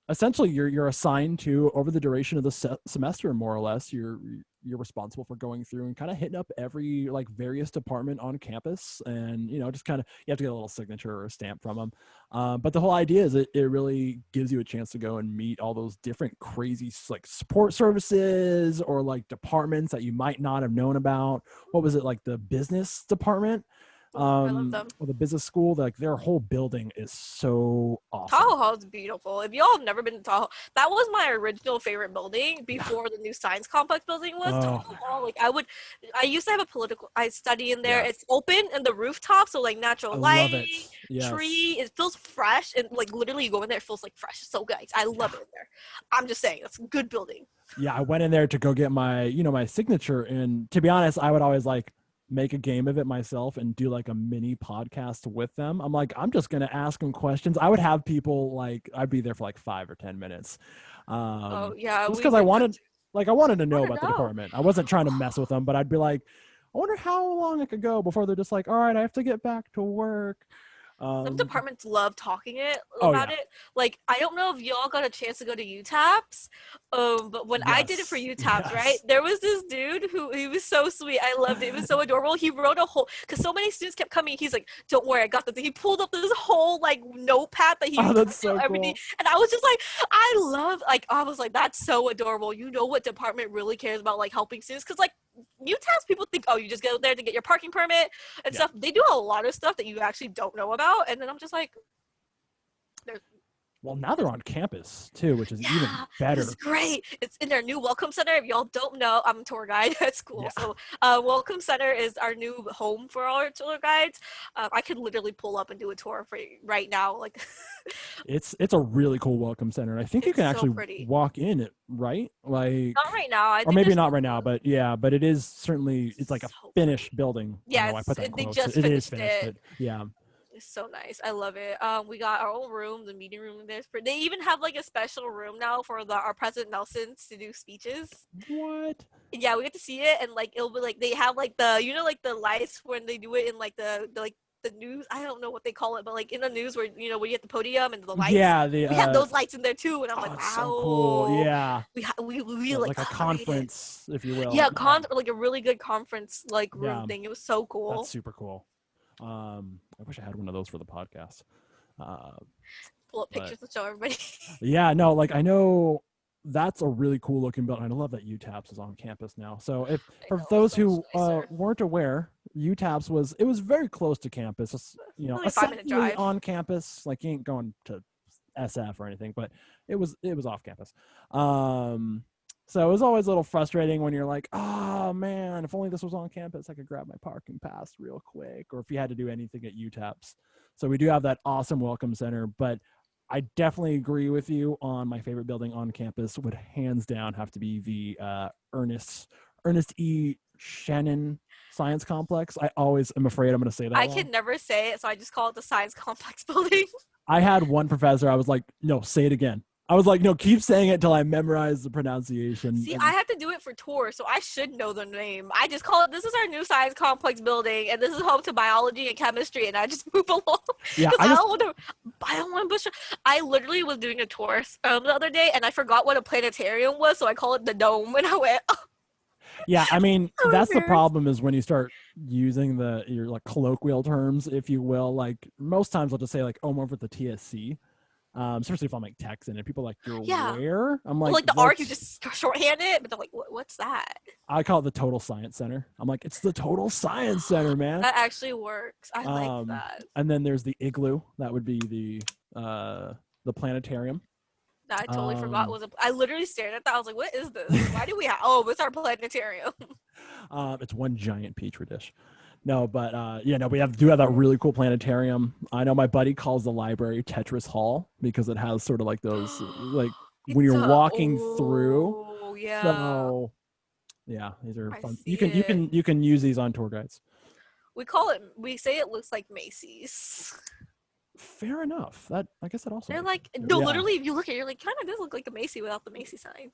essentially you're assigned to, over the duration of the semester, more or less, you're responsible for going through and kind of hitting up every like various department on campus, and just kind of, you have to get a little signature or a stamp from them, but the whole idea is it really gives you a chance to go and meet all those different crazy like support services or like departments that you might not have known about. What was it, like the business department, I love them. or the business school? Like their whole building is so awesome. Tahoe Hall is beautiful. If y'all have never been to Tahoe, that was my original favorite building before the new science complex building was. Oh, Tahoe Hall, like I used to have I study in there. yeah, It's open in the rooftop, so like I natural love light, it. Yes. tree. It feels fresh, and like literally you go in there, it feels like fresh. So guys, I Yeah. love it in there. I'm just saying, it's a good building. Yeah, I went in there to go get my, my signature, and to be honest, I would always like make a game of it myself and do like a mini podcast with them. I'm like, I'm just gonna ask them questions. I would have people like, I'd be there for like 5 or 10 minutes, Oh yeah, just we because I did that wanted, too. like, I wanted to know I about the don't know. department. I wasn't trying to mess with them, but I'd be like, I wonder how long it could go before they're just like, all right, I have to get back to work. Some um departments love talking oh about yeah. it. Like, I don't know if y'all got a chance to go to UTAPs, but when I did it for Yes. UTAPs, right, Yes. there was this dude who, he was so sweet. I loved it. It was so adorable. He wrote a whole, because so many students kept coming. He's like, "Don't worry, I got this." He pulled up this whole like notepad that he Oh, that's typed out so everything, cool. and I was just like, I was like, that's so adorable. You know what department really cares about like helping students? Because like UTAPs, people think, oh, you just go there to get your parking permit and Yeah. stuff. They do a lot of stuff that you actually don't know about, and then I'm just like, there's, Well, now they're on campus too, which is even yeah, it was better. great. It's in their new welcome center. If y'all don't know, I'm a tour guide at school. Yeah. So welcome center is our new home for all our tour guides. I could literally pull up and do a tour for you right now. Like It's a really cool welcome center, and I think you it's can so actually pretty. walk in it, right? Like, Not right now. I or think maybe there's not right now, but yeah, but it is certainly, it's like a so finished pretty. building. I Yeah, know I put that in they quotes. just It is finished finished, it. but yeah. It's so nice. I love it. We got our own room, the meeting room. They even have like a special room now for our President Nelsons to do speeches. What? Yeah, we get to see it, and like it'll be like they have like the, you know, like the lights when they do it in like the like the news. I don't know what they call it, but like in the news where, you know, when you get the podium and the lights, Yeah, the we had those lights in there too, and I'm oh, like, it's so cool. wow, Yeah. we like Like a upgraded. conference, if you will. Yeah, Yeah. like a really good conference like room Yeah, thing. It was so that's cool. super cool. I wish I had one of those for the podcast. Uh, Pull up but pictures to show everybody. yeah, no, like I know that's a really cool looking building. I love that UTAPS is on campus now. So if I for know, it's those so much who nicer. weren't aware, UTAPS was very close to campus. It's, Only a 5 minute essentially drive. on campus. Like you ain't going to SF or anything, but it was off campus. So it was always a little frustrating when you're like, oh man, if only this was on campus, I could grab my parking pass real quick, or if you had to do anything at UTAPS. So we do have that awesome welcome center, but I definitely agree with you on my favorite building on campus would hands down have to be the Ernest E. Shannon Science Complex. I always am afraid I'm going to say that I wrong. can never say it, so I just call it the Science Complex building. I had one professor, I was like, no, say it again. I was like, no, keep saying it until I memorize the pronunciation. See, I And have to do it for tours, so I should know the name. I just call it, this is our new Science Complex building, and this is home to biology and chemistry, and I just move along yeah, because I don't want to push. I literally was doing a tour the other day, and I forgot what a planetarium was, so I call it the dome, and I went, oh, yeah, I mean, so that's the embarrassed. problem is when you start using your like colloquial terms, if you will. Like most times I'll just say like, oh, I'm over at the TSC. Especially if I'm like texting and people are like, you're Yeah. where? I'm Well, like, like the arc, you what's, just shorthand it, but they're like, what's that? I call it the Total Science Center. I'm like, it's the Total Science Center, man. That actually works. I like Um, that. and then there's the Igloo. That would be the the planetarium. I totally forgot. Um, I literally stared at that. I was like, "What is this? Why do we have? Oh, it's our planetarium." it's one giant petri dish. No, but no, we do have that really cool planetarium. I know my buddy calls the library Tetris Hall because it has sort of like those like when It's you're a walking through. oh yeah, So yeah, these are I fun. see it. You can use these on tour guides. We say it looks like Macy's. Fair enough. That I guess that also They're makes like, sense. no, Yeah. literally, if you look at it, you're like, kind of does look like a Macy without the Macy sign.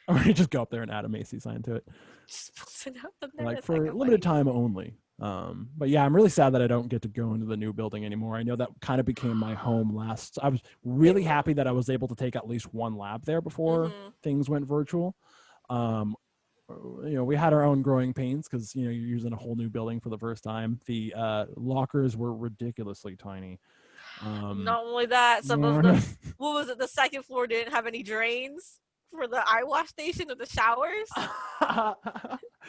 Or you just go up there and add a Macy sign to it. Just pulls it out. Like for limited time only. But yeah, I'm really sad that I don't get to go into the new building anymore. I know that kind of became my home last. I was really happy that I was able to take at least one lab there before things went virtual. We had our own growing pains because you're using a whole new building for the first time. The lockers were ridiculously tiny. Not only that, some of the what was it? The second floor didn't have any drains for the eye wash station or the showers.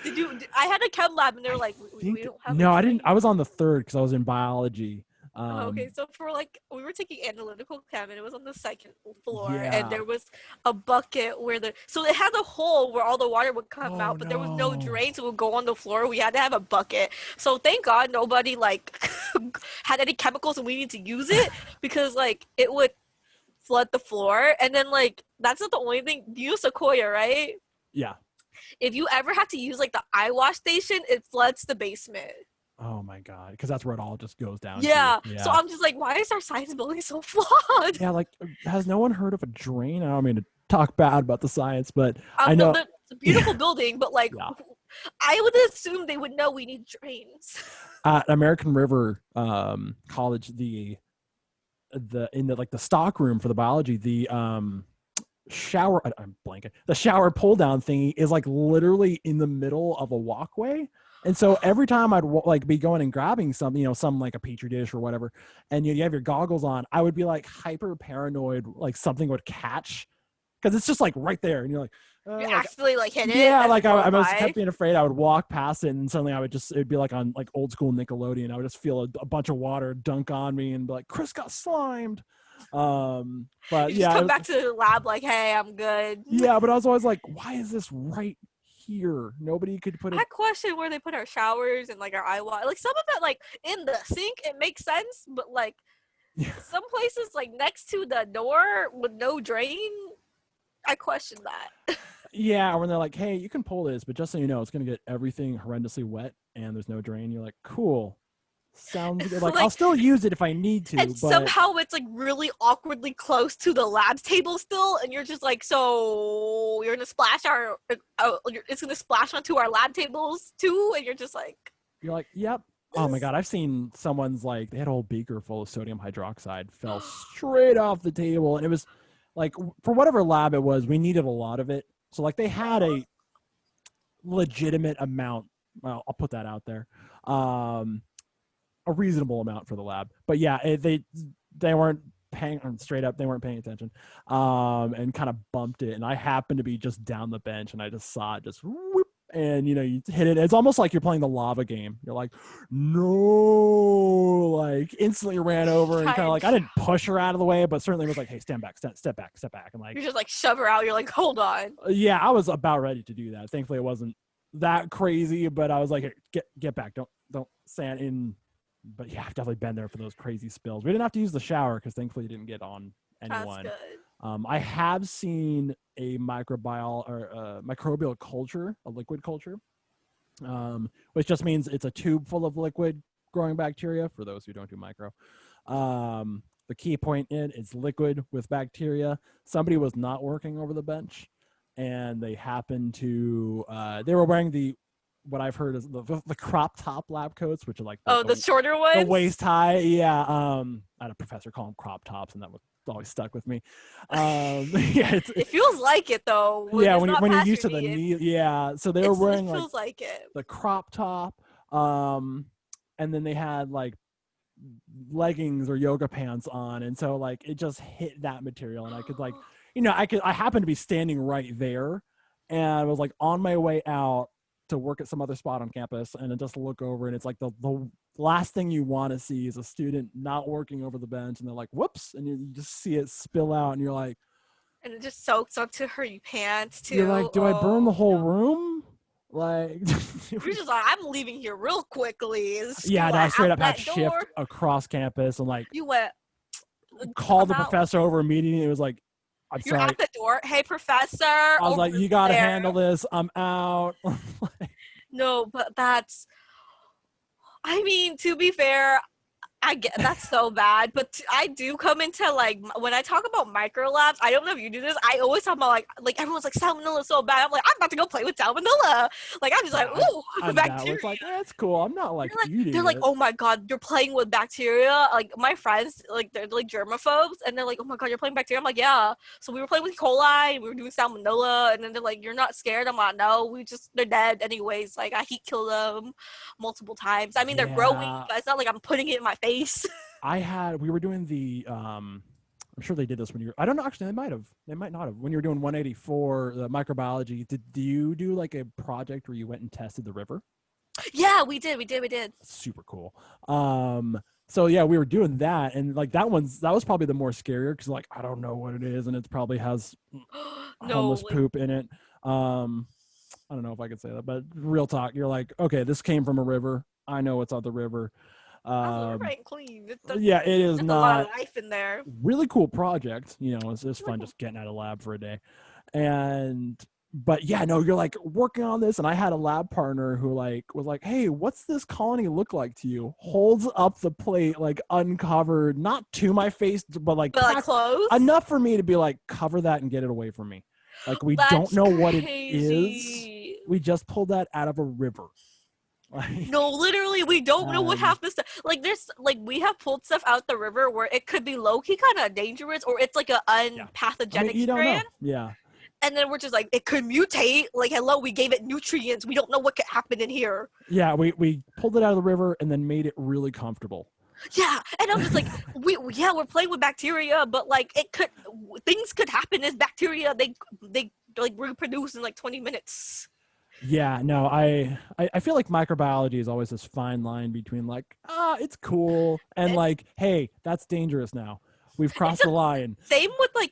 Did you? I had a chem lab and they were like, we don't have. No, I didn't. I was on the third because I was in biology. Okay, so for we were taking analytical chem and it was on the second floor Yeah. and there was a bucket where so it had a hole where all the water would come out, but there was no drain, so it would go on the floor. We had to have a bucket. So thank God nobody had any chemicals and we needed to use it because it would flood the floor. And then that's not the only thing. You use Sequoia, right? Yeah. If you ever have to use the eye wash station, it floods the basement. Oh my God, because that's where it all just goes down. Yeah. So I'm just like, why is our science building so flawed? Yeah, has no one heard of a drain? I don't mean to talk bad about the science, but I know it's a beautiful building, but I would assume they would know we need drains. At American River College, the stock room for the biology, the shower, I'm blanking. The shower pull down thingy is literally in the middle of a walkway. And so every time I'd be going and grabbing some, some a petri dish or whatever, and you have your goggles on, I would be hyper paranoid, something would catch, because it's just right there, and you're you accidentally hit it. Yeah, I was kept being afraid. I would walk past it, and suddenly it'd be on old school Nickelodeon. I would just feel a bunch of water dunk on me, and be like, Chris got slimed. But you just come back to the lab hey, I'm good. Yeah, but I was always why is this right here? Nobody could put it. I question where they put our showers and our eye water. Some of it in the sink, it makes sense, but some places next to the door with no drain, I question that. Yeah, when they're hey, you can pull this, but just so you know, it's gonna get everything horrendously wet and there's no drain. You're cool. Sounds good. I'll still use it if I need to. And but somehow it's really awkwardly close to the lab table still, and you're just so you're gonna splash it's gonna splash onto our lab tables too, and you're just you're yep. Oh my God, I've seen someone's they had a whole beaker full of sodium hydroxide fell straight off the table, and it was for whatever lab it was, we needed a lot of it. So they had a legitimate amount. Well, I'll put that out there. A reasonable amount for the lab, but yeah, they weren't paying straight up. They weren't paying attention, and kind of bumped it. And I happened to be just down the bench, and I just saw it just whoop, and you hit it. It's almost like you're playing the lava game. You're no, instantly ran over and kind of I didn't push her out of the way, but certainly was hey, stand back, step back, and you just shove her out. You're hold on. Yeah, I was about ready to do that. Thankfully, it wasn't that crazy, but I was hey, get back, don't stand in. But yeah, I've definitely been there for those crazy spills. We didn't have to use the shower because thankfully it didn't get on anyone. That's good. I have seen a microbial culture, a liquid culture, which just means it's a tube full of liquid growing bacteria. For those who don't do micro, the key point is liquid with bacteria. Somebody was not working over the bench, and they happened to they were wearing what I've heard is the crop top lab coats, which are the shorter ones, the waist high. Yeah. I had a professor call them crop tops, and that was always stuck with me. Yeah, it feels like it though. Yeah, when you're used to the knee. Yeah, so they were wearing it feels like it. The crop top, and then they had leggings or yoga pants on, and so it just hit that material, and I could I happened to be standing right there, and I was on my way out to work at some other spot on campus, and then just look over, and it's the last thing you want to see is a student not working over the bench and they're like, whoops, and you just see it spill out and And it just soaks onto her pants you're too. like, do I burn the Oh whole no. room? Like, You're just like, I'm leaving here real quickly. You yeah, no, I went straight out up had that door. shift across campus and like You went, called I'm the out. professor over a meeting. It was like, I'm You're sorry. at the door. Hey, professor, I was over like, you got to there. handle this. I'm out. No, but that's, I mean, to be fair, I get that's so bad, but I do come into like when I talk about micro labs. I don't know if you do this. I always talk about like everyone's like salmonella is so bad. I'm like I'm about to go play with salmonella. Like I'm just like Yeah, ooh I'm down. bacteria. It's like, that's cool. I'm not like They're eating like it. oh my god you're playing with bacteria. Like my friends like they're like germaphobes and they're like oh my god you're playing bacteria. I'm like yeah. So we were playing with E. coli. And we were doing salmonella and then they're like you're not scared. I'm like no we just they're dead anyways. Like I heat kill them multiple times. I mean they're growing, Yeah, but it's not like I'm putting it in my face. we were doing the I'm sure they did this when you were, I don't know, actually they might not have, when you were doing 184 the microbiology. Do you do like a project where you went and tested the river? Yeah, we did. Super cool. So yeah, we were doing that, and like that was probably the more scarier because like I don't know what it is, and it probably has No, homeless like poop in it. I don't know if I could say that, but real talk, you're like, okay, this came from a river. I know it's on the river. the river Um, ain't clean. yeah, it is There's a lot of not. life in there. Really cool project. You know, it's just Really fun cool. just getting out of lab for a day. And but yeah, no, you're like working on this, and I had a lab partner who like was like, "Hey, what's this colony look like to you?" Holds up the plate like uncovered, not to my face, but like But like past clothes? enough for me to be like, cover that and get it away from me. Like we don't That's know what it is. crazy. We just pulled that out of a river. No, Like, literally, we don't know what and half the stuff. Like, there's like we have pulled stuff out the river where it could be low key kind of dangerous, or it's like a yeah, I mean, unpathogenic you don't strand. know. Yeah, And then we're just like, it could mutate. Like, hello, we gave it nutrients. We don't know what could happen in here. yeah, we pulled it out of the river and then made it really comfortable. Yeah, and I'm just like, we're playing with bacteria, but like it could things could happen as bacteria. They like reproduce in like 20 minutes. Yeah, no, I feel like microbiology is always this fine line between like, it's cool and It's like, hey, that's dangerous now. We've it's crossed the line. same with like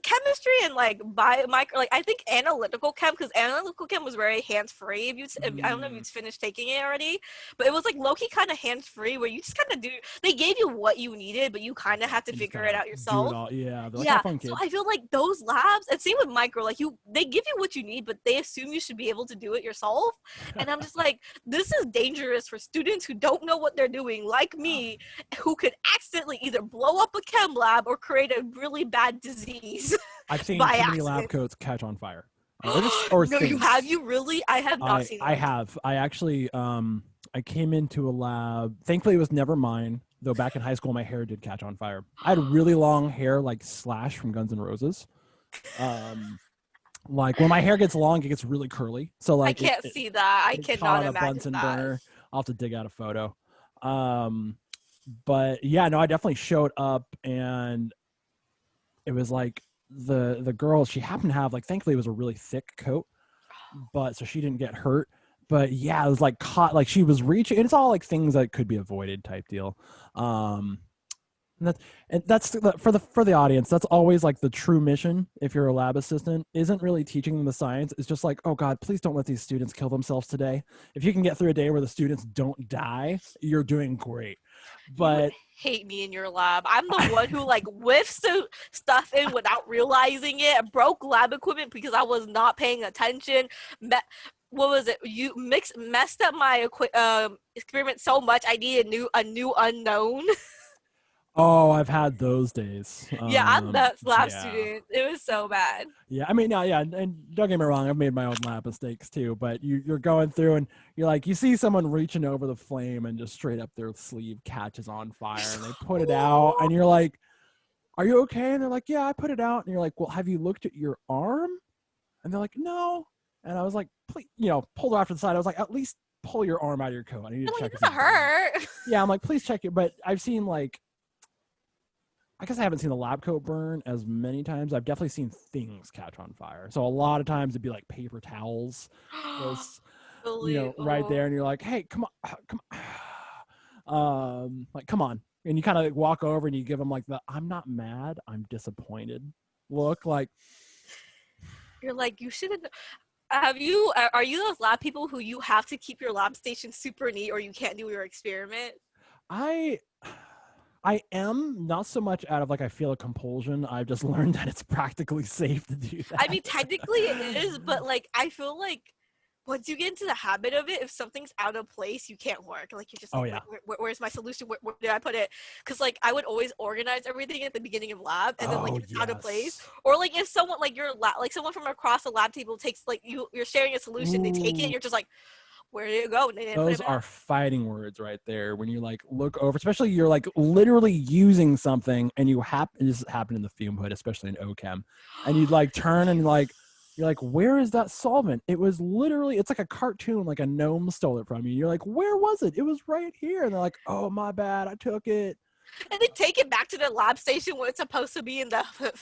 chemistry and like bio micro like I think analytical chem because analytical chem was very hands free. If I don't know if Mm, you've finished taking it already, but it was like low key kind of hands free where you just kind of do. They gave you what you needed, but you kind of yeah, have to you just figure gotta it out do it yourself. all. Yeah, they're like, Yeah, have fun, so kid. I feel like those labs, and same with micro, like they give you what you need, but they assume you should be able to do it yourself. And I'm just like, this is dangerous for students who don't know what they're doing, like me, who could accidentally either blow up a chem lab or create a really bad disease I've seen by too many lab accident. coats catch on fire, or No, you have things. you really? I have not seen I one. have. I actually I came into a lab. Thankfully, it was never mine. Though back in high school, my hair did catch on fire. I had really long hair, like Slash from Guns N' Roses. Um, like when my hair gets long, it gets really curly. So I like it, can't it, see that. I it caught cannot on a imagine Bunsen that. burner. I'll have to dig out a photo. Um, but yeah, no, I definitely showed up, and it was like the girl. She happened to have like, thankfully, it was a really thick coat, but so she didn't get hurt. But yeah, it was like caught, like she was reaching. It's all like things that could be avoided type deal. Um, and that's for the audience. That's always like the true mission. If you're a lab assistant, isn't really teaching them the science. It's just like, oh God, please don't let these students kill themselves today. If you can get through a day where the students don't die, you're doing great. You But hate me in your lab. I'm the one who like whiffs the stuff in without realizing it. Broke lab equipment because I was not paying attention. What was it? You messed up my experiment so much. I need a new unknown. oh, I've had those days. Yeah, I'm that lab Yeah. student. It was so bad. Yeah, I mean, no, yeah, and don't get me wrong, I've made my own lab mistakes too. But you're going through, and you're like, you see someone reaching over the flame, and just straight up their sleeve catches on fire, and they put it out, and you're like, "Are you okay?" And they're like, "Yeah, I put it out." And you're like, "Well, have you looked at your arm?" And they're like, "No." And I was like, "Please, pulled her off to the side." I was like, "At least pull your arm out of your coat. I need to I'm like, check it if it's doesn't burned." hurt. Yeah, I'm like, "Please check it." But I've seen like, I guess I haven't seen the lab coat burn as many times. I've definitely seen things catch on fire. So a lot of times it'd be like paper towels, just Really? right Oh. there, and you're like, "Hey, come on, come on." Like, come on. And you kind of like walk over and you give them like the I'm not mad, I'm disappointed look. Like, You're like, you shouldn't. Have you? Are you those lab people who you have to keep your lab station super neat or you can't do your experiment? I I am not so much out of like I feel a compulsion. I've just learned that it's practically safe to do I that. mean, technically it is, but like I feel like once you get into the habit of it, if something's out of place, you can't work. Like you're just Oh like, yeah. where's my solution? Where did I put it? Because like I would always organize everything at the beginning of lab, and then like Oh if it's out of place, yes. or like if someone like your lab, like someone from across the lab table takes like you're sharing a solution, they take it, and Ooh, you're just like, where did it go? And they didn't put it those back. are fighting words right there. When you like look over, especially you're like literally using something and you happen, this happened in the fume hood, especially in OChem, and you'd like turn and like you're like, where is that solvent? It was literally, it's like a cartoon, like a gnome stole it from you. You're like, where was it? It was right here. And they're like, oh my bad, I took it. And they take it back to the lab station where it's supposed to be in the hood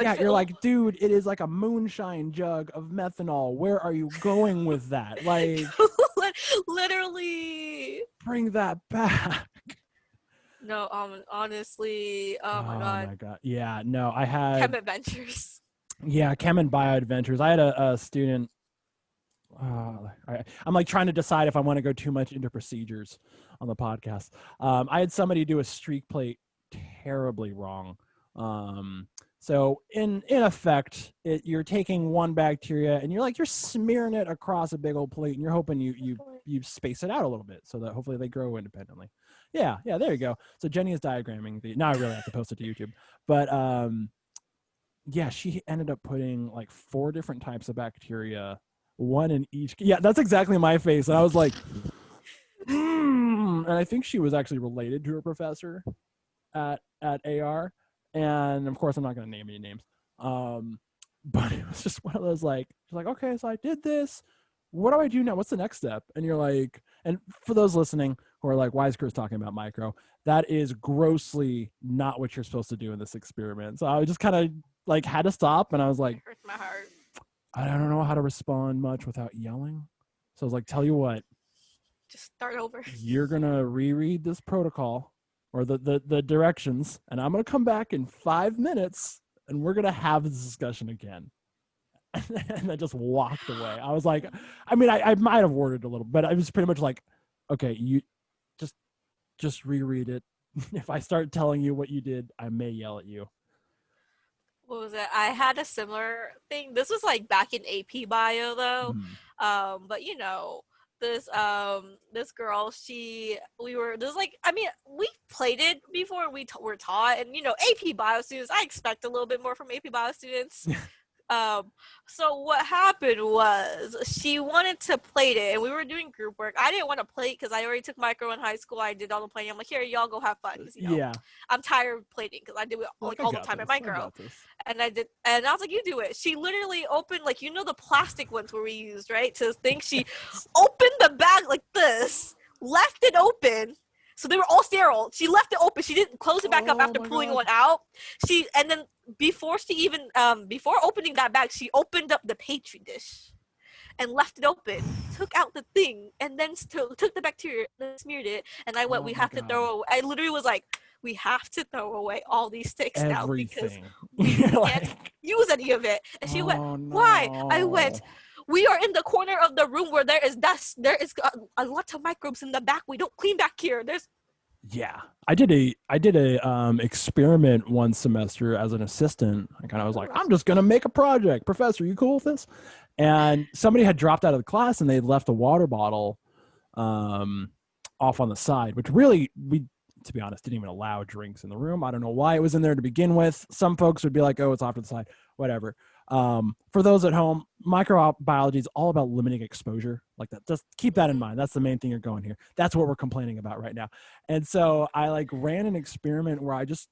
Yeah, you're film. like, dude, it is like a moonshine jug of methanol. Where are you going with that? Like, Literally. bring that back. No, honestly, oh my Oh god, my god. Yeah, no, I Chem had, Adventures. yeah, Chem and Bio Adventures. I had a student. I'm like trying to decide if I want to go too much into procedures on the podcast. I had somebody do a streak plate terribly wrong. So in effect, you're taking one bacteria and you're smearing it across a big old plate, and you're hoping you space it out a little bit so that hopefully they grow independently. Yeah, there you go. So Jenniie is diagramming the. Now I really have to post it to YouTube, but yeah, she ended up putting like 4 different types of bacteria, one in each. Yeah, that's exactly my face. And I was like, and I think she was actually related to her professor at AR. And of course, I'm not going to name any names. But it was just one of those like, she's like, okay, so I did this. What do I do now? What's the next step? And you're like, and for those listening who are like, why is Chris talking about micro? That is grossly not what you're supposed to do in this experiment. So I just kind of like had to stop, and I was It like, hurts my heart. I don't know how to respond much without yelling. So I was like, tell you what, Just start over. you're gonna reread this protocol or the directions, and I'm gonna come back in 5 minutes and we're gonna have this discussion again. And I just walked away. I was like, I mean, I might have worded a little, but I was pretty much like, okay, you just reread it. If I start telling you what you did, I may yell at you. What was it? I had a similar thing. This was like back in AP bio though. Mm. But you know, this girl, we were this like I mean we played it before were taught, and you know AP bio students, I expect a little bit more from AP bio students. Um, so what happened was she wanted to plate it, and we were doing group work. I didn't want to plate because I already took micro in high school. I did all the plating. I'm like, here, y'all go have fun, because you know Yeah, I'm tired of plating because I do it like like I all the got time at this. I micro. got this. And I did, and I was like, you do it. She literally opened like the plastic ones where we used right to think. She opened the bag like this, left it open. So they were all sterile. She left it open. She didn't close it back up Oh after my pulling god. one out. And then before she even before opening that bag, she opened up the petri dish and left it open, took out the thing, and then took the bacteria and smeared it. And I went, Oh we my have to god. throw away. I literally was like, we have to throw away all these sticks now because Everything. we can't Like, use any of it. And she went, oh why? I no. went, we are in the corner of the room where there is dust. There is a lot of microbes in the back. We don't clean back here. There's Yeah. I did a experiment one semester as an assistant. I kind of was like, I'm just gonna make a project. Professor, you cool with this? And somebody had dropped out of the class and they left a water bottle um off on the side, which really we to be honest didn't even allow drinks in the room. I don't know why it was in there to begin with. Some folks would be like, oh, it's off to the side, whatever. For those at home, microbiology is all about limiting exposure like that. Just keep that in mind. That's the main thing you're going here. That's what we're complaining about right now. And so I like ran an experiment where I just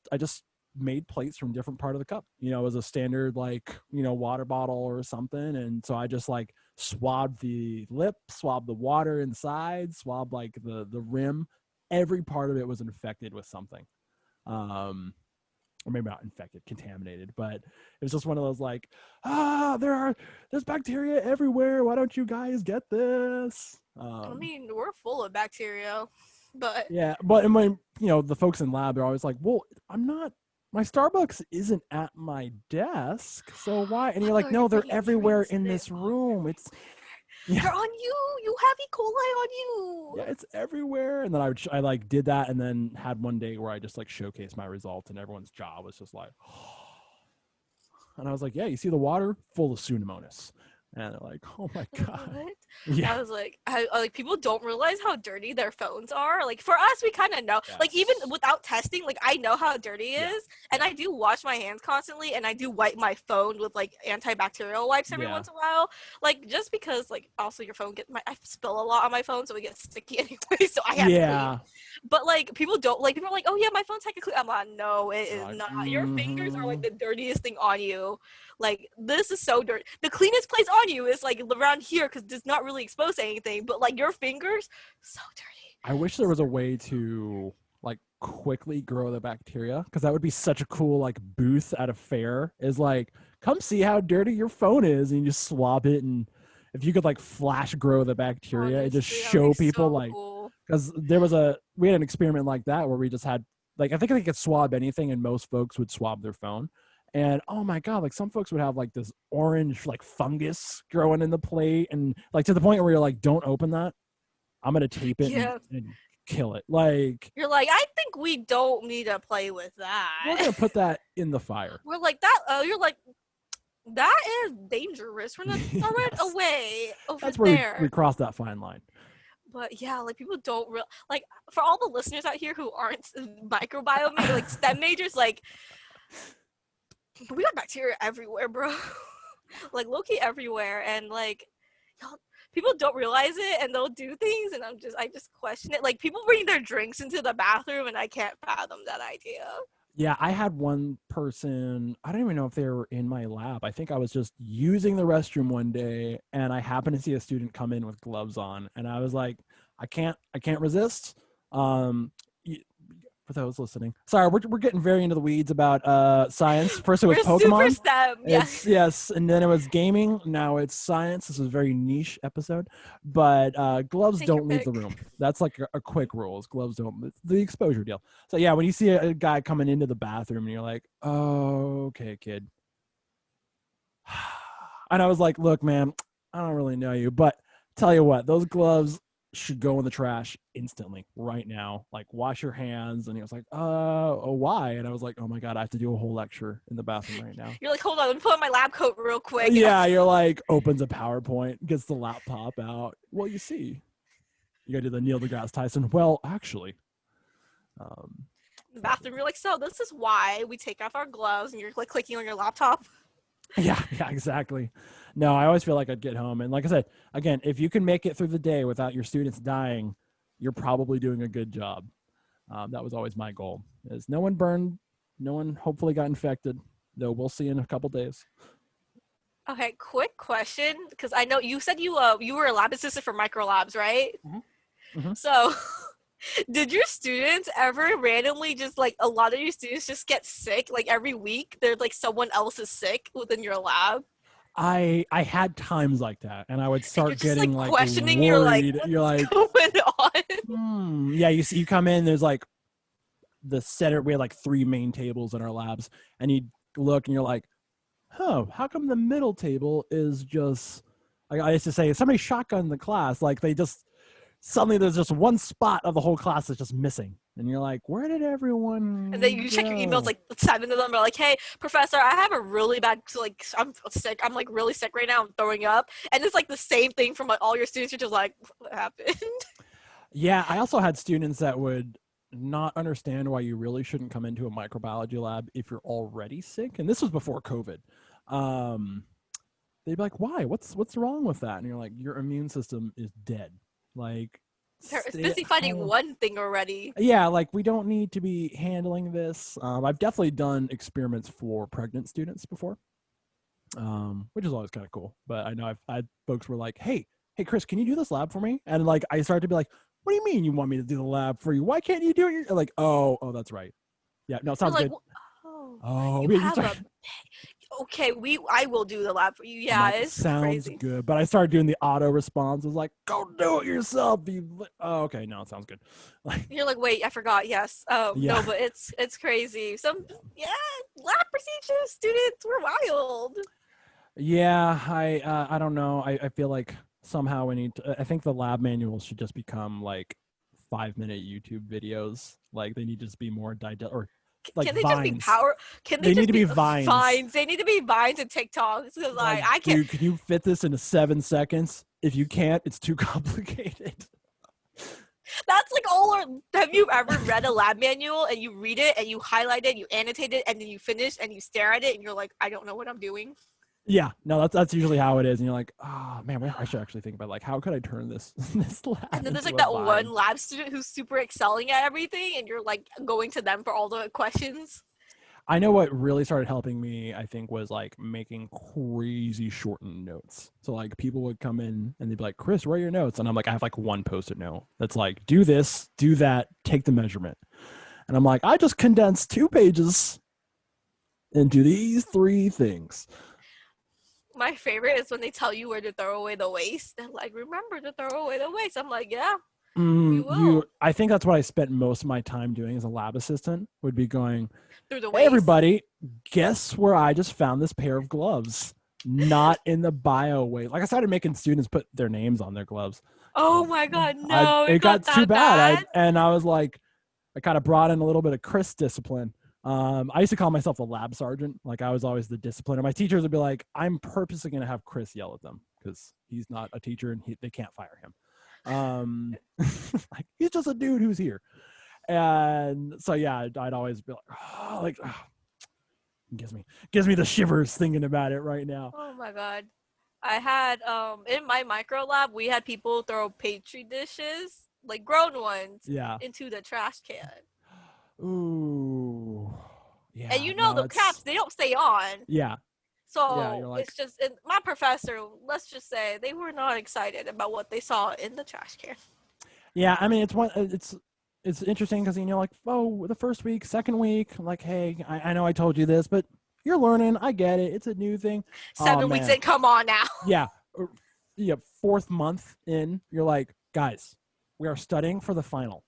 made plates from different part of the cup. You know, it was a standard like, you know, water bottle or something. And so I just like swabbed the lip, swabbed the water inside, swabbed like the rim. Every part of it was infected with something. Or maybe not infected, contaminated, but it was just one of those like, there's bacteria everywhere. Why don't you guys get this? I mean, we're full of bacteria. But Yeah, but and when the folks in lab, they're always like, "Well, I'm not. My Starbucks isn't at my desk, so why?" And you're oh, like, you're "No, they're bringing everywhere drinks in in. this Oh, room. It's yeah, they're on you. You have E. coli on yeah, you. it's everywhere." And then I like did that, and then had one day where I just like showcased my results, and everyone's jaw was just like, and I was like, "Yeah, you see the water full of Pseudomonas," and they're like, "Oh my Like, god, what? yeah, I was like, like people don't realize how dirty their phones are. Like for us, we kind of know. Like even yes, without testing, like I know how dirty it yeah, is, and yeah, I do wash my hands constantly, and I do wipe my phone with like antibacterial wipes every yeah, once in a while. Like just because, like also your phone I spill a lot on my phone, so it gets sticky anyway. So I have to clean. yeah." But like people don't like people are like, oh yeah, my phone's technically. I'm like, no, it They're is like, not. Your fingers are "Mm-hmm." like the dirtiest thing on you. Like this is so dirty. The cleanest place on you is like around here because it's not really exposed to anything. But like your fingers, so dirty. I wish there was a way to like quickly grow the bacteria, because that would be such a cool like booth at a fair. Is like, come see how dirty your phone is, and you just swab it, and if you could like flash grow the bacteria and just Honestly, that would be show people so like, cool. because we had an experiment like that where we just had like, I think they could swab anything, and most folks would swab their phone. And oh my god, like some folks would have like this orange like fungus growing in the plate, and like to the point where you're like, don't open that. I'm gonna tape it and, Yeah, and kill it. Like, you're like, I think we don't need to play with we're that. gonna put that in the fire. We're like that. You're like that is dangerous. We're not throw it Yes, away over that's where we there. cross that fine line. But yeah, like people don't real like for all the listeners out here who aren't microbiome like STEM majors, like we got bacteria everywhere, bro. Like low-key everywhere, and like y'all, people don't realize it, and they'll do things, and I just question it. Like people bring their drinks into the bathroom, and I can't fathom that idea. Yeah, I had one person, I don't even know if they were in my lab. I think I was just using the restroom one day, and I happened to see a student come in with gloves on, and I was like, I can't resist. Um, for those listening, sorry, we're getting very into the weeds about science. First it was We're super Pokemon. STEM, yeah. It's yes, and then it was gaming. Now it's science. This is a very niche episode, but gloves Take your don't leave the pick. room. That's like a quick rule. Is gloves don't. It's the exposure deal. So yeah, when you see a guy coming into the bathroom and you're like, oh, okay, kid. And I was like, look, man, I don't really know you, but tell you what, those gloves should go in the trash instantly, right now. Like, wash your hands. And he was like, oh, why? And I was like, oh my God, I have to do a whole lecture in the bathroom right now. You're like, hold on, let me put on my lab coat real quick. Yeah, you're like, opens a PowerPoint, gets the laptop out. Well, you see, you gotta do the Neil deGrasse Tyson. Well, actually, um, The so bathroom, you're like, so this is why we take off our gloves, and you're like clicking on your laptop. yeah, exactly. No, I always feel like I'd get home, and like I said, again, if you can make it through the day without your students dying, you're probably doing a good job. That was always my goal. Is no one burned, no one hopefully got infected. Though we'll see in a couple days. Okay, quick question, because I know you said you were a lab assistant for micro labs, right? Mm-hmm. So did your students ever randomly just like a lot of your students just get sick like every week? They're like someone else is sick within your lab, I had times like that, and I would and you're start just like getting like questioning. You're like, worried. what You're is like, going on? yeah, you see, you come in, there's like the center, we had like three main tables in our labs, and you look and you're like, oh, how come the middle table is just, like I used to say, somebody shotgunned the class. Like they just, suddenly there's just one spot of the whole class that's just missing. And you're like, where did And then everyone you check your emails, go? like 7 of them are like, hey, professor, I have a really bad, like, I'm sick. I'm like really sick right now. I'm throwing up. And it's like the same thing from like all your students. You're just like, what happened? Yeah, I also had students that would not understand why you really shouldn't come into a microbiology lab if you're already sick. And this was before COVID. Um, they'd be like, why? What's wrong with that? And you're like, your immune system is dead. Like, They're stay at busy fighting home. one thing already. Yeah, like we don't need to be handling this. I've definitely done experiments for pregnant students before, which is always kind of cool. But I know I had folks were like, hey, Chris, can you do this lab for me? And like I started to be like, what do you mean you want me to do the lab for you? Why can't you do it? You're like, oh, that's right. Yeah, no, You're sounds like, good. oh, Oh, you yeah, you have start. a Okay, I will do the lab for you. I'm Yeah, like, it's sounds crazy. good. But I started doing the auto response. I was like, go do it yourself. Oh, okay. No, it sounds good. Like, You're like, wait, I forgot. Yes. yeah. No, but it's crazy. Yeah, lab procedure students were wild. Yeah. I don't know. I feel like somehow we need to, I think the lab manuals should just become like 5-minute YouTube videos. Like they need to just be more or like Can they just be vines. power? Can they They need just to be be vines. vines? They need to be vines and TikToks because Like, I can't. dude, can you fit this into 7 seconds? If you can't, it's too complicated. That's like all. Have you ever read a lab manual and you read it and you highlight it, you annotate it, and then you finish and you stare at it and you're like, I don't know what I'm doing. Yeah, no, that's usually how it is, and you're like, oh man, I should actually think about like how could I turn this this And lab then there's into like a that vine? one lab student who's super excelling at everything, and you're like going to them for all the questions. I know what really started helping me, I think, was like making crazy shortened notes. So like people would come in and they'd be like, Chris, where are your notes? And I'm like, I have like one post-it note that's like, do this, do that, take the measurement. And I'm like, I just condensed 2 pages into these 3 things. My favorite is when they tell you where to throw away the waste. They're like, remember to throw away the waste. I'm like, yeah, we will. I think that's what I spent most of my time doing as a lab assistant, would be going, Through the hey waste. everybody, guess where I just found this pair of gloves? Not in the bio way. Like I started making students put their names on their gloves. Oh my god, I no, it it got got too that bad. bad. I was like, I kind of brought in a little bit of Chris discipline. I used to call myself the lab sergeant. Like I was always the discipliner. My teachers would be like, I'm purposely going to have Chris yell at them because he's not a teacher and they can't fire him. Like he's just a dude who's here. And so yeah, I'd always be like, gives me the shivers thinking about it right now. Oh my god. I had in my micro lab we had people throw petri dishes, like grown ones, Yeah. into the trash can. Ooh. Yeah. And you know No, the caps, they don't stay on. yeah. Yeah. So You're like, it's just my professor, let's just say they were not excited about what they saw in the trash can. yeah. I mean, it's interesting because like, oh, the first week, second week, I'm like, hey, I know I told you this, but you're learning. I get it. It's a new thing. Oh 7 weeks man. in, come on now. Yeah. Yeah. 4th month in, you're like, guys, we are studying for the final.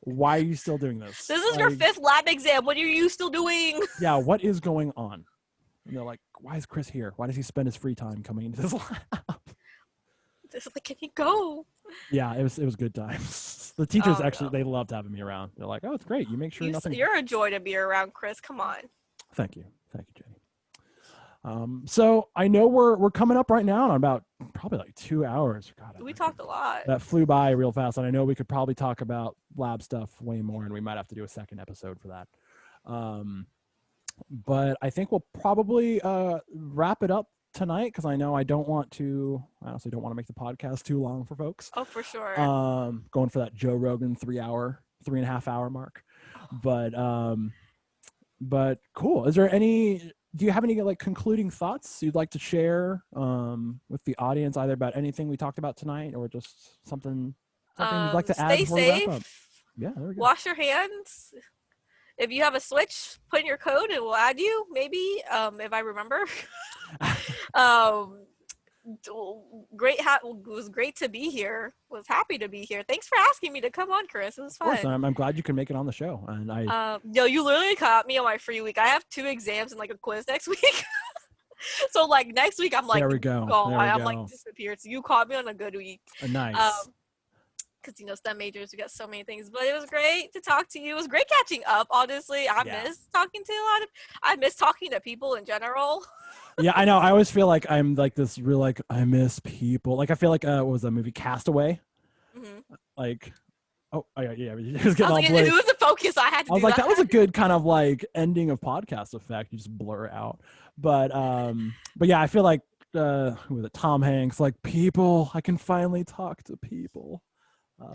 Why are you still doing this? This is your 5th lab exam. What are you still doing? Yeah, what is going on? And they're like, why is Chris here? Why does he spend his free time coming into this lab? Just like, can you go? Yeah, it was good times. The teachers No. they loved having me around. They're like, oh, it's great. You make sure nothing. You're a joy to be around, Chris. Come on. Thank you, Jenny. So I know we're coming up right now on about probably like 2 hours. God, We talked a lot. that flew by real fast, and I know we could probably talk about lab stuff way more, and we might have to do a second episode for that. But I think we'll probably wrap it up tonight because I know I honestly don't want to make the podcast too long for folks. Oh, for sure. Going for that Joe Rogan 3.5 hour mark. But cool. Do you have any like concluding thoughts you'd like to share with the audience, either about anything we talked about tonight or just something you'd like to add Stay before we wrap up? safe. Yeah, there we go. Wash your hands. If you have a Switch, put in your code and we'll add you, maybe, if I remember. It was great to be here. Was happy to be here. Thanks for asking me to come on, Chris. It was fun. Of course, I'm glad you could make it on the show. And no, you literally caught me on my free week. I have 2 exams and like a quiz next week. So like next week I'm like, there we go. I'm like disappeared. So you caught me on a good week. Nice. Because STEM majors, we got so many things, but it was great to talk to you. It was great catching up. Honestly, I miss talking to people in general. Yeah, I know. I always feel like I'm like this real like I miss people. Like I feel like what was that movie Castaway? Mm-hmm. Like, yeah, it was getting I was all like, blurry. it was a focus. I had to. I was like, that was a good kind of like ending of podcast effect. You just blur out, but yeah, I feel like who was it? Tom Hanks. Like people, I can finally talk to people.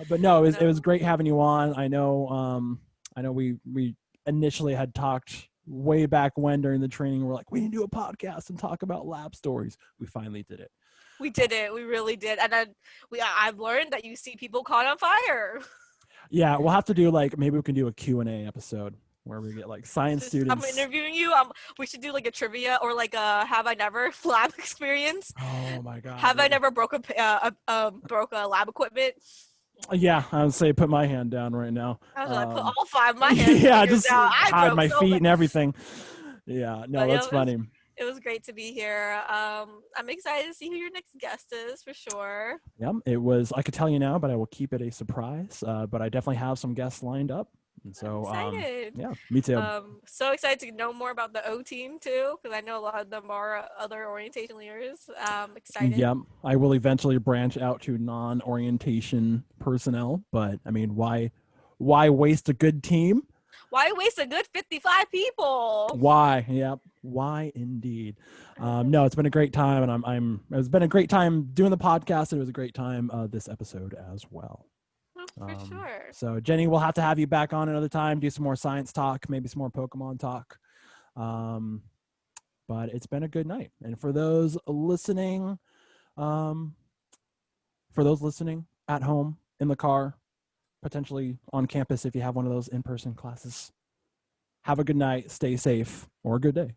But no, it was great having you on. I know we initially had talked way back when during the training. We're like, we need to do a podcast and talk about lab stories. We finally did it. We did it. We really did. And then I've learned that you see people caught on fire. Yeah, we'll have to do like maybe we can do a Q&A episode where we get like science Just, I'm students. interviewing you. We should do like a trivia or like a have I never lab experience. Oh my God. Have I Yeah. never broke a lab equipment? Yeah, I would say put my hand down right now. I was like, put all five of my hands Yeah, fingers just down. I hide broke my so feet many. and everything. Yeah, no, But that's funny. it was great to be here. I'm excited to see who your next guest is for sure. Yeah, it was. I could tell you now, but I will keep it a surprise. But I definitely have some guests lined up, and I'm so excited. yeah, me too. So excited to know more about the O team too, because I know a lot of them are other orientation leaders. Excited. Yeah, I will eventually branch out to non-orientation personnel, but I mean, why waste a good team? Why waste a good 55 people? Why? Yep. Why indeed? No, it's been a great time, and it's been a great time doing the podcast. And it was a great time this episode as well. For sure. So Jennie, we'll have to have you back on another time, do some more science talk, maybe some more Pokemon talk. But it's been a good night. And for those listening at home, in the car, potentially on campus if you have one of those in-person classes, have a good night, stay safe, or a good day.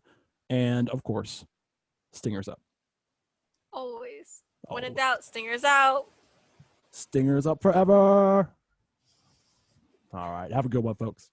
And of course, Stingers up. Always. When in doubt, Stingers out. Stingers up forever. All right. Have a good one, folks.